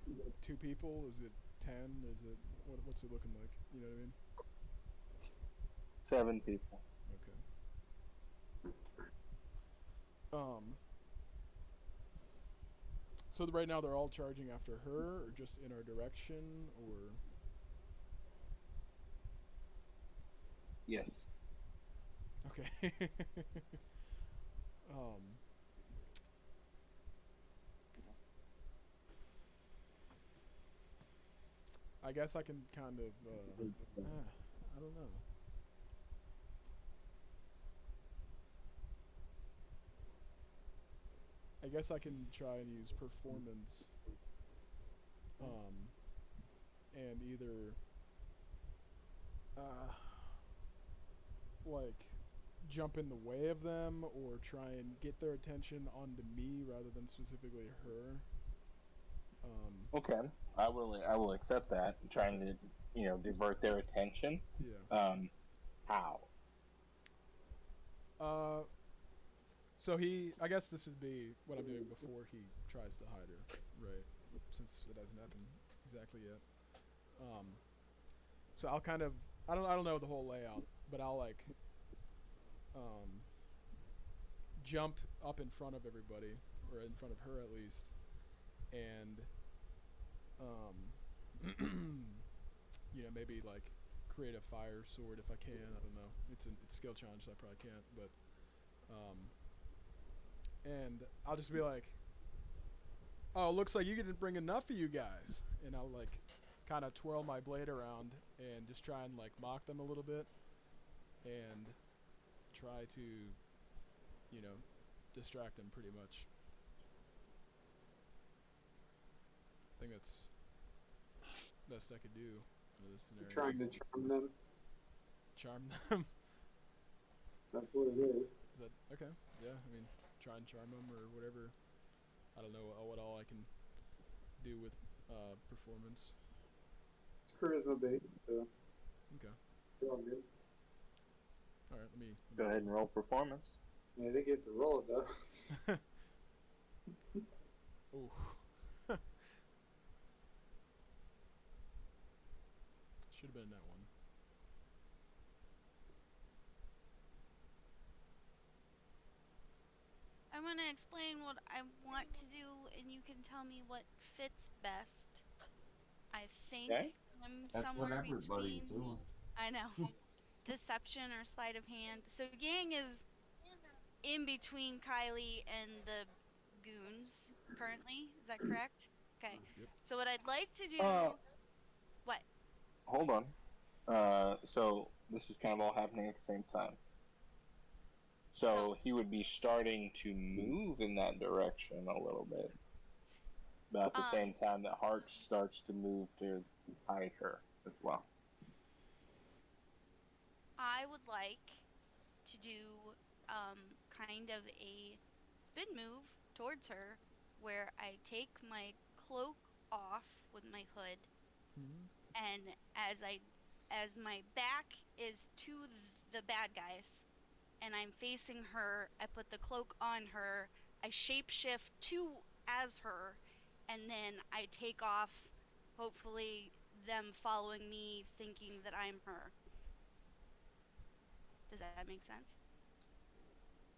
2 people? Is it 10? Is it what's it looking like? You know what I mean? 7 people. Okay. So right now they're all charging after her, or just in our direction, or? Yes. Okay. I guess I can kind of, I don't know. I guess I can try and use performance, and either, like, jump in the way of them, or try and get their attention onto me rather than specifically her. Okay, I will accept that. Trying to, divert their attention. Yeah. How? So I guess this would be what I'm doing before he tries to hide her, right? Since it hasn't happened exactly yet. So I'll kind of, I don't know the whole layout, but I'll like, jump up in front of everybody, or in front of her at least, and, maybe like create a fire sword if I can. I don't know. It's skill challenge, so I probably can't, but, and I'll just be like, oh, looks like you didn't bring enough of you guys. And I'll like kind of twirl my blade around and just try and like mock them a little bit and try to, distract them pretty much. I think that's best I could do in this scenario. Trying to charm them. Charm them. That's what it is. Is that okay? Yeah, I mean, try and charm them or whatever. I don't know what all I can do with performance. It's charisma based, so Okay. it's all good. All right, let me Go ahead and roll performance. Yeah, I think you have to roll it though. Ooh. Should have been that one. I'm going to explain what I want to do, and you can tell me what fits best. I think Okay. I'm That's what somewhere everybody's between. doing. I know. Deception or sleight of hand. So Yang is in between Kylie and the goons currently. Is that correct? Okay. Yep. So what I'd like to do. What? Hold on. So this is kind of all happening at the same time. So he would be starting to move in that direction a little bit. But at the same time that Hart starts to move to hide her as well. I would like to do kind of a spin move towards her where I take my cloak off with my hood, and as my back is to the bad guys and I'm facing her, I put the cloak on her, I shapeshift to as her, and then I take off, hopefully them following me thinking that I'm her. Does that make sense?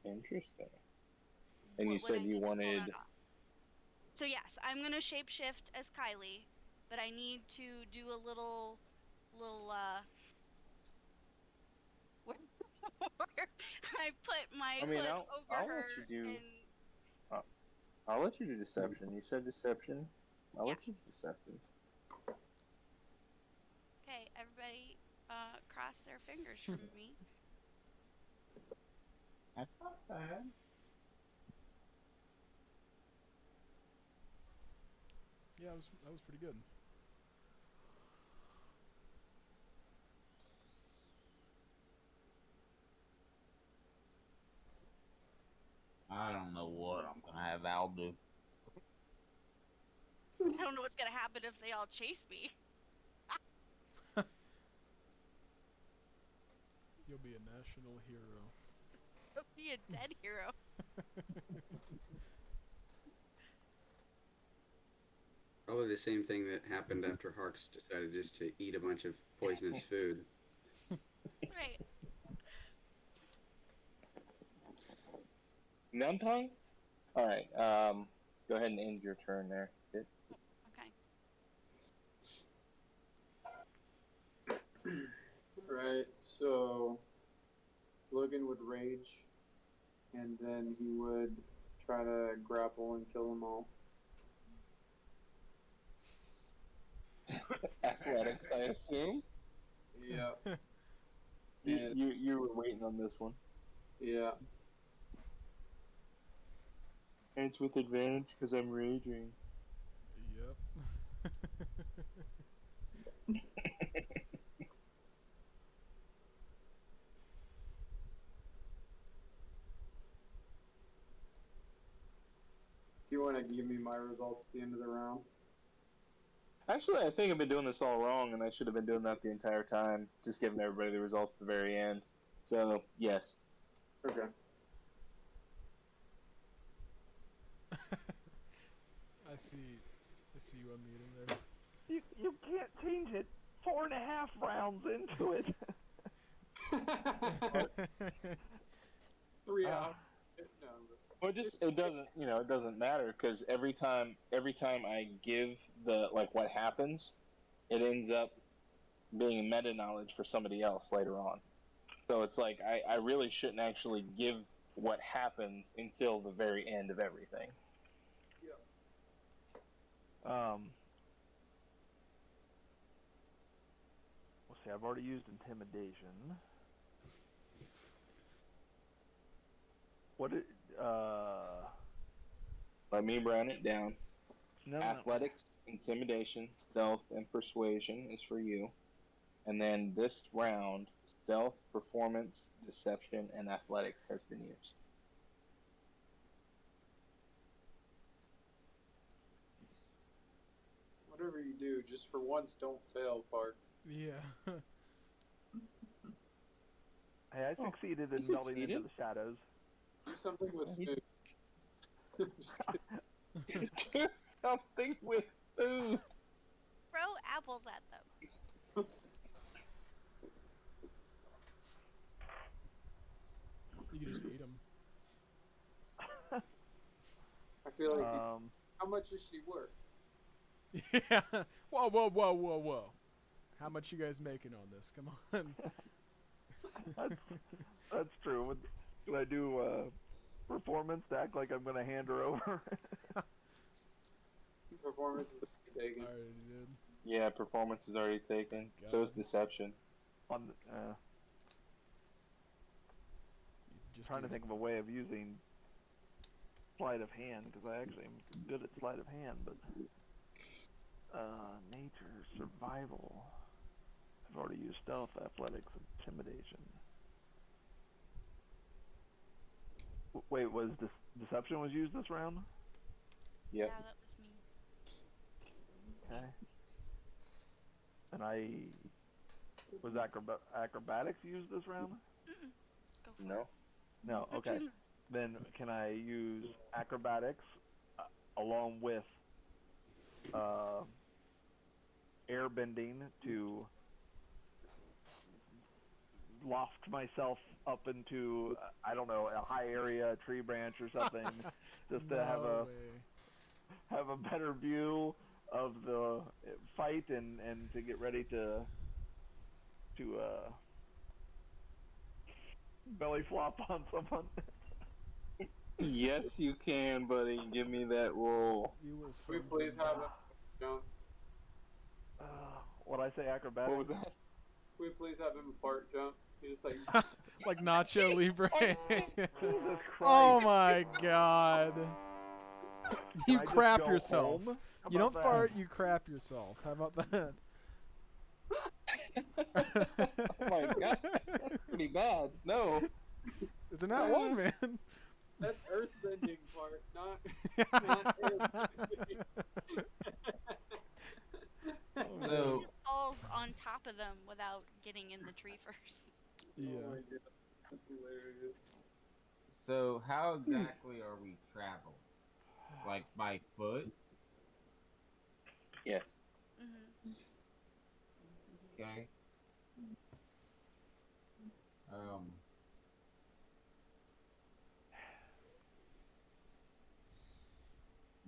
Interesting. And you said you wanted. So yes, I'm gonna shapeshift as Kylie, but I need to do a little where I put my hood over I'll her let you do. and I'll let you do deception. You said deception. I'll let you do deception. okay, everybody cross their fingers for me. That's not bad. Yeah, that was pretty good. I don't know what I'm gonna have Al do. I don't know what's gonna happen if they all chase me. You'll be a national hero. I'll be a dead hero. Probably the same thing that happened after Harks decided just to eat a bunch of poisonous food. That's right. Numpung? Alright, go ahead and end your turn there. Okay. Right, so Logan would rage, and then he would try to grapple and kill them all. Athletics, I assume? Yeah. You were waiting on this one. Yeah. And it's with advantage because I'm raging. Yep. Do you want to give me my results at the end of the round? Actually, I think I've been doing this all wrong, and I should have been doing that the entire time, just giving everybody the results at the very end. So, yes. Okay. I see you unmuting there. You can't change it 4.5 rounds into it. 3 out. No. Well, it doesn't matter because every time I give what happens, it ends up being meta knowledge for somebody else later on. So it's like I really shouldn't actually give what happens until the very end of everything. Let's see, I've already used intimidation. What it Let me run it down. No, Athletics, intimidation, stealth, and persuasion is for you. And then this round, stealth, performance, deception, and athletics has been used. Whatever you do, just for once, don't fail, Park. Yeah. Hey, I succeeded in you delving into succeeded? the shadows. Do something with food. Just kidding. Do something with food. Throw apples at them. You can just eat them. I feel like. Um, How much is she worth? Yeah. Whoa, whoa, whoa, whoa, whoa. How much you guys making on this? Come on. that's true. Can I do performance to act like I'm going to hand her over? Performance is taken. I already did. Yeah, performance is already taken. Got So it. is deception. On You just trying to use- think of a way of using sleight of hand, because I actually am good at sleight of hand, but nature, survival. I've already used stealth, athletics, intimidation. Wait, was deception was used this round? Yep. Yeah, that was me. Okay. And was acrobatics used this round? Mm-mm. Go for No. No. Okay. Then can I use acrobatics along with airbending to loft myself up into I don't know, a high area, a tree branch or something, just to No way. have a better view of the fight and to get ready to belly flop on someone. Yes, you can, buddy. Give me that roll. You will Can we please have him jump? What I say, acrobatics? What was that? Can we please have him fart jump? He just like Like Nacho Libre. Jesus Christ. Oh my god. Can You I just crap go yourself. home? How You about don't that? fart, you crap yourself. How about that? Oh my god. That's pretty bad. No. It's a nat one, man. that's earthbending part, not airbending. So, it. Falls on top of them without getting in the tree first. Yeah. Oh my god, that's hilarious. So how exactly are we traveling? Like by foot? yes. Mm-hmm. Okay.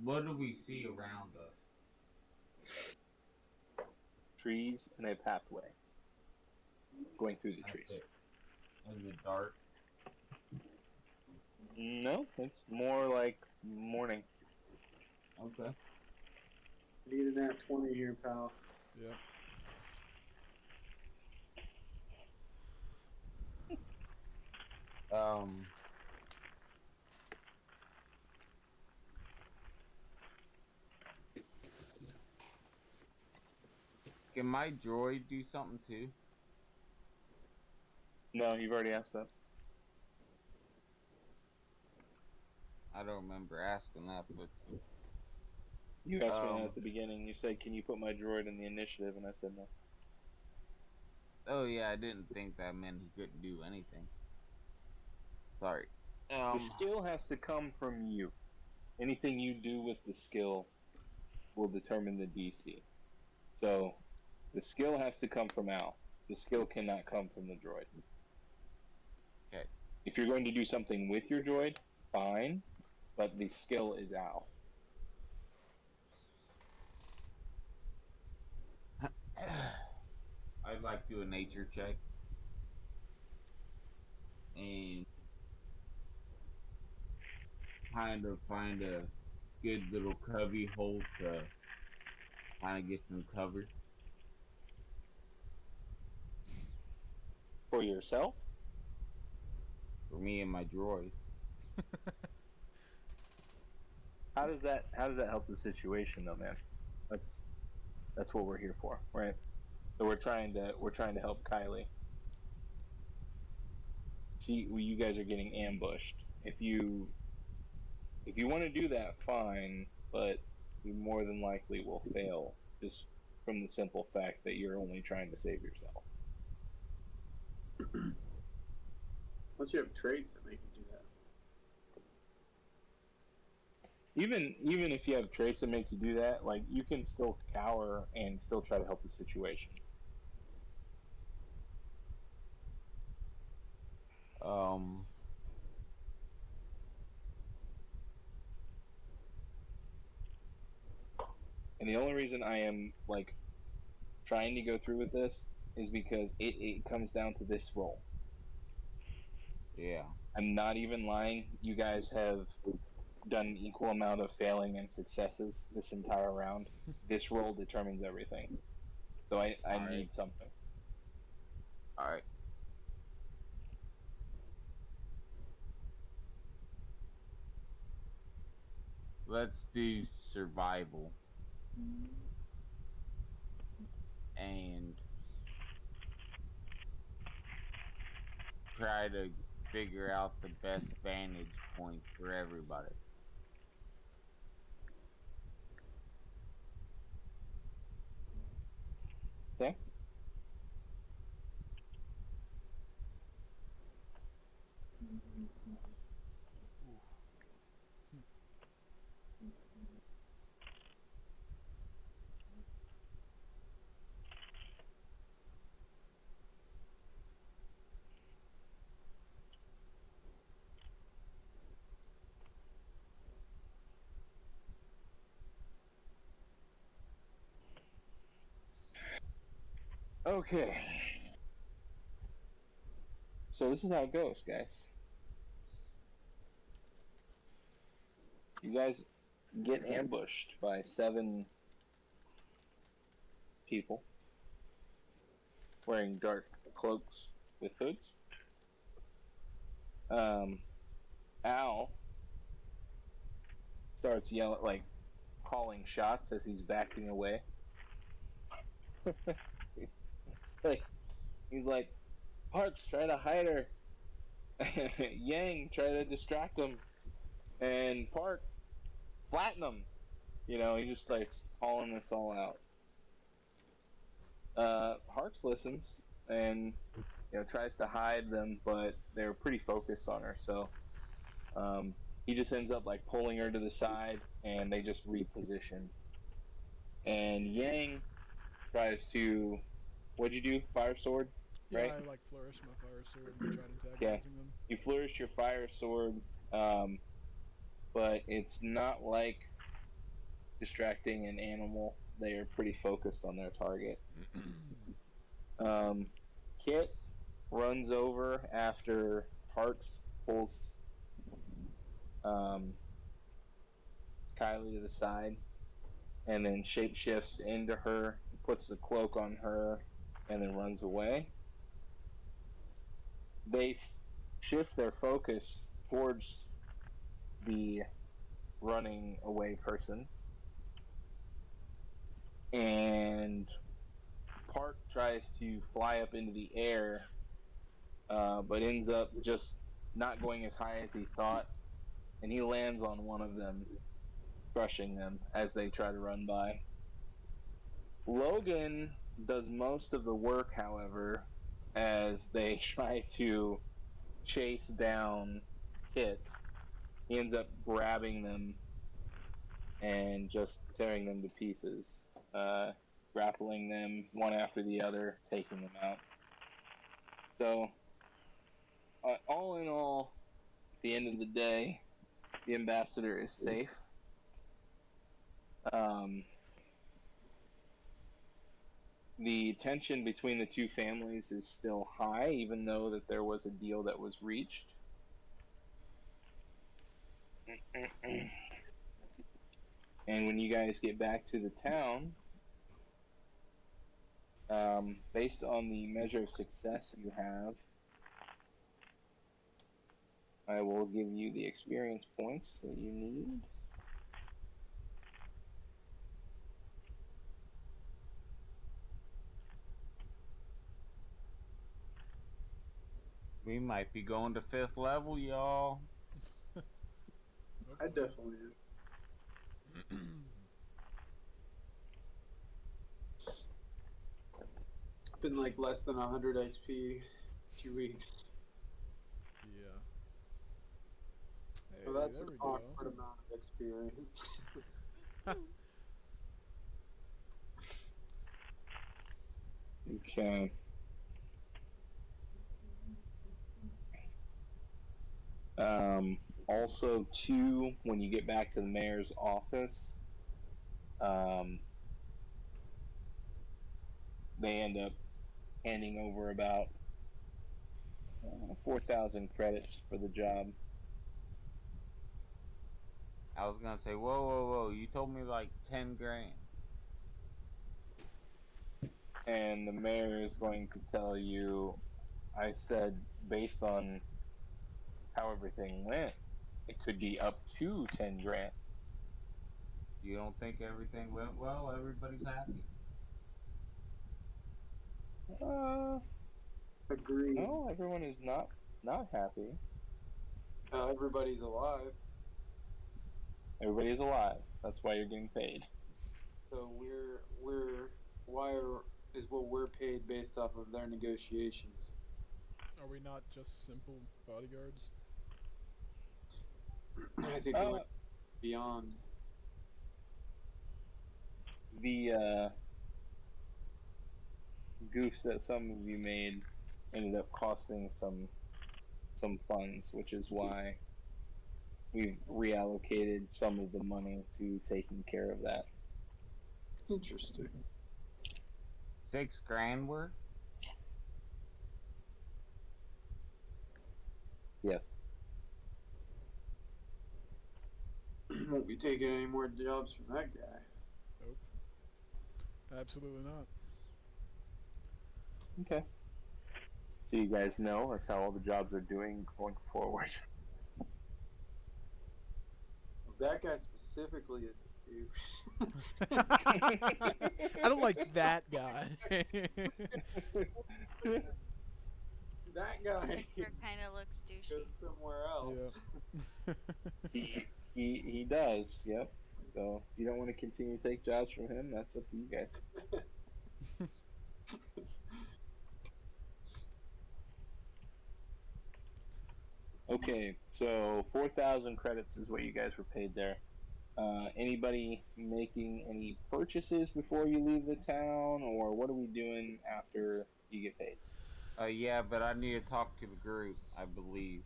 What do we see around us? Trees and a pathway going through the That's trees. it. Is it dark? No, it's more like morning. Okay. Need a nat 20 here, pal. Yep. Can my droid do something too? No, you've already asked that. I don't remember asking that, but You asked me that at the beginning. You said, "Can you put my droid in the initiative?" And I said no. oh yeah, I didn't think that meant he couldn't do anything. Sorry. The skill has to come from you. Anything you do with the skill will determine the DC. So, the skill has to come from Al. The skill cannot come from the droid. Okay. If you're going to do something with your droid, fine, but the skill is Al. I'd like to do a nature check. And kind of find a good little cubby hole to kind of get some cover. For yourself? For me and my droid. How does that help the situation though, man? That's what we're here for, right? So we're trying to help Kylie. You guys are getting ambushed. If you want to do that, fine, but you more than likely will fail just from the simple fact that you're only trying to save yourself. Unless you have traits that make you do that. Even if you have traits that make you do that, like you can still cower and still try to help the situation. And the only reason I am like trying to go through with this is because it comes down to this roll. Yeah. I'm not even lying. You guys have done an equal amount of failing and successes this entire round. This roll determines everything. So I need something. Alright. Let's do survival. And try to figure out the best vantage points for everybody. Okay. Okay. So this is how it goes, guys. You guys get ambushed by 7 people wearing dark cloaks with hoods. Al starts yelling, like calling shots as he's backing away. He's like, Parks, try to hide her. Yang, try to distract him. And Park, flatten him. You know, he just starts calling this all out. Harks listens and tries to hide them, but they're pretty focused on her, so he just ends up like pulling her to the side, and they just reposition. And Yang tries to, what'd you do? Fire sword, right? Yeah, I like flourish my fire sword and try antagonizing them. You flourish your fire sword, but it's not like distracting an animal. They are pretty focused on their target. Kit runs over after Parks pulls Kylie to the side, and then shapeshifts into her, puts the cloak on her, and then runs away. They shift their focus towards the running away person, and Park tries to fly up into the air, but ends up just not going as high as he thought, and he lands on one of them, crushing them as they try to run by. Logan does most of the work, however, as they try to chase down Kit. He ends up grabbing them and just tearing them to pieces, grappling them one after the other, taking them out. So, all in all, at the end of the day, the ambassador is safe. The tension between the two families is still high, even though that there was a deal that was reached. And when you guys get back to the town, based on the measure of success you have, I will give you the experience points that you need. We might be going to 5th level, y'all. I definitely am. Been like less than 100 XP 2 weeks. Yeah. Hey, So that's there an we go. awkward amount of experience. Okay. Also, too, when you get back to the mayor's office, they end up handing over about 4,000 credits for the job. I was gonna say, whoa. You told me like 10 grand. And the mayor is going to tell you, I said, based on how everything went, it could be up to 10 grand. You don't think everything went well? Everybody's happy. Agreed. No, everyone is not happy. Everybody's alive. Everybody is alive. That's why you're getting paid. So is what we're paid based off of their negotiations. Are we not just simple bodyguards? I think we went beyond. The goofs that some of you made ended up costing some funds, which is why we've reallocated some of the money to taking care of that. Interesting. 6 grand worth? Yes. Won't be taking any more jobs from that guy. Nope. Absolutely not. Okay. So you guys know that's how all the jobs are doing going forward. That guy specifically is a douche. I don't like that guy. That guy kind of looks douchey. goes somewhere else. Yeah. he does, yep. So if you don't want to continue to take jobs from him, that's up to you guys. Okay, so 4,000 credits is what you guys were paid there. Anybody making any purchases before you leave the town, or what are we doing after you get paid? Yeah, but I need to talk to the group, I believe.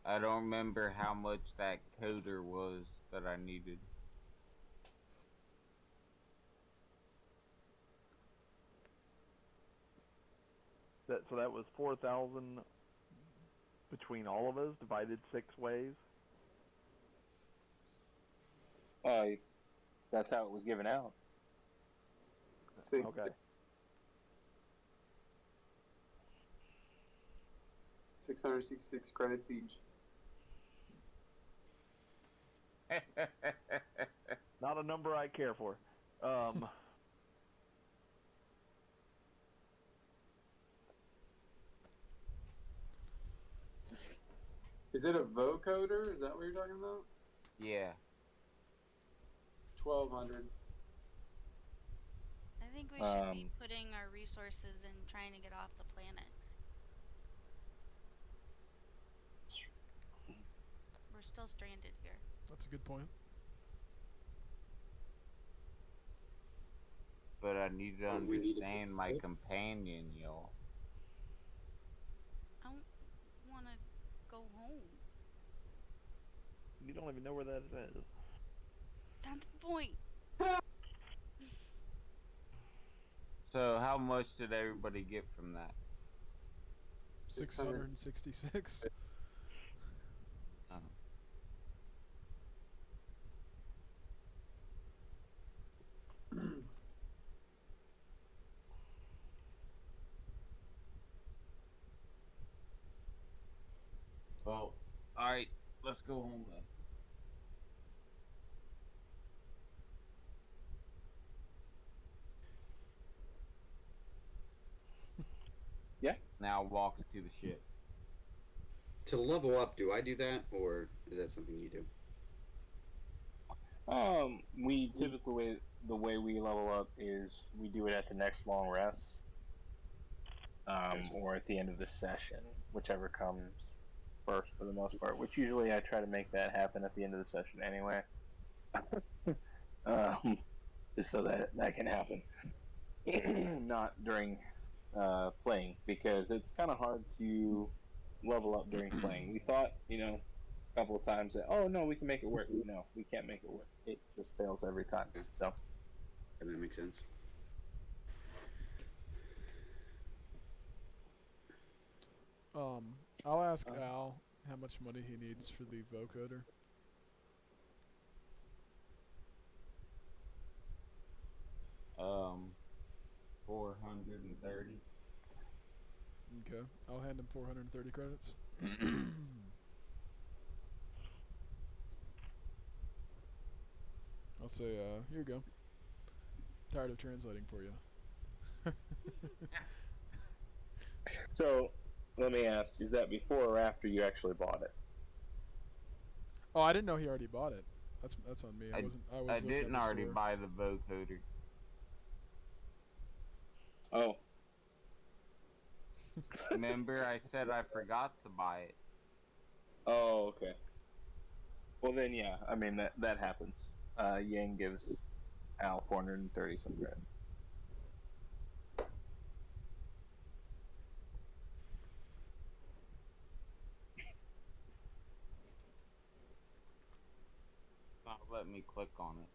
I don't remember how much that coder was that I needed. So that was 4,000 between all of us, divided 6 ways. That's how it was given out. Okay. 666 credits each. Not a number I care for. Is it a vocoder? Is that what you're talking about? Yeah. 1,200. I think we should be putting our resources in trying to get off the planet. We're still stranded here. That's a good point. But I need to understand my companion, y'all. I don't want to go home. You don't even know where that is. That's not the point. So how much did everybody get from that? 666. Well, alright, let's go home then. Yeah. now walks to the ship. To level up, do I do that, or is that something you do? We typically, the way we level up is we do it at the next long rest, or at the end of the session, whichever comes first for the most part. Which usually I try to make that happen at the end of the session anyway, just so that that can happen, not during playing, because it's kind of hard to level up during playing. We thought, a couple of times that, oh no, we can make it work. No, we can't make it work. It just fails every time. So And that makes sense. I'll ask Al how much money he needs for the vocoder. Um, 430. Okay, I'll hand him 430 credits. I'll say, here you go. Tired of translating for you. So, let me ask: is that before or after you actually bought it? Oh, I didn't know he already bought it. That's on me. I was I looking didn't at the already store. buy the vocoder. Oh, Remember, I said I forgot to buy it. oh, okay. Well then, yeah. I mean that happens. Yang gives Al 430 some credit. Not let me click on it.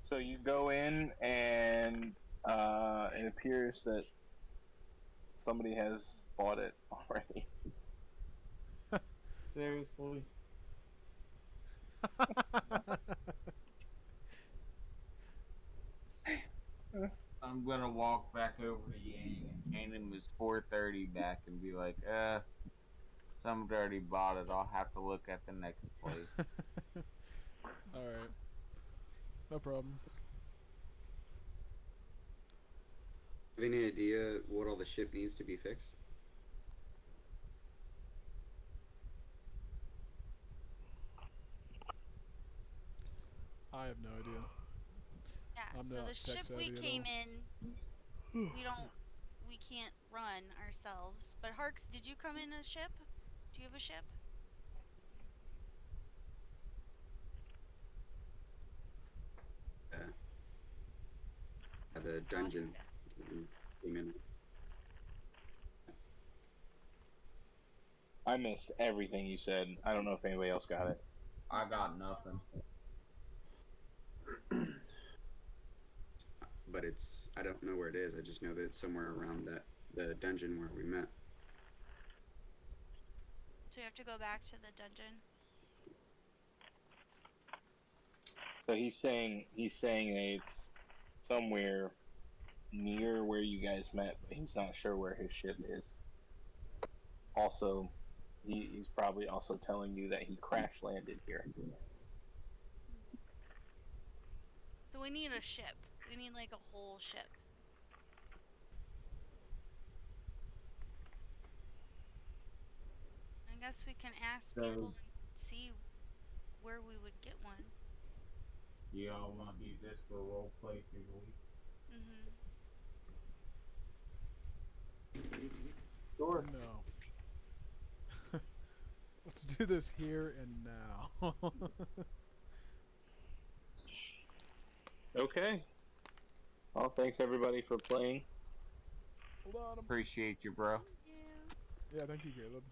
So you go in, and it appears that somebody has bought it already. Seriously? I'm gonna walk back over to Yang and hand him his 430 back and be like, somebody already bought it. I'll have to look at the next place. Alright. No problem. Have any idea what all the ship needs to be fixed? I have no idea. Yeah, I'm so not the tech ship we savvy at came all. in, we can't run ourselves. But Harks, did you come in a ship? Do you have a ship? The dungeon came in. I missed everything you said. I don't know if anybody else got it. I got nothing. But I don't know where it is. I just know that it's somewhere around the dungeon where we met. So you have to go back to the dungeon. So he's saying it's somewhere near where you guys met, but he's not sure where his ship is. Also, he's probably also telling you that he crash landed here. So we need a ship. We need like a whole ship. I guess we can ask So, people and see where we would get one. do y'all want to do this for roleplay through the week? Sure. No. Let's do this here and now. Okay. Well, thanks everybody for playing. Hold on. Appreciate you, bro. Yeah. Yeah, thank you, Caleb.